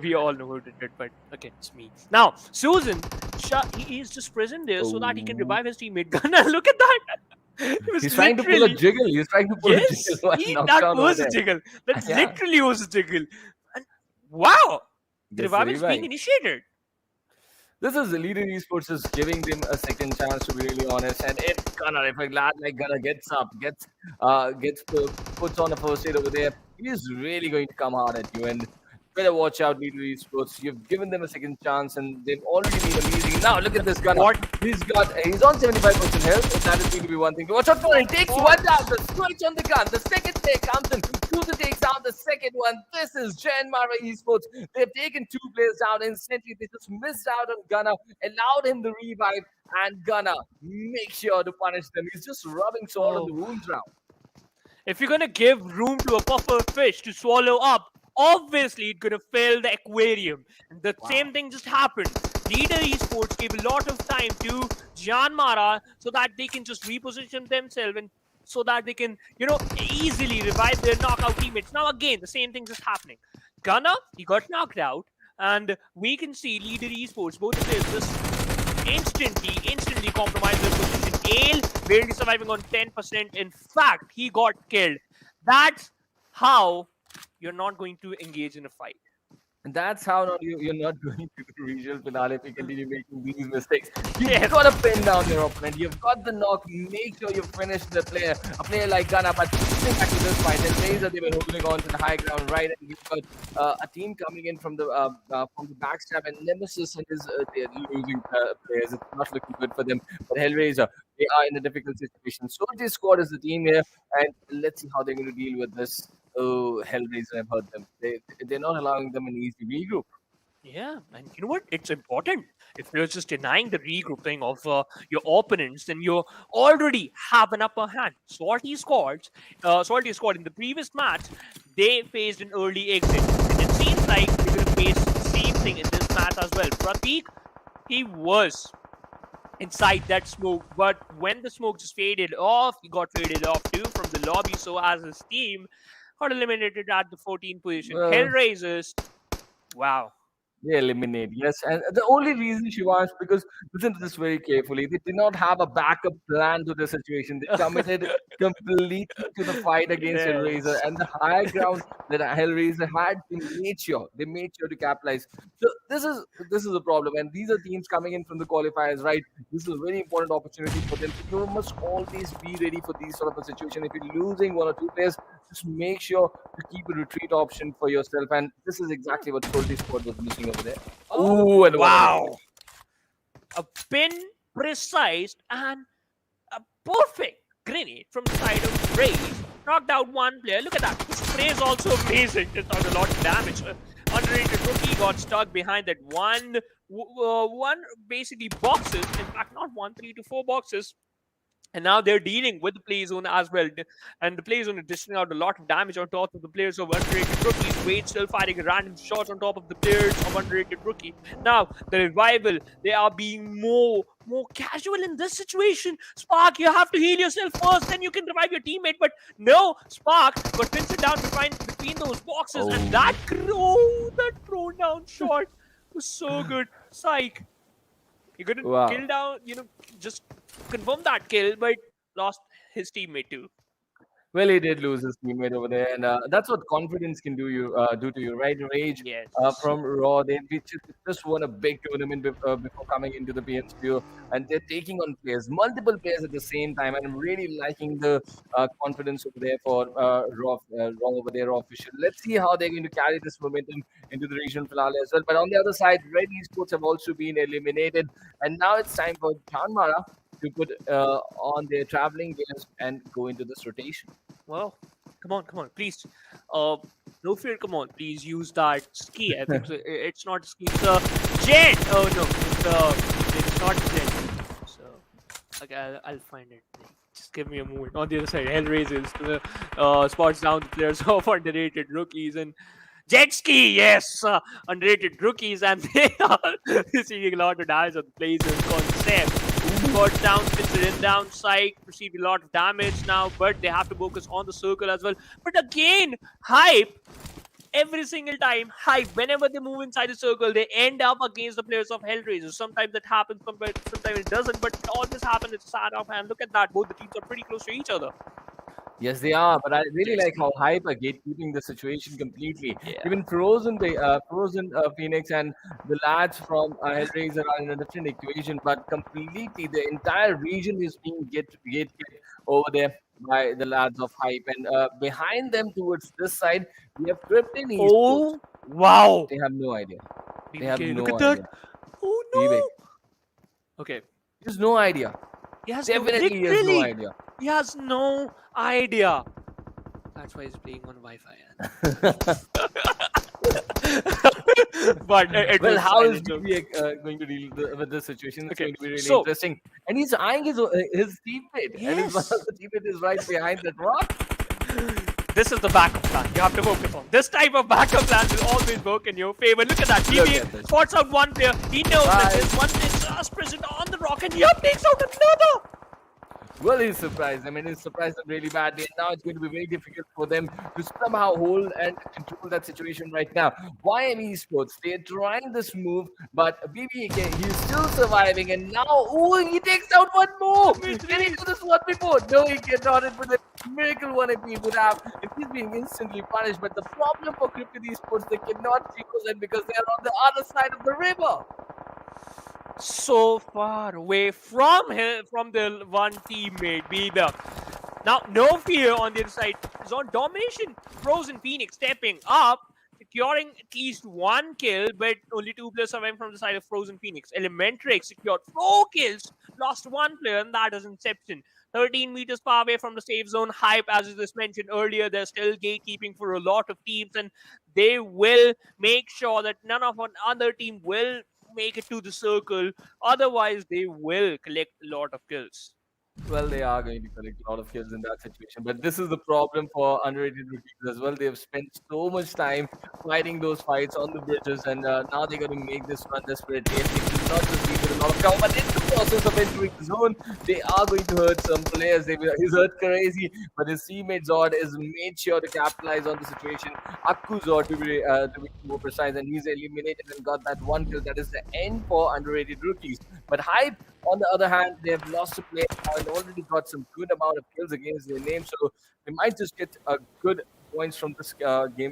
We all know who did it, but okay, it's me. Now, Susan, he is just present there so that he can revive his teammate. Gunnar, look at that. He's trying to pull a jiggle. He's trying to pull a jiggle. That was a jiggle. That literally was a jiggle. And wow, the revive is being initiated. This is the Leader Esports is giving them a second chance, to be really honest. And if a lad like Gunnar gets up, puts on a first aid over there, he is really going to come hard at you. And better watch out, Leader Esports. You've given them a second chance, and they've already been amazing. Now look at this Gunnar. He's on 75% health. That is going to be one thing to watch out for. He takes one down. The switch on the gun. The second take comes in. Susan takes out the second one. This is JyanMaara Esports. They've taken 2 players down instantly. They just missed out on Gunnar, allowed him the revive, and Gunnar, make sure to punish them. He's just rubbing salt on the wounds now. If you're gonna give room to a puffer fish to swallow up, obviously it's gonna fill the aquarium. And the same thing just happened. Leader Esports gave a lot of time to JyanMaara so that they can just reposition themselves and so that they can, easily revive their knockout teammates. Now again, the same thing is happening. Gunnar, he got knocked out, and we can see Leader Esports, both players just instantly compromised their position. Ale barely surviving on 10%. In fact, he got killed. That's how you're not going to engage in a fight. And that's how you're not going to the regional finale if you continue making these mistakes. You've Yes. got to pin down your opponent. You've got the knock. Make sure you finish the player. A player like Gunna, but coming back to this fight, and Razor, they've been holding on to the high ground, right? And we've got a team coming in from the backstab, and Nemesis and his they're losing players. It's not looking good for them. But Hellraiser, they are in a difficult situation. SOLTI squad is the team here, and let's see how they're going to deal with this. Oh, Hellraiser have hurt them. They're not allowing them an easy regroup. Yeah, and you know what? It's important. If you're just denying the regrouping of your opponents, then you already have an upper hand. Salty squad in the previous match, they faced an early exit. And it seems like they're going to face the same thing in this match as well. Prateek, he was inside that smoke, but when the smoke just faded off, he got faded off too from the lobby. So as his team got eliminated at the 14th position. Well- Hellraisers, wow. They eliminate, yes. And the only reason she was because listen to this very carefully. They did not have a backup plan to the situation. They committed completely to the fight against Yes. Hellraiser, and the high ground that Hellraiser had, they made sure to capitalize. So this is a problem, and these are teams coming in from the qualifiers, right? This is a very important opportunity for them. You must always be ready for these sort of a situation. If you're losing one or two players, just make sure to keep a retreat option for yourself, and this is exactly what SOLTI squad was missing over there. Oh, and what a wow. A pin precise and a perfect grenade from the side of Raze. Knocked out one player. Look at that. This spray is also amazing. Just done a lot of damage. Underrated rookie got stuck behind that one basically boxes. In fact, not one, 3 to 4 boxes. And now they're dealing with the play zone as well. And the play zone is dishing out a lot of damage on top of the players of underrated rookies. Wade still firing random shots on top of the players of underrated rookie. Now, the revival, they are being more casual in this situation. Spark, you have to heal yourself first, then you can revive your teammate. But no, Spark got pinned down between those boxes. And that thrown down shot was so good. Psych. He couldn't Wow. kill down, just confirm that kill, but lost his teammate too. Well, he did lose his teammate over there, and that's what confidence can do to you, right? Rage Yes. from Raw, they just won a big tournament before coming into the PMCO, and they're taking on multiple players at the same time, and I'm really liking the confidence over there for Raw over there, Raw official. Let's see how they're going to carry this momentum into the regional finale as well. But on the other side, Red Esports have also been eliminated, and now it's time for JyanMaara to put on their traveling gears and go into this rotation. Well, come on, please. No fear, come on, please use that ski. I think it's not a ski, it's a jet. Oh no, it's not a jet. So, okay, I'll find it. Just give me a moment. On the other side, Hellraisers to the spots down the players of underrated rookies and jet ski. Yes, underrated rookies, and they are receiving a lot of damage on the players concept. Got down, in down, Psych received a lot of damage now, but they have to focus on the circle as well. But again, Hype, every single time, Hype, whenever they move inside the circle, they end up against the players of Hellraiser. Sometimes that happens, sometimes it doesn't, but it always happens. It's sad off, and look at that, both the teams are pretty close to each other. Yes, they are, but I really like how Hype are gatekeeping the situation completely. Yeah. Even Frozen Phoenix and the lads from Hellraiser are in a different equation, but completely the entire region is being gatekept over there by the lads of Hype. And behind them towards this side, we have Xtreme Esports. Oh, wow. They have no idea. They have BBK, no look at idea. that. Oh BBK. no. Okay. He has no idea. He has Definitely he has no idea. He has no idea. That's why he's playing on Wi-Fi. But Well, how is BBK going to deal with this situation? It's Okay, going to be really so- interesting. And he's eyeing his teammate. And his Yes. teammate is right behind that rock. This is the backup plan you have to focus on. This type of backup plan will always work in your favor. Look at that. Look BBK at this. spots out one player. He knows that Right. there's one player just present on the rock, and he takes out another. Well, he's surprised. I mean, he's surprised them really badly. And now it's going to be very difficult for them to somehow hold and control that situation right now. YM Esports, they're trying this move, but BBK, he's still surviving. And now, oh, he takes out one more. Can he do this one before? No, he cannot. It was a miracle one if he would have. And he's being instantly punished. But the problem for Cryptid Esports, they cannot see them because they're on the other side of the river. So far away from him, from the one teammate, Bieber. Now, no fear on the other side. Is on domination. Frozen Phoenix stepping up, securing at least one kill, but only 2 players surviving from the side of Frozen Phoenix. Elementrix secured 4 kills, lost 1 player, and that is Inception. 13 meters far away from the safe zone. Hype, as was mentioned earlier, they're still gatekeeping for a lot of teams, and they will make sure that none of another team will make it to the circle. Otherwise, they will collect a lot of kills. Well, they are going to collect a lot of kills in that situation. But this is the problem for underrated rookies as well. They have spent so much time fighting those fights on the bridges, and now they're going to make this run desperately. And they will not just be with a lot of cover, but in the process of entering the zone, they are going to hurt some players. He's hurt crazy, but his teammate Zord has made sure to capitalize on the situation. Akku Zord, to be more precise, and he's eliminated and got that one kill. That is the end for underrated rookies. But Hype, on the other hand, they have lost a player and already got some good amount of kills against their name, so they might just get good points from this game,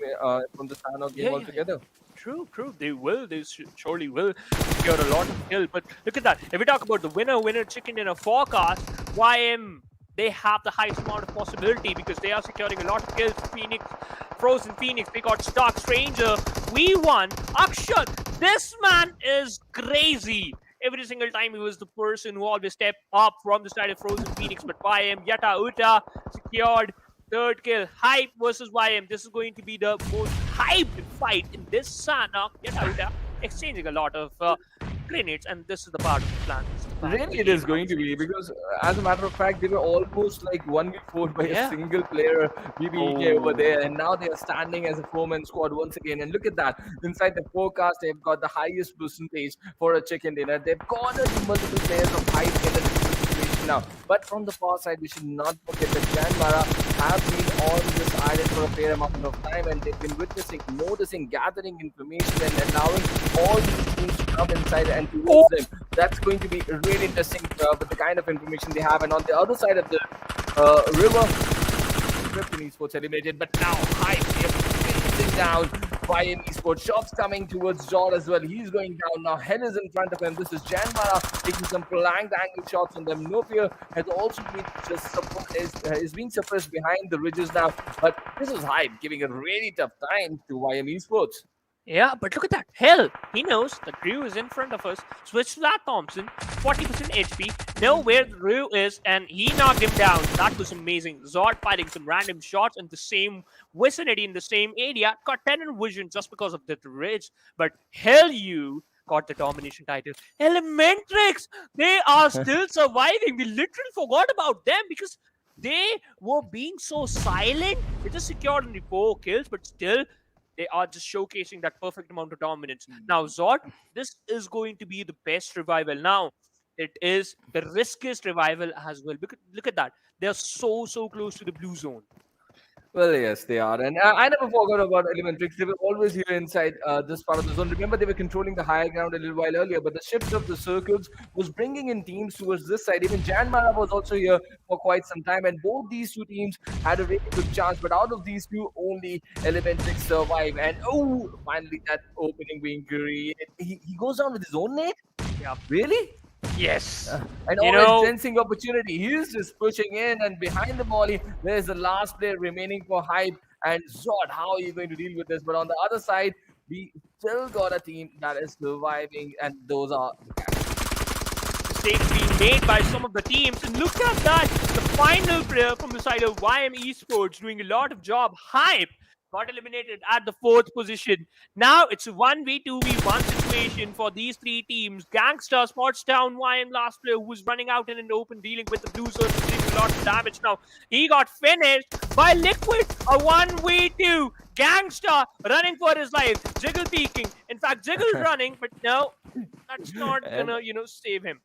from the Sanhok game altogether. True, true. They will. They surely will secure a lot of kills. But look at that. If we talk about the winner chicken dinner forecast, YM, they have the highest amount of possibility because they are securing a lot of kills. Phoenix, Frozen Phoenix, they got Stark Stranger. We won. Akshat, this man is crazy. Every single time he was the person who always stepped up from the side of Frozen Phoenix. But YM, Yata Uta secured 3rd kill. Hype versus YM. This is going to be the most hyped fight in this Sanhok. Yata Uta exchanging a lot of grenades, and this is the part of the plan. Really, it is going to be because, as a matter of fact, they were almost like 1v4 by a single player, BBK over there, and now they are standing as a 4-man squad once again. And look at that. Inside the forecast, they've got the highest percentage for a chicken dinner. They've cornered multiple players of high skill in this situation now. But from the far side, we should not forget that JyanMaara have been on this island for a fair amount of time, and they've been witnessing, noticing, gathering information, and allowing all these teams to come inside and towards them. That's going to be really interesting with the kind of information they have. And on the other side of the river, Nation Esports eliminated, but now Hype is facing down. YM Esports, shots coming towards Zord as well. He's going down now. Hell is in front of him. This is JyanMaara taking some prolonged angle shots on them. No fear has also been just is being suppressed behind the ridges now. But this is Hype giving a really tough time to YM Esports. Yeah, but look at that. Hell, he knows the crew is in front of us. Switch to that Thompson, 40% HP, know where the crew is, and he knocked him down. That was amazing. Zord fighting some random shots in the same vicinity, in the same area. Got 10 in vision just because of the ridge. But hell, you got the domination title. Elementrix, they are still surviving. We literally forgot about them because they were being so silent. They just secured only 4 kills, but still, they are just showcasing that perfect amount of dominance. Now, Zord, this is going to be the best revival. Now, it is the riskiest revival as well. Look at that. They're so close to the blue zone. Well, yes, they are. And I never forgot about Elementrix. They were always here inside this part of the zone. Remember, they were controlling the higher ground a little while earlier, but the shift of the circles was bringing in teams towards this side. Even JyanMaara was also here for quite some time, and both these two teams had a really good chance. But out of these two, only Elementrix survived. And oh, finally that opening being created. He goes down with his own nade? Yeah. Really? Yes. And always sensing opportunity. He's just pushing in, and behind the volley, there's the last player remaining for Hype. And Zord, how are you going to deal with this? But on the other side, we still got a team that is surviving, and those are mistakes being made by some of the teams. And look at that. The final player from the side of YM Esports doing a lot of job. Hype got eliminated at the 4th position. Now it's a 1v2v1 situation for these 3 teams. GANGSTERS spots down YM last player who was running out in an open, dealing with the blue zone, doing a lot of damage. Now he got finished by Liquid. A 1v2. GANGSTER running for his life. Jiggle peeking. In fact, Jiggle running, but no, that's not gonna, save him.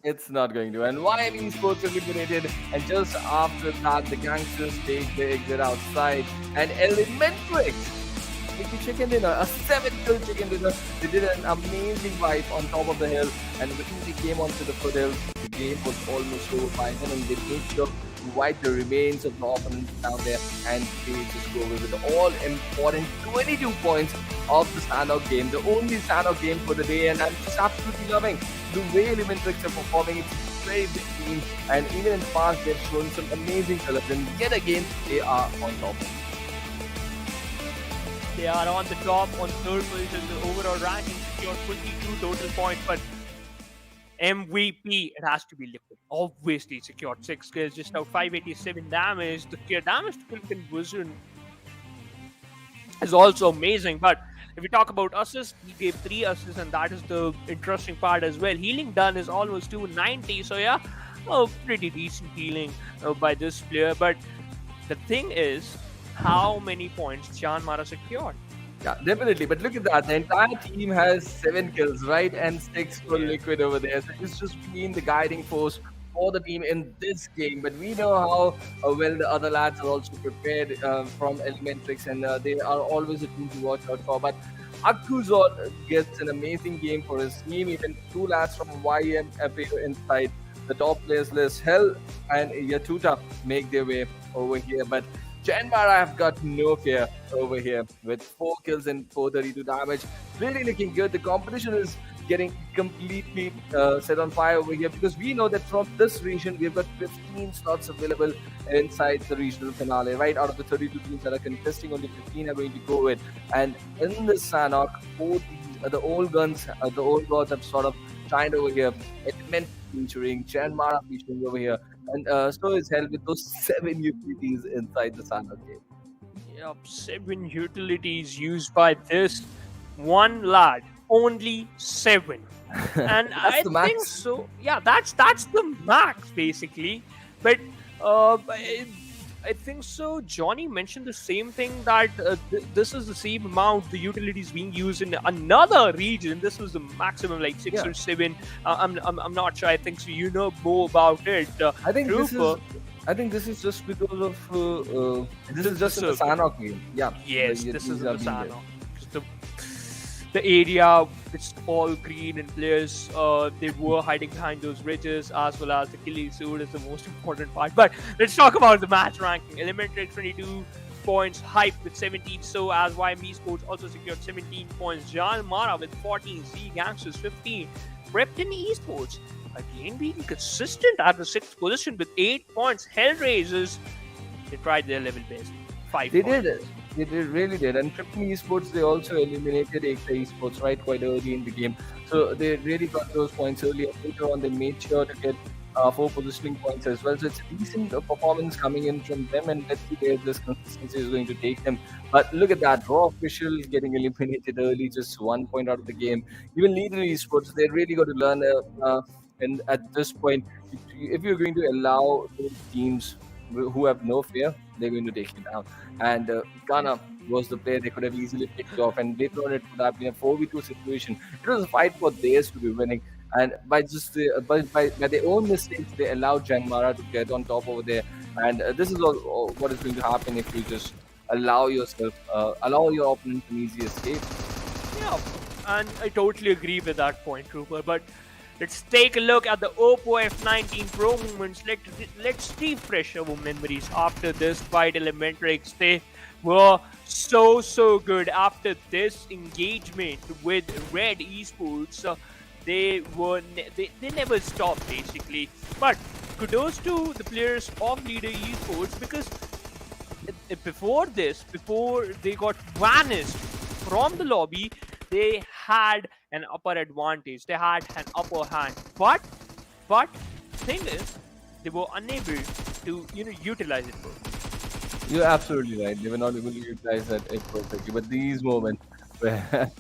It's not going to. And YM Esports eliminated. And just after that, the gangsters take the exit outside. And Elementrix take the chicken dinner, a 7-kill chicken dinner. They did an amazing wipe on top of the hill. And when they came onto the foothills, the game was almost over by them. And they made sure to wipe the remains of the opponents down there. And they just go away with the all important 22 points of the Sanhok game. The only Sanhok game for the day. And I'm just absolutely loving the way Elementrix are performing. It's a very big team, and even in the past they've shown some amazing colors, and yet again they are on top. They are on the top on third position. The overall ranking secured 22 total points, but MVP, it has to be Liquid. Obviously secured 6 kills, just out 587 damage. The damage to kill conversion is also amazing, but if we talk about assists, he gave 3 assists, and that is the interesting part as well. Healing done is almost 290, so yeah, pretty decent healing by this player. But the thing is, how many points JyanMaara secured? Yeah, definitely. But look at that. The entire team has 7 kills, right? And 6 for Liquid over there. So it's just been the guiding force for the team in this game. But we know how well the other lads are also prepared from Elementrix, and they are always a team to watch out for. But Akuzon gets an amazing game for his team. Even 2 lads from YM appear inside the top players list. Hell and Yatuta make their way over here. But JyanMaara have got no fear over here with 4 kills and 432 damage. Really looking good. The competition is getting completely set on fire over here, because we know that from this region we've got 15 slots available inside the regional finale. Right, out of the 32 teams that are contesting, only 15 are going to go in. And in this Sanhok, 4 teams, the old guns, the old gods have sort of shined over here. Element featuring JyanMaara featuring over here, and so is Hell with those 7 utilities inside the Sanhok game. Yep, 7 utilities used by this one lad. Only 7, and I the max. think so. Yeah, that's the max basically. But I think so. Johnny mentioned the same thing, that this is the same amount the utilities being used in another region. This was the maximum, like 6 or 7. I'm not sure. I think so. You know more about it. I think Trooper. this is just because of this is just in the Sanhok game. Yeah. Yes, the this is utilities the are being Sanhok. The area, it's all green, and players they were hiding behind those ridges, as well as the killing suit is the most important part. But let's talk about the match ranking. Elementary 22 points, Hype with 17, so as YM Esports also secured 17 points. JyanMaara with 14, GANGSTERS 15, Repton Esports again being consistent at the 6th position with 8 points. Hellraisers, they tried their level best. 5 They points. did it. They really did. And Xtreme Esports, they also eliminated Xtreme Esports right quite early in the game. So they really got those points early. And later on, they made sure to get 4 positioning points as well. So it's a decent performance coming in from them. And let's see where this consistency is going to take them. But look at that. Raw Official getting eliminated early, just 1 point out of the game. Even Leader Esports, they really got to learn. And at this point, if you're going to allow those teams who have no fear, they're going to take you down. And Ghana was the player they could have easily picked off, and later on it would have been a 4v2 situation. It was a fight for theirs to be winning, and by just by their own mistakes, they allowed JyanMaara to get on top over there. And this is all what is going to happen if you just allow yourself, allow your opponent an easy escape. Yeah, and I totally agree with that point, Trooper. But let's take a look at the Oppo F19 Pro moments. Let's refresh our memories after this fight. Elementrix, they were so good after this engagement with Red Esports. They never stopped basically. But kudos to the players of Leader Esports, because before they got vanished from the lobby, they had an upper advantage. They had an upper hand. But thing is, they were unable to utilize it perfectly. You're absolutely right. They were not able to utilize that perfectly. But these moments where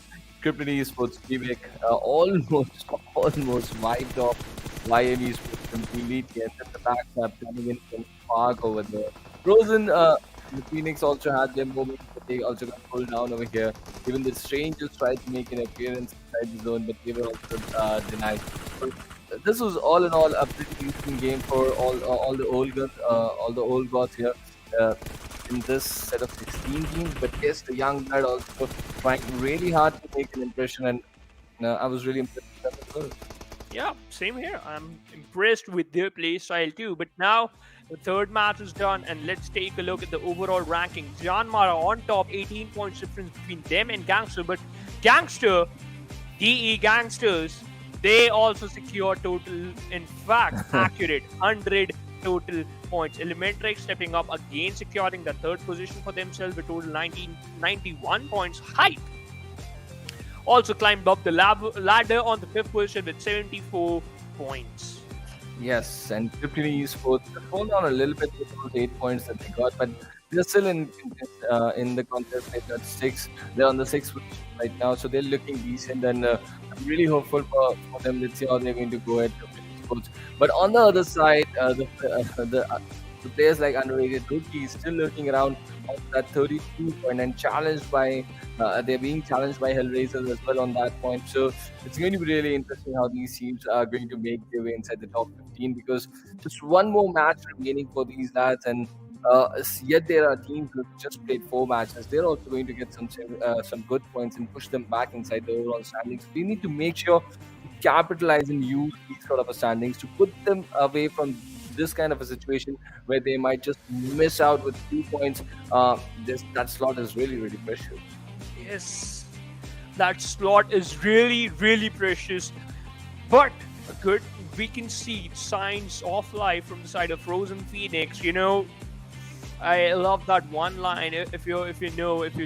Krypton Esports gimmick almost wiped off YM Esports completely, and then the backup coming in from Park over there. Frozen, the Phoenix also had their moments, but they also got pulled down over here. Even the Strangers tried to make an appearance inside inside the zone, but they were also denied. But this was all in all a pretty decent game for all the old guns, all the old gods here. Uh, in this set of 16 teams, but yes, the young blood also trying really hard to make an impression, and I was really impressed with them as well. Yeah, same here. I'm impressed with their play style too. But now the third match is done, and let's take a look at the overall ranking. JyanMaara on top, 18 points difference between them and Gangster. But Gangster, DE Gangsters, they also secure total, in fact, accurate 100 total points. Elementrix stepping up again, securing the third position for themselves with total 91 points. Hype also climbed up the ladder on the fifth position with 74 points. Yes, and 15 Esports they fall down a little bit with those 8 points that they got, but they're still in the contest. They got 6. They're on the 6th position right now, so they're looking decent, and I'm really hopeful for them. Let's see how they're going to go at 15 Esports. But on the other side, the players like underrated Hoody is still lurking around on that 32 point and challenged by they're being challenged by Hellraisers as well on that point. So it's going to be really interesting how these teams are going to make their way inside the top 15, because just one more match remaining for these lads, and yet there are teams who just played 4 matches. They're also going to get some good points and push them back inside the overall standings. We need to make sure to capitalize and use these sort of standings to put them away from this kind of a situation where they might just miss out with 2 points. That slot is really, really precious. Yes, that slot is really, really precious. But good, we can see signs of life from the side of Frozen Phoenix. You know, I love that one line. If you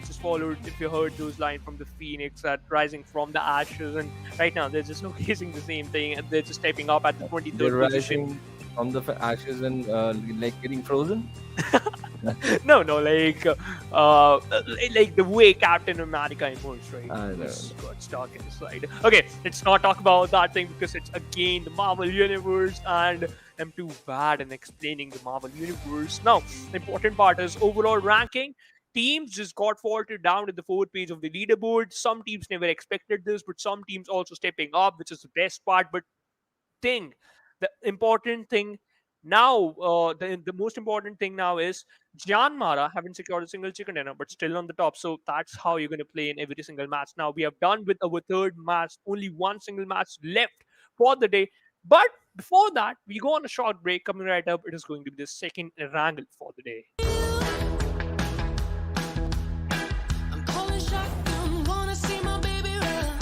just followed, if you heard those lines from the Phoenix that rising from the ashes, and right now they're just showcasing the same thing, and they're just stepping up at the 23rd They're position. rising from the ashes and like getting frozen. No, like the way Captain America emerged, right? I know. Just got stuck in the slide. Okay, let's not talk about that thing because it's again the Marvel Universe, and I'm too bad in explaining the Marvel Universe. Now, the important part is overall ranking. Teams just got faltered down at the 4th page of the leaderboard. Some teams never expected this, but some teams also stepping up, which is the best part. But the important thing now, the most important thing now is JyanMaara haven't secured a single chicken dinner, but still on the top. So that's how you're going to play in every single match. Now we have done with our third match, only one single match left for the day. But before that, we go on a short break. Coming right up, it is going to be the second Erangel for the day. I'm calling shotgun, wanna see my baby run.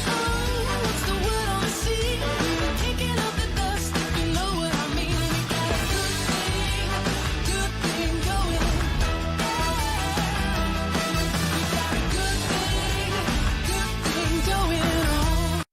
Oh, what's the word on the sea? Kicking up the dust, you know what I mean. We got a good thing going. We got a good thing going on.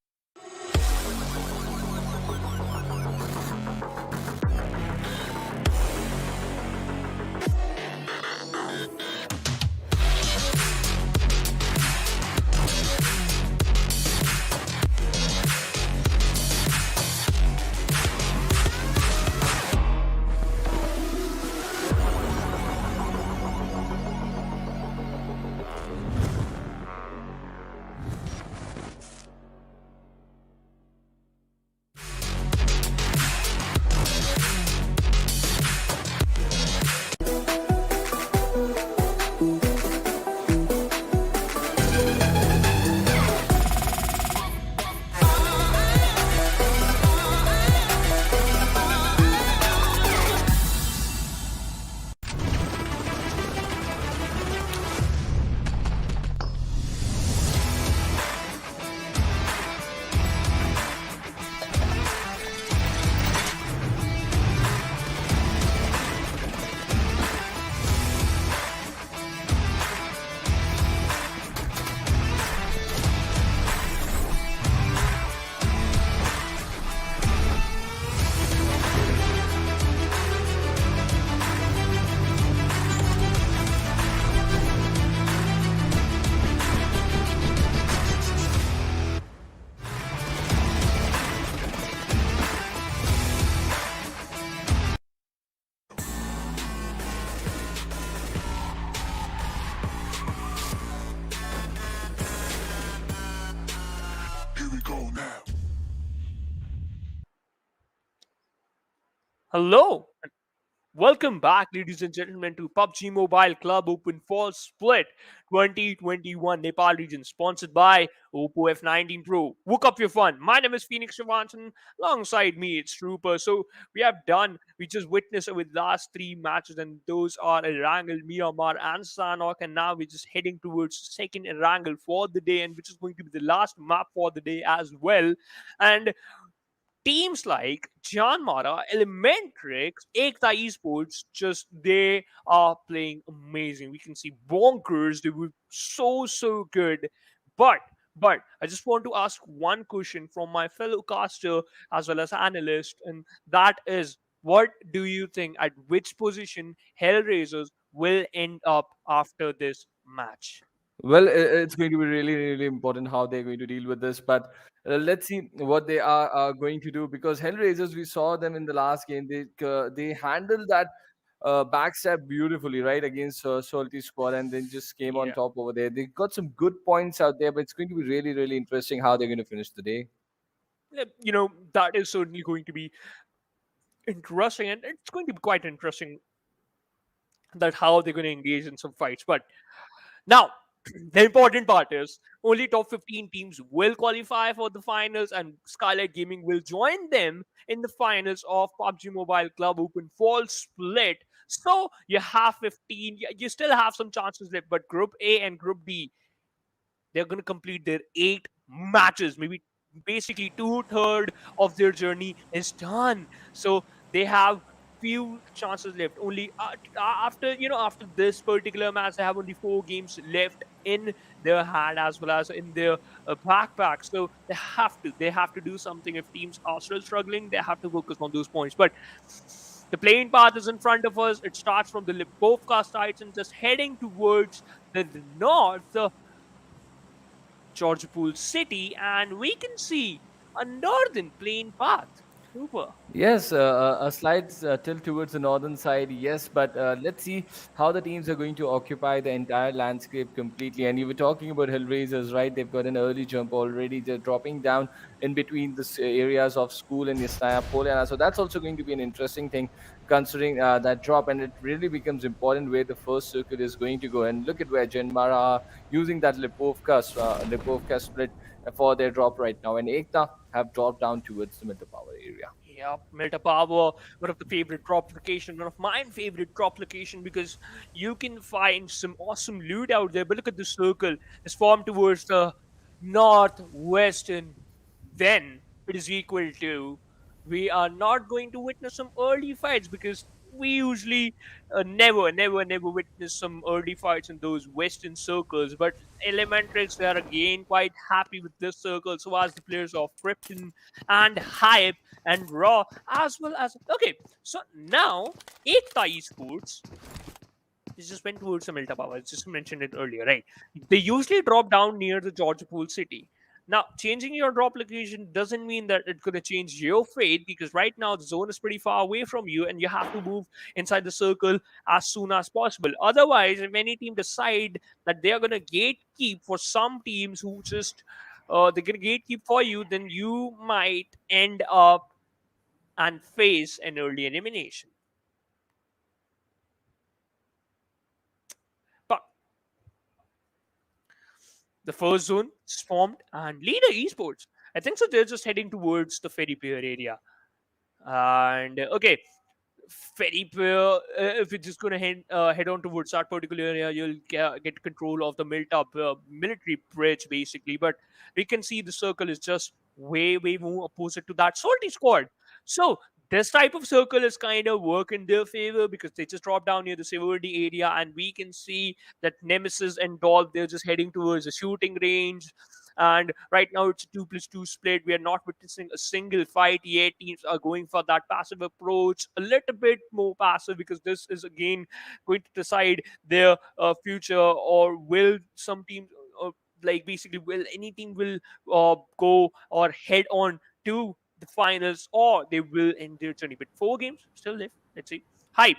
we go now. Hello, and welcome back, ladies and gentlemen, to PUBG Mobile Club Open Fall Split 2021 Nepal Region, sponsored by Oppo F19 Pro. Woke up your fun. My name is Phoenix Shivansan. Alongside me, it's Trooper. So we just witnessed with last three matches, and those are Erangel, Miramar, and Sanhok. And now we're just heading towards second Erangel for the day, and which is going to be the last map for the day as well. And teams like JyanMaara, Elementrix, Ekta Esports, just they are playing amazing. We can see bonkers. They were so good. But I just want to ask one question from my fellow caster as well as analyst, and that is, what do you think at which position Hellraisers will end up after this match? Well, it's going to be really, really important how they're going to deal with this. But let's see what they are going to do, because Hellraisers, we saw them in the last game. They handled that backstab beautifully, right, against SOLTI squad, and then just came on Yeah. top over there. They got some good points out there, but it's going to be really, really interesting how they're going to finish the day. That is certainly going to be interesting, and it's going to be quite interesting that how they're going to engage in some fights. But now, the important part is only top 15 teams will qualify for the finals, and Skylight Gaming will join them in the finals of PUBG Mobile Club Open Fall Split. So you have 15, you still have some chances left, but Group A and Group B, they're going to complete their 8 matches. Maybe basically two-thirds of their journey is done. So they have few chances left. Only after this particular match, they have only 4 games left in their hand as well as in their backpack. So they have to do something. If teams are still struggling, they have to focus on those points. But the playing path is in front of us. It starts from the Lipovka sites and just heading towards the north. Georgopol City, and we can see a northern plain path. Super. Yes, a slight tilt towards the northern side, yes, but let's see how the teams are going to occupy the entire landscape completely. And you were talking about Hellraisers, right? They've got an early jump already. They're dropping down in between the areas of school and Yasnaya Poliana. So that's also going to be an interesting thing, considering that drop. And it really becomes important where the first circle is going to go. And look at where JyanMaara are using that Lipovka split for their drop right now. And Ekta have dropped down towards the middle power area. Yeah, Meta Power, one of the favorite drop location, one of my favorite drop location, because you can find some awesome loot out there. But look at the circle. It's formed towards the northwestern. Then it is equal to, we are not going to witness some early fights, because we usually never witness some early fights in those western circles. But Elementrix, they are again quite happy with this circle. So as the players of Krypton and Hype and Raw, as well as, okay, so now Ekta Esports, this just went towards the Milta Power. I just mentioned it earlier, right? They usually drop down near the Georgopol City. Now, changing your drop location doesn't mean that it's going to change your fate, because right now the zone is pretty far away from you and you have to move inside the circle as soon as possible. Otherwise, if any team decide that they are going to gatekeep for some teams who just they're going to gatekeep for you, then you might end up and face an early elimination. But the first zone is formed, and Leader Esports, I think so, they're just heading towards the ferry pier area. And okay, ferry pier, if you're just going to head on towards that particular area, you'll get control of the military bridge basically. But we can see the circle is just way more opposite to that salty squad. So this type of circle is kind of work in their favor, because they just drop down near the severity area, and we can see that Nemesis and Dolph, they're just heading towards the shooting range. And right now it's a 2+2 split. We are not witnessing a single fight yet. Teams are going for that passive approach, a little bit more passive, because this is again going to decide their future. Or will some teams, like basically, will any team will go or head on to the finals, or they will end their journey? But 4 games still left. Let's see. Hype.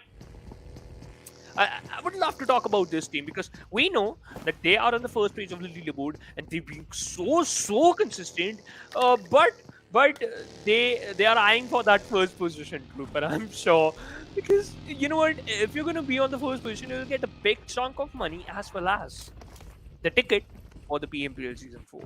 I would love to talk about this team because we know that they are on the first page of the leaderboard and they've been so consistent. But they are eyeing for that first position group, and I'm sure because you know what, if you're gonna be on the first position, you'll get a big chunk of money as well as the ticket for the PMPL season 4.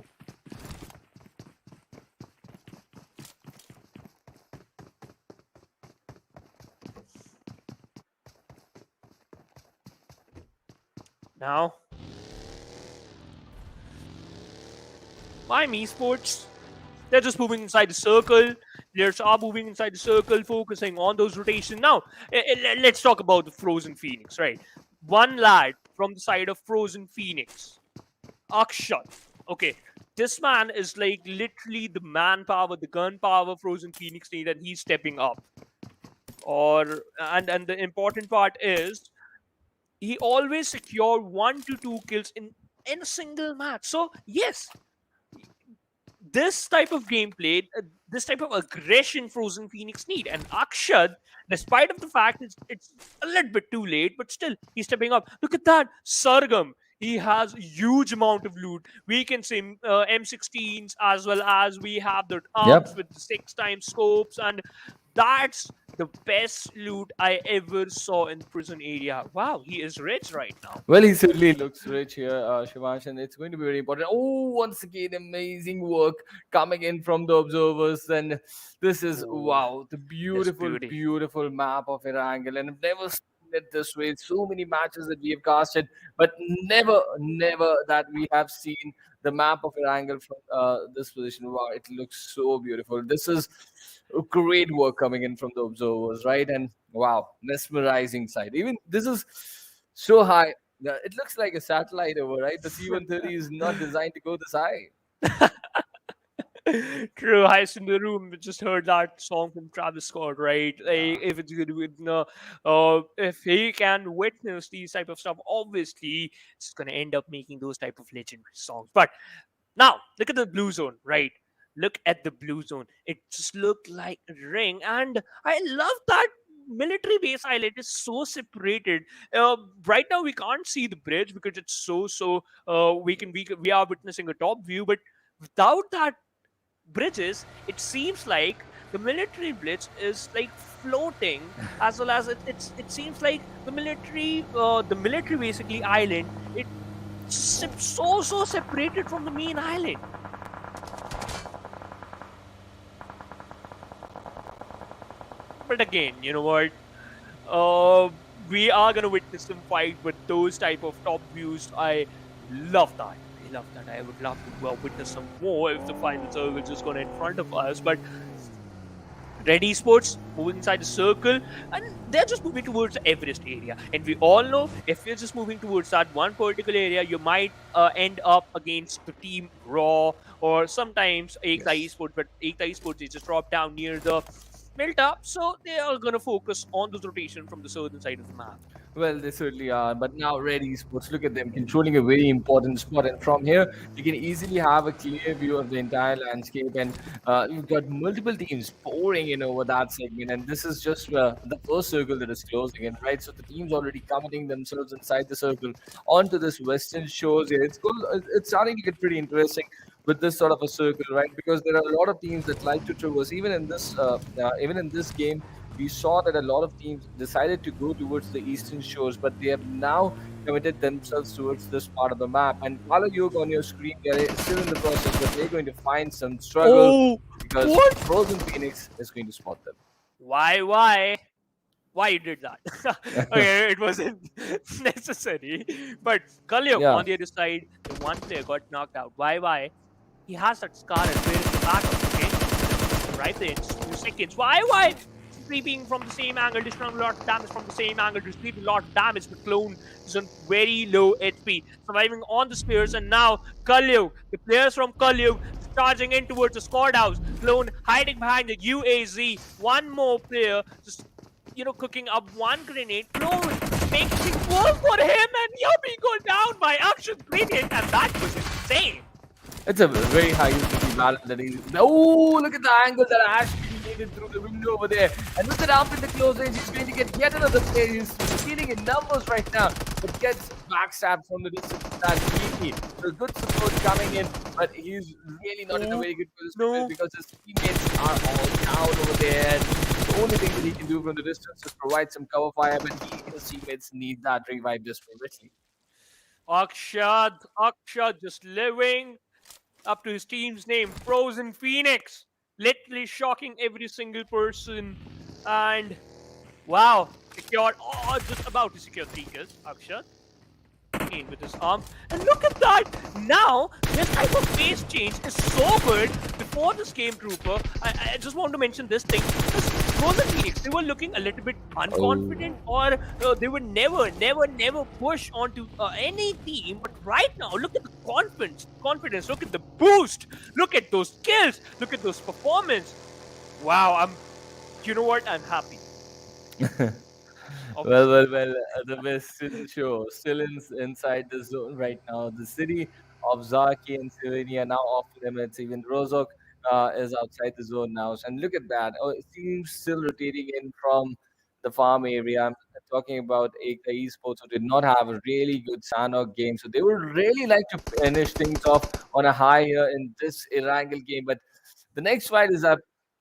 Now, YM Esports, they're just moving inside the circle. Players are moving inside the circle, focusing on those rotations. Now, let's talk about the Frozen Phoenix, right? One lad from the side of Frozen Phoenix, Akshat. Okay, this man is like literally the manpower, the gunpower Frozen Phoenix need, and he's stepping up. And the important part is he always secure 1 to 2 kills in a single match. So yes, this type of gameplay, this type of aggression Frozen Phoenix need. And Akshat, despite of the fact it's a little bit too late, but still he's stepping up. Look at that, Sargam. He has a huge amount of loot. We can say M16s as well as we have the arms with the 6 times scopes, and that's the best loot I ever saw in the prison area. Wow, he is rich right now. Well, he certainly looks rich here, Shivansh, and it's going to be very important. Oh, once again, amazing work coming in from the observers. And this is, wow, the beautiful, beauty. beautiful map of Erangel. And I've never seen it this way. So many matches that we have casted, but never, never that we have seen the map of Erangel from this position. Wow, it looks so beautiful. This is great work coming in from the observers, right? And wow, mesmerizing sight. Even this is so high. It looks like a satellite over, right? The C-130 is not designed to go this high. True, Heist in the Room. We just heard that song from Travis Scott, right? Like, if it's good with if he can witness these type of stuff, obviously it's gonna end up making those type of legendary songs. But now look at the blue zone, right? Look at the blue zone. It just looked like a ring, and I love that military base island is so separated. Right now we can't see the bridge because it's so. We are witnessing a top view, but without that bridges, it seems like the military bridge is like floating, as well as it seems like the military basically island. It's so separated from the main island. But again, you know what? We are gonna witness some fight with those type of top views. I love that. I love that. I would love to witness some more if the final circle just gonna in front of us. But Red Esports moving inside the circle, and they're just moving towards the Everest area. And we all know if you're just moving towards that one particular area, you might end up against the team Raw or sometimes Ekta Esports. But Ekta Esports, they just drop down near the built up, so they are going to focus on this rotation from the southern side of the map. Well, they certainly are. But now, Red Esports, look at them controlling a very important spot. And from here, you can easily have a clear view of the entire landscape. And you've got multiple teams pouring in over that segment. And this is just the first circle that is closing in, right? So the team's already committing themselves inside the circle onto this western shores here. It's starting to get pretty interesting with this sort of a circle, right? Because there are a lot of teams that like to traverse. Even in this game, we saw that a lot of teams decided to go towards the eastern shores, but they have now committed themselves towards this part of the map. And Palayog on your screen, they're still in the process, but they're going to find some struggle because Frozen Phoenix is going to spot them. Why you did that? Okay, it wasn't necessary. But Kalyok on the other side, the one player got knocked out. Why? He has that scar and where is the backup, okay? Right there, in 2 seconds. Why? Creeping from the same angle, destroying a lot of damage from the same angle, receiving a lot of damage. The clone is on very low HP, surviving on the spears, and now Kalyug, the players from Kalyug, charging in towards the squad house. Clone hiding behind the UAZ. One more player just cooking up one grenade. Clone making work for him, and Yummy go down by Akshat's grenade, and that was insane. It's a very high utility balance that he. Oh, look at the angle that Ash can rotated through the window over there. And with it up in the close range, he's going to get yet another play. He's stealing in numbers right now, but gets backstabbed from the distance. That's BP. So good support coming in, but he's really not in a very good position because his teammates are all down over there. And the only thing that he can do from the distance is provide some cover fire, but he and his teammates need that revive desperately. Akshat just living up to his team's name, Frozen Phoenix. Literally shocking every single person. And wow, secured, just about to secure 3 kills, Akshat. In with his arm. And look at that! Now, this type of face change is so good before this game, Trooper. I just want to mention this thing. Because Frozen Phoenix, they were looking a little bit unconfident, or they would never push onto any team. But right now, look at the confidence, look at the boost, look at those kills, look at those performance. Wow, you know what? I'm happy. Well, the best still show. Still inside the zone right now. The city of Zaki and Slovenia now off limits. Even Rozok is outside the zone now. And look at that. Oh, it seems still rotating in from the farm area. I'm talking about Ekta Esports, who did not have a really good Sanhok game. So they would really like to finish things off on a high here in this Erangel game. But the next fight is up.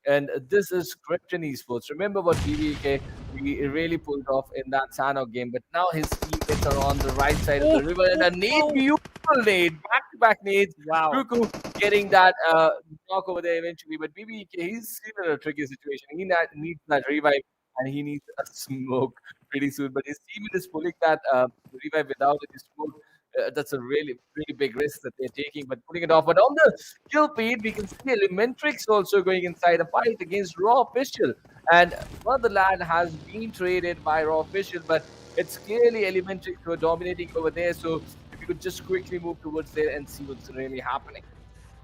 And this is Xtreme Esports. Remember what BBK we really pulled off in that Sanhok game, but now his teammates are on the right side of the river. And a nade, beautiful nade, back-to-back nades. Wow. Ruku getting that knock over there eventually. But BBK, he's still in a tricky situation. He needs that revive, and he needs a smoke pretty soon. But his team is pulling that revive without any smoke. That's a really big risk that they're taking, but putting it off. But on the kill feed, we can see Elementrix also going inside a fight against Raw Official. And one of the lad has been traded by Raw Official, but it's clearly Elementrix who are dominating over there. So if you could just quickly move towards there and see what's really happening.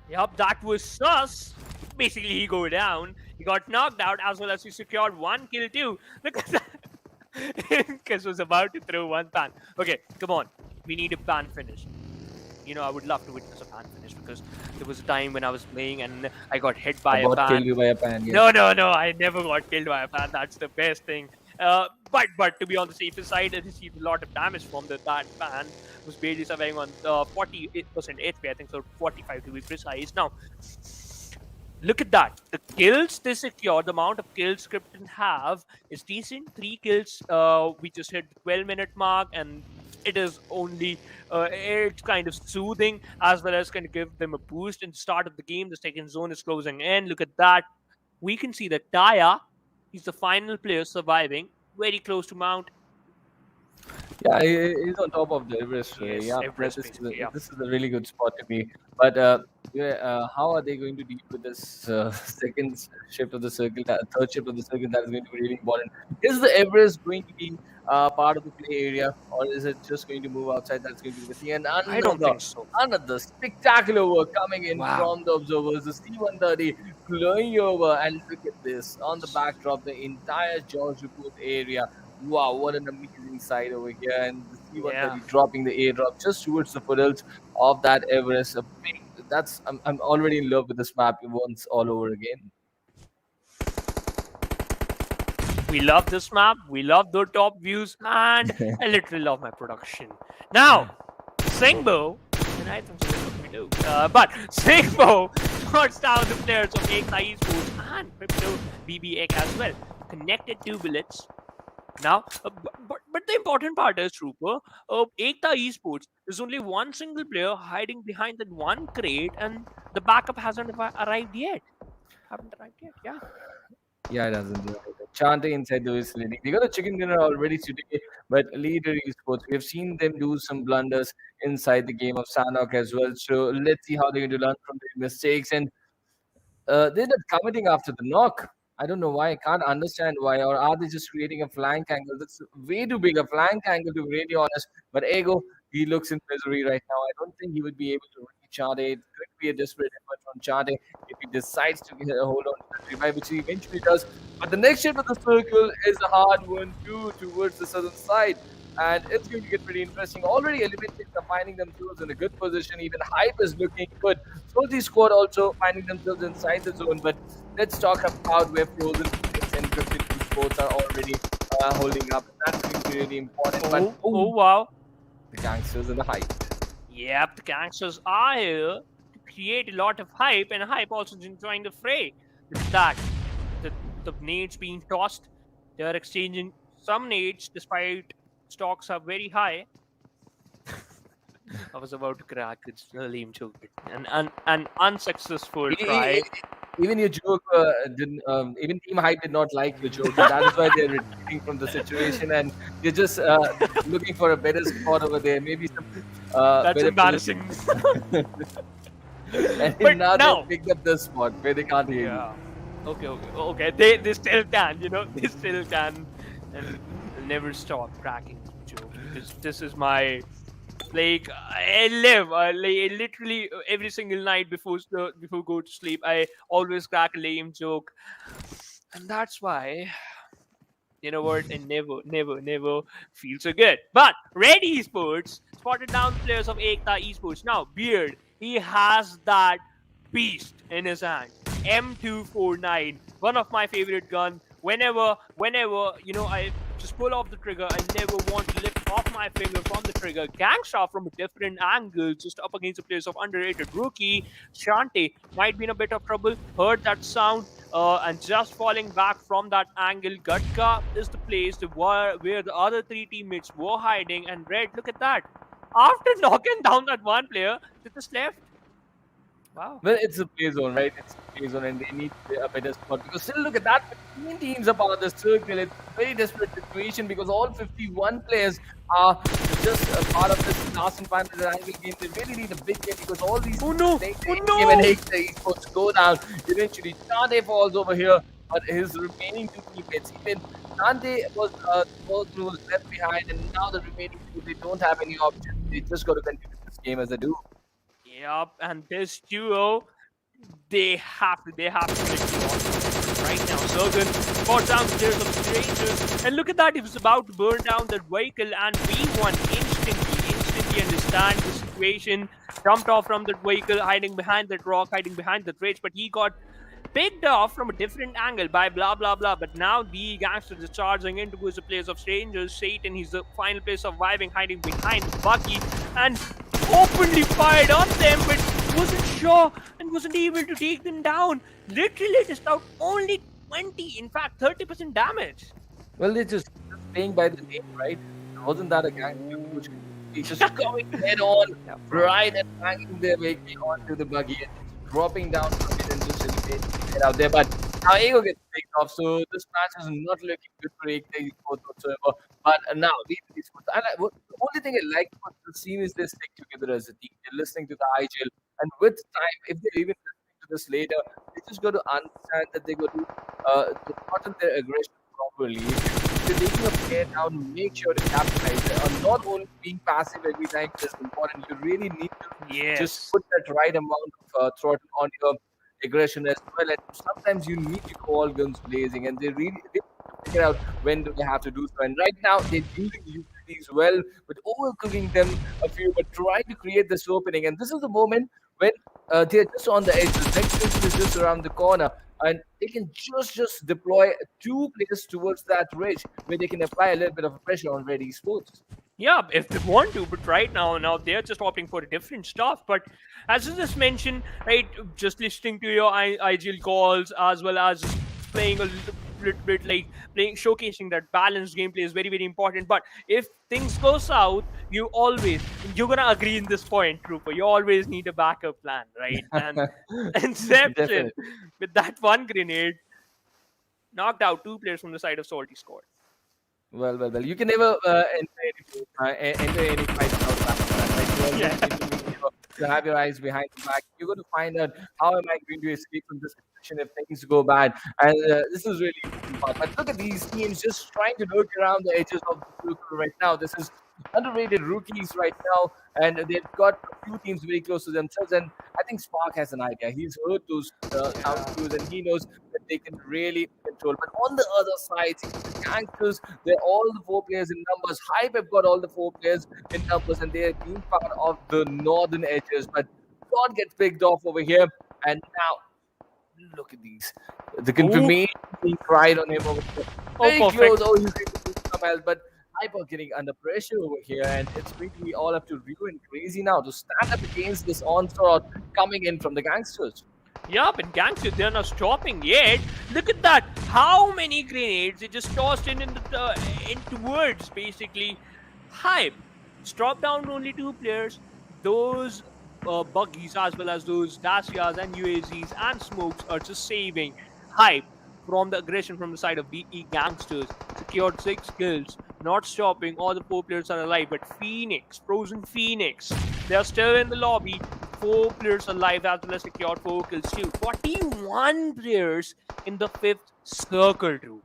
Yep, that was sus. Basically, he go down. He got knocked out as well as he secured 1 kill too. Look at that. Kes was about to throw 1 pan. Okay, come on. We need a pan finish. You know, I would love to witness a pan finish because there was a time when I was playing and I got hit by a pan. Killed you by a pan. Yeah. No, I never got killed by a pan. That's the best thing. But to be on the safer side, I received a lot of damage from that pan. Was barely surviving on 48% HP, I think, so 45 to be precise. Now, look at that. The kills they secured, the amount of kills Krypton have is decent. 3 kills. We just hit the 12-minute mark, and it is only it's kind of soothing as well as kind of give them a boost in the start of the game. The second zone is closing in. Look at that. We can see that Taya, he's the final player surviving, very close to Mount. Yeah, he's on top of the Everest. Yes, Yeah, Everest this basically, yeah. is a really good spot to be. But how are they going to deal with this second shift of the circle, third shift of the circle? That is going to be really important. Is the Everest going to be part of the play area, or is it just going to move outside? That's going to be the thing. And I don't think so. Another spectacular work coming in Wow. from the observers. The C-130 flowing over, and look at this on the backdrop, the entire George Report area. Wow, what an amazing sight over here. And the C-130 dropping the airdrop just towards the foothills of that Everest. I'm already in love with this map once all over again. We love this map. We love the top views, and I literally love my production. Now, Singbo, and I think so what we do. But Singbo puts down the players of Ekta Esports and Crypto BBX as well. Connected 2 bullets. Now, but the important part is, Trooper, Ekta Esports, there's only one single player hiding behind that one crate, and the backup hasn't arrived yet. Yeah. Yeah, it doesn't. Chante inside the vicinity. They got a chicken dinner already today, but Leader Esports, we have seen them do some blunders inside the game of Sanhok as well. So let's see how they're going to learn from their mistakes. And they're not committing after the knock. I don't know why. I can't understand why. Or are they just creating a flank angle? That's way too big a flank angle, to be really honest. But Ego, he looks in misery right now. I don't think he would be able to reach Chante. It could be a desperate effort from Chante if he decides to get a hold on to the revive, which he eventually does. But the next shape of the circle is a hard one too, towards the southern side. And it's going to get pretty interesting. Already Eliminated are finding themselves in a good position. Even Hype is looking good. SOLTI squad also finding themselves inside the zone. But let's talk about where Frozen Phoenix and Cryptic Esports are already holding up. That's going to be really important. But Oh wow. the gangsters and the hype. Yep, the gangsters are here to create a lot of hype, and hype also join the fray. Look at that. The, the nades being tossed. They're exchanging some nades despite stocks are very high. I was about to crack its lame joke, but an unsuccessful E- try. e- Even your joke didn't. Even Team Hype did not like your joke, and that is why they're retreating from the situation and they're just looking for a better spot over there. Maybe some That's better embarrassing. and But now now- they picked up the spot where they can't hear you. Yeah. Okay. They still can, they still can, and they'll never stop cracking this joke because this is my I live literally every single night before go to sleep. I always crack a lame joke, and that's why. You know what? It never feels so good. But Red Esports spotted down the players of Ekta Esports. Now, Beard, he has that beast in his hand. M249, one of my favorite gun. Whenever, I just pull off the trigger, I never want to lift off my finger from the trigger. Gangstar from a different angle, just up against the players of underrated rookie. Shantae might be in a bit of trouble. Heard that sound, and just falling back from that angle. Gutka is the place where the other three teammates were hiding. And Red, look at that. After knocking down that one player, they just left. Wow. Well, it's a play zone, right? It's a play zone, and they need a better spot. Because still, look at that. 15 teams are part of the circle. It's a very desperate situation because all 51 players are just a part of this last and final Erangel game. They really need a big game because all these Oh no! things Oh game no! and the esports go down. Eventually, Chante falls over here, but his remaining two teammates, even Chante was the first who was left behind, and now the remaining two, they don't have any options. They just got to continue this game as they do. Yep, and this duo, they have to make the awesome right now. Sergen got down the players of strangers, and look at that, he was about to burn down that vehicle, and V1 instantly understand the situation, jumped off from that vehicle, hiding behind that rock, hiding behind that ridge, but he got picked off from a different angle by blah blah blah. But now the gangsters are charging into the place of strangers. Satan, he's the final place surviving, hiding behind Bucky, and openly fired on them, but wasn't sure and wasn't able to take them down. Literally just out only 20, in fact 30% damage. Well, they're just playing by the name, right? Wasn't that a gangster which he's just going head on, right, and banging their way onto the buggy and dropping down from it and just eliminating it out there. But now Ego gets picked off, so this match is not looking good for Ekta Esports whatsoever. But now, these Esports, the only thing I like about this team is they stick together as a team. They're listening to the IGL, and with time, if they're even listening to this later, they just got to understand that they got to bottom their aggression properly. If you're taking a player down, make sure to capitalize. Not only being passive every time is important. You really need to Yes. just put that right amount of throttle on your aggression as well. And sometimes you need to call guns blazing, and they figure out when do they have to do so. And right now they're using utilities well, but overcooking them a few, but trying to create this opening. And this is the moment when they're just on the edge. The next station is just around the corner, and they can just deploy two players towards that ridge where they can apply a little bit of pressure on Red Esports. Yeah, if they want to, but right now they're just opting for different stuff. But as you just mentioned, right, just listening to your IGL calls as well as playing a little bit like showcasing that balanced gameplay is very, very important. But if things go south, you're gonna agree in this point, Trooper. You always need a backup plan, right? And Inception Definitely. with that one grenade knocked out two players from the side of SOLTI squad. Well. You can never enter any fight without that. Right? You always Yeah. need to make sure to have your eyes behind the back. You're going to find out how am I going to escape from this situation if things go bad. And this is really fun. But look at these teams just trying to lurk around the edges of the circle right now. This is underrated rookies right now, and they've got a few teams very close to themselves. And I think Spark has an idea. He's heard those sound cues, and he knows that they can really control. But on the other side, the gangsters, they're all the four players in numbers. Hype have got all the four players in numbers, and they're being part of the northern edges. But God gets picked off over here, and now look at these. The confirmation being cried on him over here. Very perfect. close. Oh, he's going to do some health, but Hyper getting under pressure over here, and it's going to be all up to Rio and Crazy now to stand up against this onslaught coming in from the gangsters. Yup, and Gangsters, they're not stopping yet. Look at that. How many grenades they just tossed in towards basically Hype. It's dropped down to only 2 players. Those buggies as well as those Dacias and UAZs and smokes are just saving Hype from the aggression from the side of BE Gangsters. Secured 6 kills. Not stopping. All the 4 players are alive. But Phoenix, Frozen Phoenix, they are still in the lobby. 4 players alive as well as secured 4 kills too. 41 players in the 5th circle too.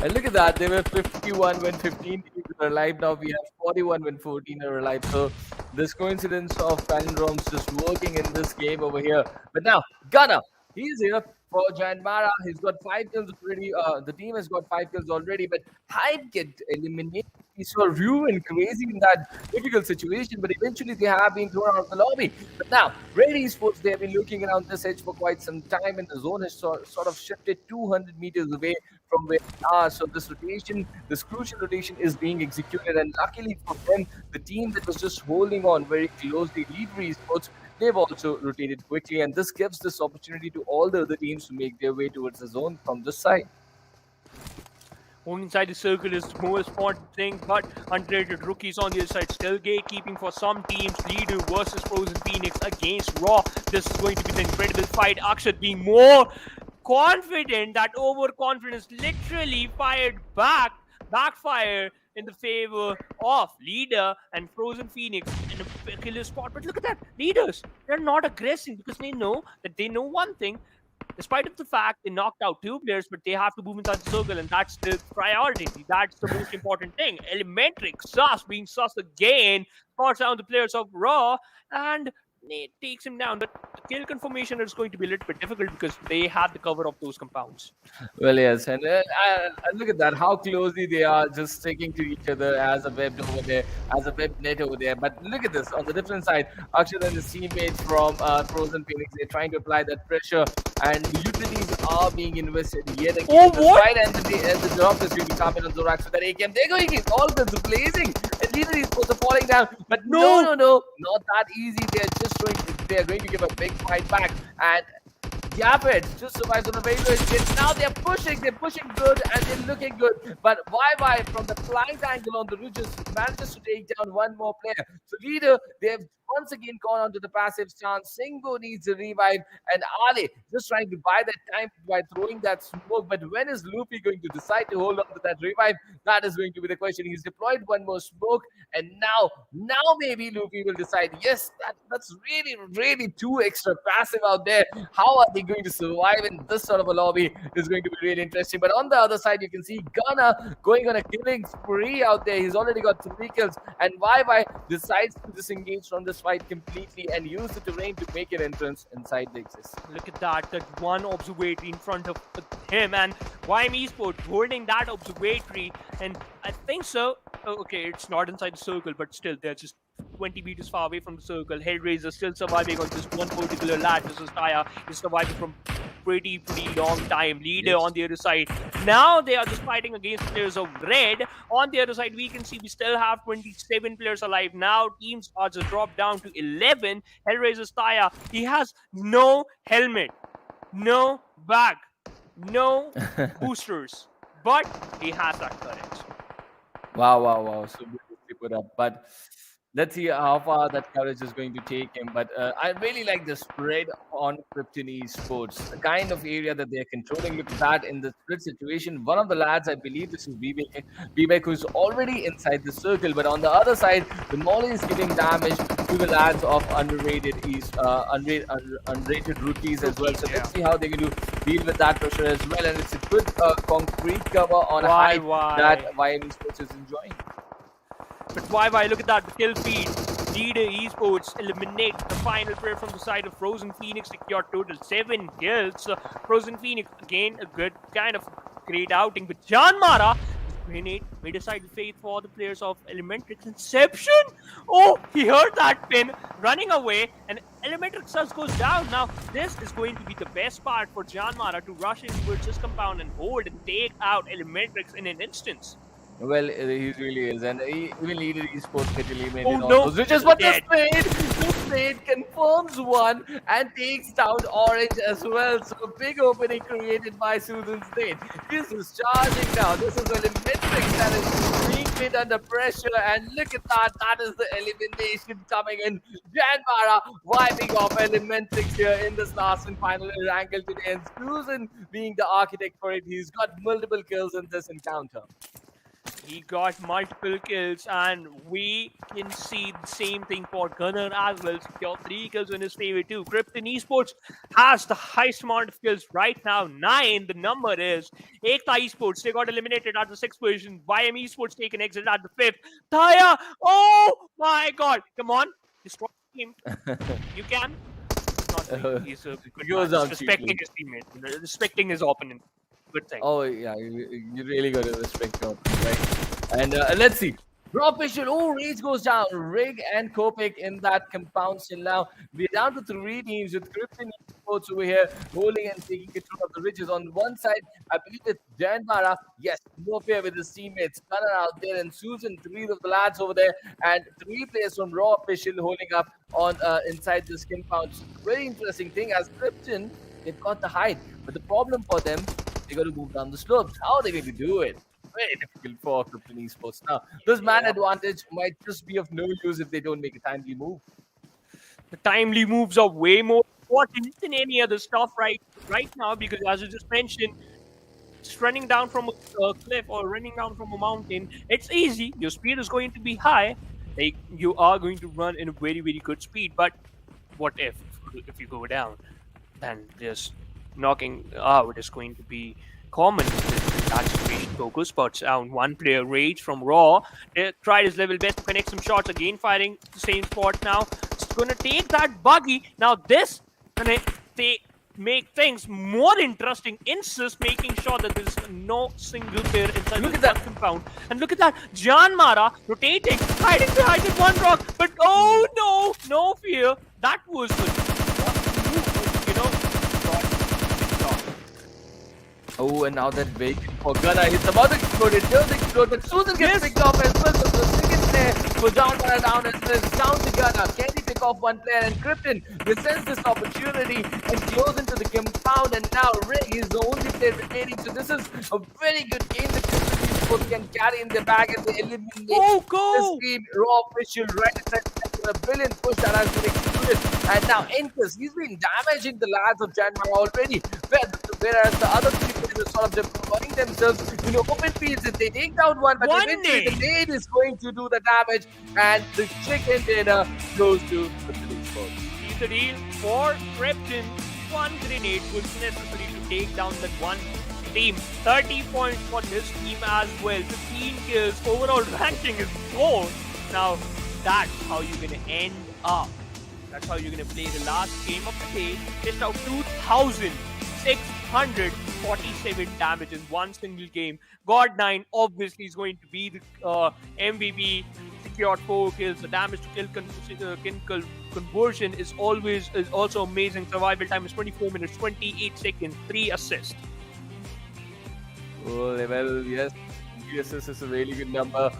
And look at that, they were 51 when 15 teams were alive. Now we have 41 when 14 are alive. So this coincidence of palindromes just working in this game over here. But now, Gunner, he's here for JyanMaara. He's got 5 kills already. The team has got 5 kills already, but Hype get eliminated. We saw Rue and Crazy in that difficult situation, but eventually they have been thrown out of the lobby. But now, Red Esports, they have been looking around this edge for quite some time, and the zone has sort of shifted 200 meters away from where they are. So this rotation, this crucial rotation is being executed, and luckily for them, the team that was just holding on very closely, Red Esports, they've also rotated quickly, and this gives this opportunity to all the other teams to make their way towards the zone from this side. Moving inside the circle is the most important thing, but underrated rookies on the other side still gatekeeping for some teams. Leader versus Frozen Phoenix against Raw. This is going to be the incredible fight. Akshat being more confident. That overconfidence literally backfire in the favor of Leader and Frozen Phoenix in a killer spot. But look at that, Leaders, they're not aggressing because they know one thing. Despite of the fact they knocked out 2 players, but they have to move inside the circle, and that's the priority. That's the most important thing. Elementary, Sus being Sus again, spots down the players of Raw, and Nate takes him down. But the kill confirmation is going to be a little bit difficult because they have the cover of those compounds. Well, yes, and look at that, how closely they are just sticking to each other as a web over there, as a web net over there. But look at this, on the different side, Akshat and his teammates from Frozen Phoenix, they're trying to apply that pressure, and the utilities are being invested yet again. Oh, what? Right, and the drop is really coming on Zorax with that AKM. They're going in, all guns blazing, and Leader Esports are falling down. But no, not that easy. They're going to give a big fight back, and Yapet just survives on a very low hit. Now they're pushing good, and they're looking good. But YY from the flank angle on the ridges manages to take down one more player. So Leader, they've once again gone onto the passive stance. Singo needs a revive, and Ale just trying to buy that time by throwing that smoke. But when is Luffy going to decide to hold on to that revive? That is going to be the question. He's deployed one more smoke, and now maybe Luffy will decide, yes, that's really 2 extra passive out there. How are they going to survive in this sort of a lobby is going to be really interesting. But on the other side, you can see Gunner going on a killing spree out there. He's already got 3 kills, and YY decides to disengage from this fight completely and use the terrain to make an entrance inside the Axis. Look at that one observatory in front of him, and YM Esports holding that observatory, and I think so. Oh, okay, it's not inside the circle, but still, they're just 20 meters far away from the circle. Hellraiser still surviving on just one particular lad. This is Taya is surviving from pretty long time. Leader on the other side. Now they are just fighting against players of Red. On the other side, we can see we still have 27 players alive. Now teams are just dropped down to 11. Hellraiser's Taya, he has no helmet, no bag, no boosters, but he has that courage. Wow. So beautifully put up. But let's see how far that courage is going to take him. But I really like the spread on Krypton Esports, the kind of area that they're controlling. Look at that in the split situation. One of the lads, I believe this is Bebek, who's already inside the circle. But on the other side, the Molly is giving damage to the lads of underrated rookies as well. So let's see how they're going to deal with that pressure as well. And it's a good concrete cover on a height that YM Esports is enjoying. But why look at that, the kill feed. Leader Esports eliminate the final player from the side of Frozen Phoenix, secured total 7 kills. Frozen Phoenix, again, a good kind of great outing. But JyanMaara grenade. We decided fate for the players of Elementrix. Inception! Oh, he heard that pin running away, and Elementrix just goes down. Now, this is going to be the best part for JyanMaara to rush in towards this compound and hold and take out Elementrix in an instance. Well, he really is, and even Leader Esports get eliminated Oh, on no. those riches, but Dead. the Spade confirms one and takes down Orange as well. So big opening created by Susan Spade. This is charging now. This is Elementrix that is being put under pressure, and look at that. That is the elimination coming in. JyanMaara wiping off Elementrix here in this last and final Erangel today, and Susan being the architect for it. He's got multiple kills in this encounter. He got multiple kills, and we can see the same thing for Gunnar as well. Secure 3 kills in his favor too. Krypton Esports has the highest amount of kills right now, 9. The number is Ekta Esports. They got eliminated at the 6th position. YM Esports taken exit at the 5th. Thaya, oh my God! Come on, destroy him. You can. Not really. He's a good Goes man. out He's respecting cheaply. his teammate, respecting his opponent. Good thing. Oh yeah, you really got to respect your team, right? And let's see. Raw Official, oh, Rage goes down. Rig and Kopik in that compound still now. We're down to 3 teams with Krypton Esports over here holding and taking control of the ridges. On one side, I believe it's JyanMaara. Yes, no fear with his teammates. Gunnar out there and Susan, 3 of the lads over there, and 3 players from Raw Official holding up on inside this compound. Very interesting thing as Krypton, they've got the hide. But the problem for them, they got to move down the slopes. How are they going to do it? Very difficult for Krypton Esports. Now, this man advantage might just be of no use if they don't make a timely move. The timely moves are way more important than any other stuff right now, because as you just mentioned, just running down from a cliff or running down from a mountain, it's easy. Your speed is going to be high. Like, you are going to run in a very, very good speed. But what if you go down? Then just knocking out is going to be common with that situation. Focus spots down one player, Rage from Raw. They tried his level best to connect some shots, again firing the same spot now. It's gonna take that buggy. Now this gonna make things more interesting. Insist making sure that there's no single player inside Look the at that. compound. And look at that, JyanMaara rotating, hiding behind the one rock. But oh no, no fear. That was the you know. Oh, and now that vehicle for Gunnar, it's about to explode. It does explode, but Susan gets picked off as well. So the second player was down as well. Down to Gunnar. Can he pick off one player? And Krypton, they sense this opportunity and close into the compound. And now Rig is the only player remaining. So this is a very good game that Krypton Esports can carry in their bag as they eliminate this team. Raw Official right inside. A brilliant push that has been executed. And now Enkus, he's been damaging the lads of JyanMaara already. Whereas the other 3 players are sort of deploying themselves in open fields. If they take down one, but eventually the nade is going to do the damage. And the chicken dinner goes to the Esports. See the deal for Krypton. One grenade was necessary to take down that one team. 30 points for this team as well. 15 kills. Overall ranking is 4. Now, that's how you're going to end up. That's how you're going to play the last game of the day. Just out 2,647 damage in one single game. God9 obviously is going to be the MVP. Secured 4 kills. The damage to kill conversion is also amazing. Survival time is 24 minutes, 28 seconds, 3 assists. Oh, well, yes. This is a really good number.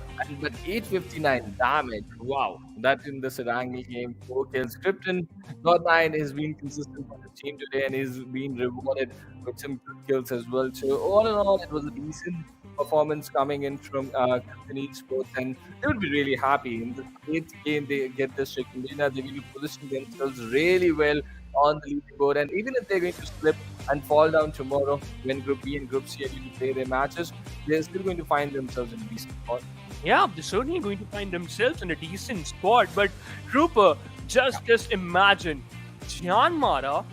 But 859 damage. Wow. That in this Erangel game. 4 kills. Krypton, God9 has been consistent for the team today and is being rewarded with some good kills as well. So all in all, it was a decent performance coming in from Krypton Esports, and they would be really happy. In the 8th game, they get this chicken dinner. They will position themselves really well on the leaderboard, and even if they're going to slip and fall down tomorrow when Group B and Group C are going to play their matches, they're still going to find themselves in a decent spot. Yeah, they're certainly going to find themselves in a decent spot. But Trooper, just imagine JyanMaara.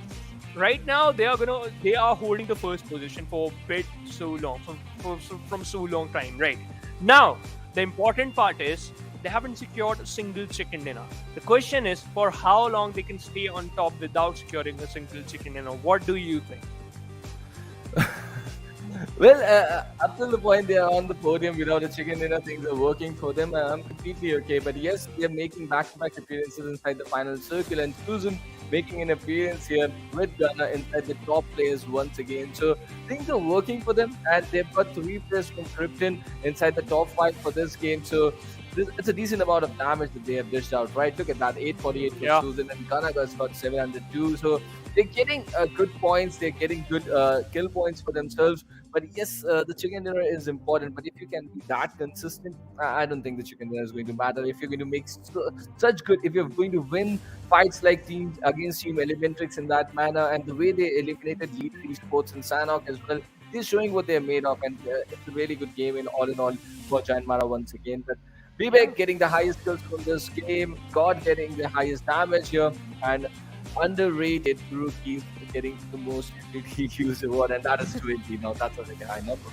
Right now, they are holding the first position for a bit so long, from so long time. Right now, the important part is they haven't secured a single chicken dinner. The question is for how long they can stay on top without securing a single chicken dinner. What do you think? Well, up till the point they are on the podium without a chicken dinner, things are working for them. I'm completely okay. But yes, they're making back-to-back appearances inside the final circle, and Susan making an appearance here with Gunner inside the top players once again. So things are working for them, and they've got 3 players from Krypton inside the top 5 for this game. So it's a decent amount of damage that they have dished out, right? Look at that, 848 for Yeah. Susan, and Gunner has got 702. So they're getting good points, they're getting good kill points for themselves. But yes, the chicken dinner is important. But if you can be that consistent, I don't think the chicken dinner is going to matter. If you're going to make such good, if you're going to win fights like teams against Team Elementrix in that manner, and the way they eliminated Leader Esports and Sanhok as well, they're showing what they're made of, and it's a really good game in all for JyanMaara once again. But Vivek getting the highest kills from this game, God getting the highest damage here, and underrated rookies getting the most frequently used award, and that is 20. Now that's a really high number.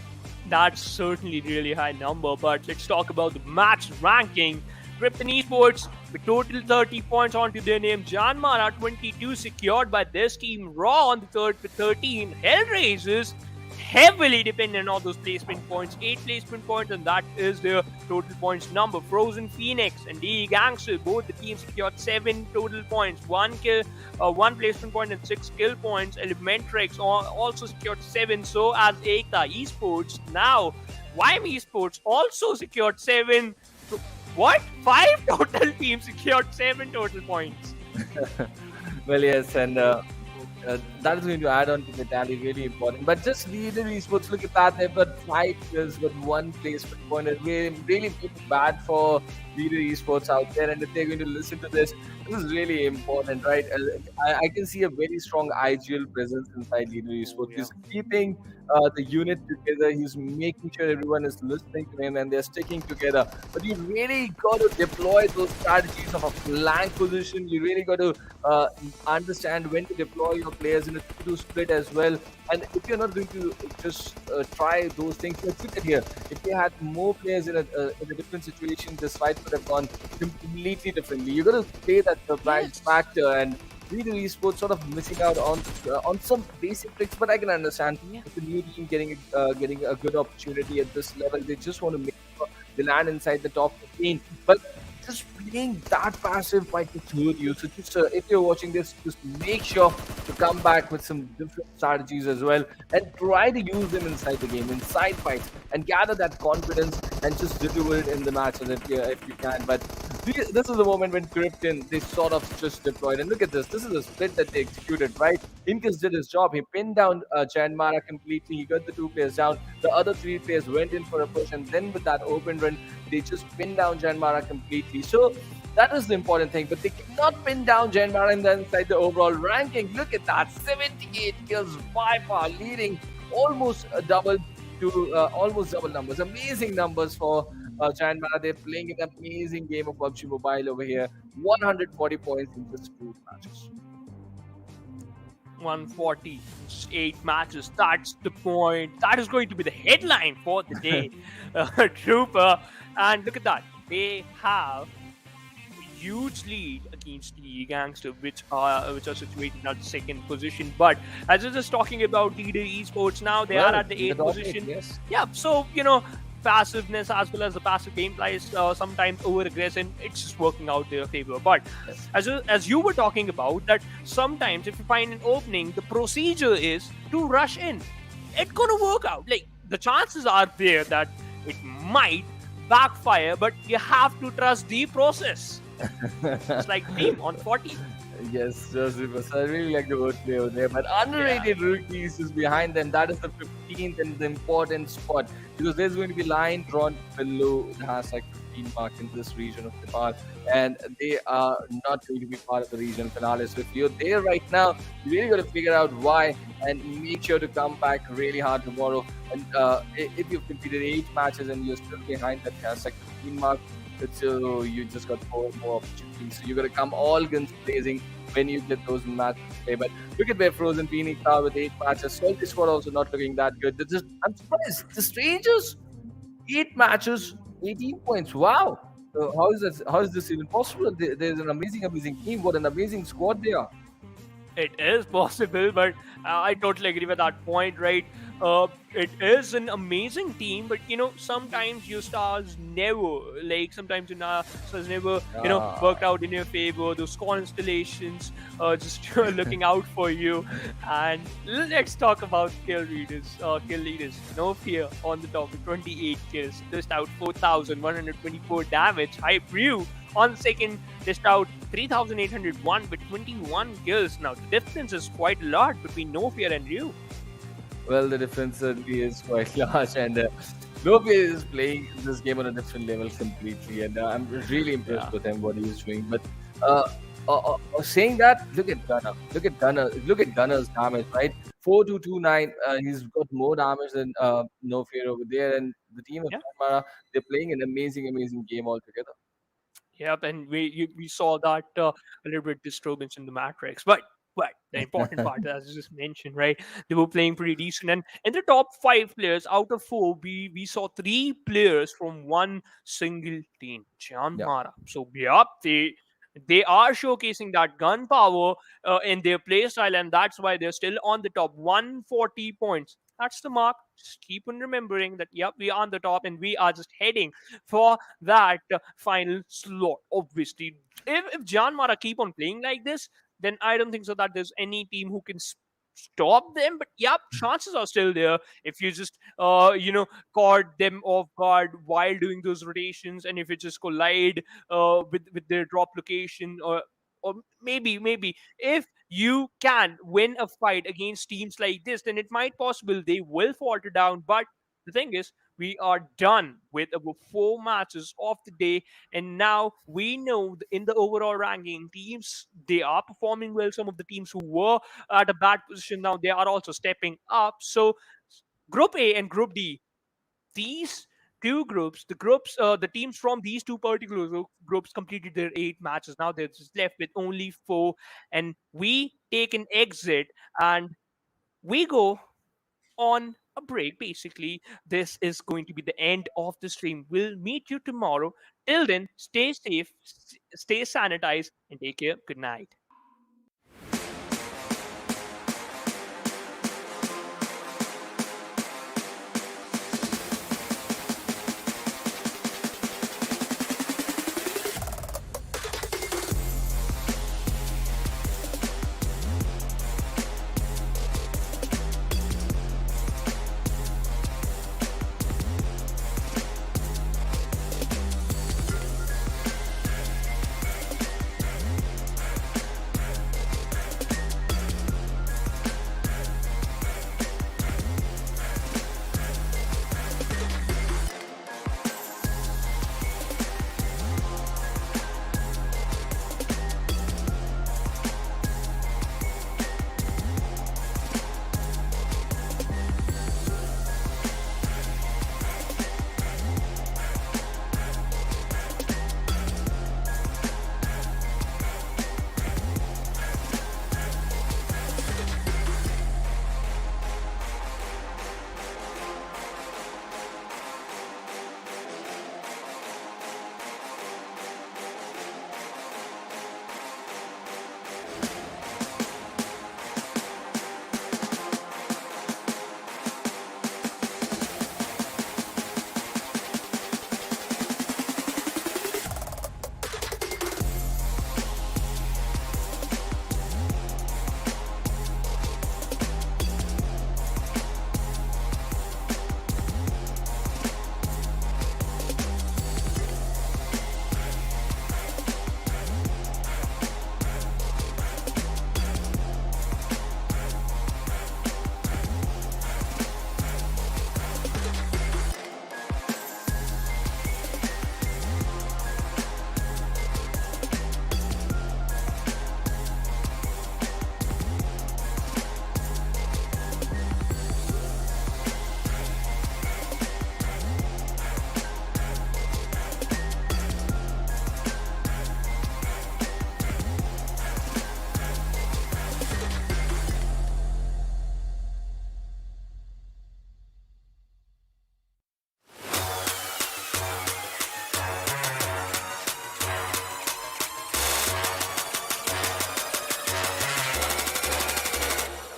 That's certainly really high number, but let's talk about the match ranking. Krypton Esports with total 30 points onto their name. JyanMaara 22 secured by this team. Raw on the third with 13. Hellraisers heavily dependent on those placement points. 8 placement points, and that is their total points number. Frozen Phoenix and DE Gangster, both the teams secured 7 total points, 1 kill, 1 placement point, and 6 kill points. Elementrix also secured 7. So as Ekta Esports. Now, YM Esports also secured 7. So, what? 5 total teams secured 7 total points. Well, yes, and that is going to add on to the tally, really important. But just Leader Esports, look at that. They've got 5 kills with 1 placement point. It really feels bad for Leader Esports out there. And if they're going to listen to this, this is really important, right? I can see a very strong IGL presence inside Leader Esports. He's keeping the unit together. He's making sure everyone is listening to him and they're sticking together. But you really got to deploy those strategies of a flank position. You really got to understand when to deploy your players in a 2-2 split as well. And if you're not going to just try those things, let's look at here. If they had more players in a different situation, this fight could have gone completely differently. You got to play that surprise factor, and Leader Esports sort of missing out on some basic tricks. But I can understand if the new team getting a good opportunity at this level, they just want to make sure they land inside the top 15. But just playing that passive might be hurt you. So just if you're watching this, just make sure to come back with some different strategies as well, and try to use them inside the game, inside fights, and gather that confidence and just deliver it in the matches if you can. But this is the moment when Krypton, they sort of just deployed. And look at this. This is a split that they executed, right? Inkus did his job. He pinned down JyanMaara completely. He got the 2 players down. The other 3 players went in for a push, and then with that open run, they just pinned down JyanMaara completely. So that is the important thing. But they cannot pin down JyanMaara inside the overall ranking. Look at that. 78 kills by far, leading almost double numbers. Amazing numbers for JyanMaara. They're playing an amazing game of PUBG Mobile over here. 140 points in just 2 matches. 148 matches. That's the point. That is going to be the headline for the day, Trooper. And look at that. They have a huge lead against the GANGSTERS, which are situated at the 2nd position. But as I was just talking about Leader Esports, now they are at the 8th position. Yes. Yeah, so passiveness as well as the passive gameplay is sometimes over aggressive. It's just working out their favor. But as you were talking about, that sometimes if you find an opening, the procedure is to rush in. It's gonna work out. Like, the chances are there that it might backfire, but you have to trust the process. It's like team on 40. Yes, Joseph. I really like the wordplay over there. But underrated rookies is behind them. That is the 15th and the important spot, because there's going to be line drawn below the hashtag 15 mark in this region of Nepal, and they are not going to be part of the region finale. So if you're there right now, you really got to figure out why and make sure to come back really hard tomorrow. And if you've completed 8 matches and you're still behind that hashtag 15 mark, so you just got 4 more opportunities. So you got to come all guns blazing when you get those matches to play. But look at where Frozen Phoenix are with 8 matches. SOLTI squad also not looking that good. I'm surprised. The Strangers, 8 matches, 18 points. Wow. So how is this even possible? There's an amazing team. What an amazing squad they are. It is possible, but I totally agree with that point, right? It is an amazing team, but sometimes your stars never, sometimes your stars never, Ah, worked out in your favor. Those constellations just looking out for you. And let's talk about kill leaders. No fear on the top with 28 kills, just out 4,124 damage. Hype Ryu on second, just out 3,801 with 21 kills. Now the difference is quite a lot between No Fear and Ryu. well, the difference certainly is quite large, and Lope is playing this game on a different level completely, and I'm really impressed Yeah. with him what he's doing. But uh, saying that, look at Gunner, look at Gunner's damage, right? 4229. He's got more damage than No Fear over there, and the team of Yeah. JyanMaara, they're playing an amazing game altogether. Yep, and we saw that a little bit disturbance in the Matrix, but the important part, as you just mentioned, right? They were playing pretty decent, and in the top five players out of four, we saw three players from one single team, Yeah. JyanMaara. So yep, they are showcasing that gun power in their play style, and that's why they're still on the top. 140 points. That's the mark. Just keep on remembering that. Yep, we are on the top, and we are just heading for that final slot. Obviously, if JyanMaara keep on playing like this, then I don't think so that there's any team who can stop them. But yep, chances are still there if you just caught them off guard while doing those rotations, and if you just collide with their drop location, or maybe if you can win a fight against teams like this, then it might possible they will falter down. But the thing is, we are done with our four matches of the day, and now we know in the overall ranking, teams they are performing well. Some of the teams who were at a bad position now they are also stepping up. So Group A and Group D, these two groups, the teams from these two particular groups completed their 8 matches. Now they're just left with only four, and we take an exit and we go on a break. Basically, this is going to be the end of the stream. We'll meet you tomorrow. Till then, stay safe, stay sanitized, and take care. Good night.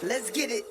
Let's get it.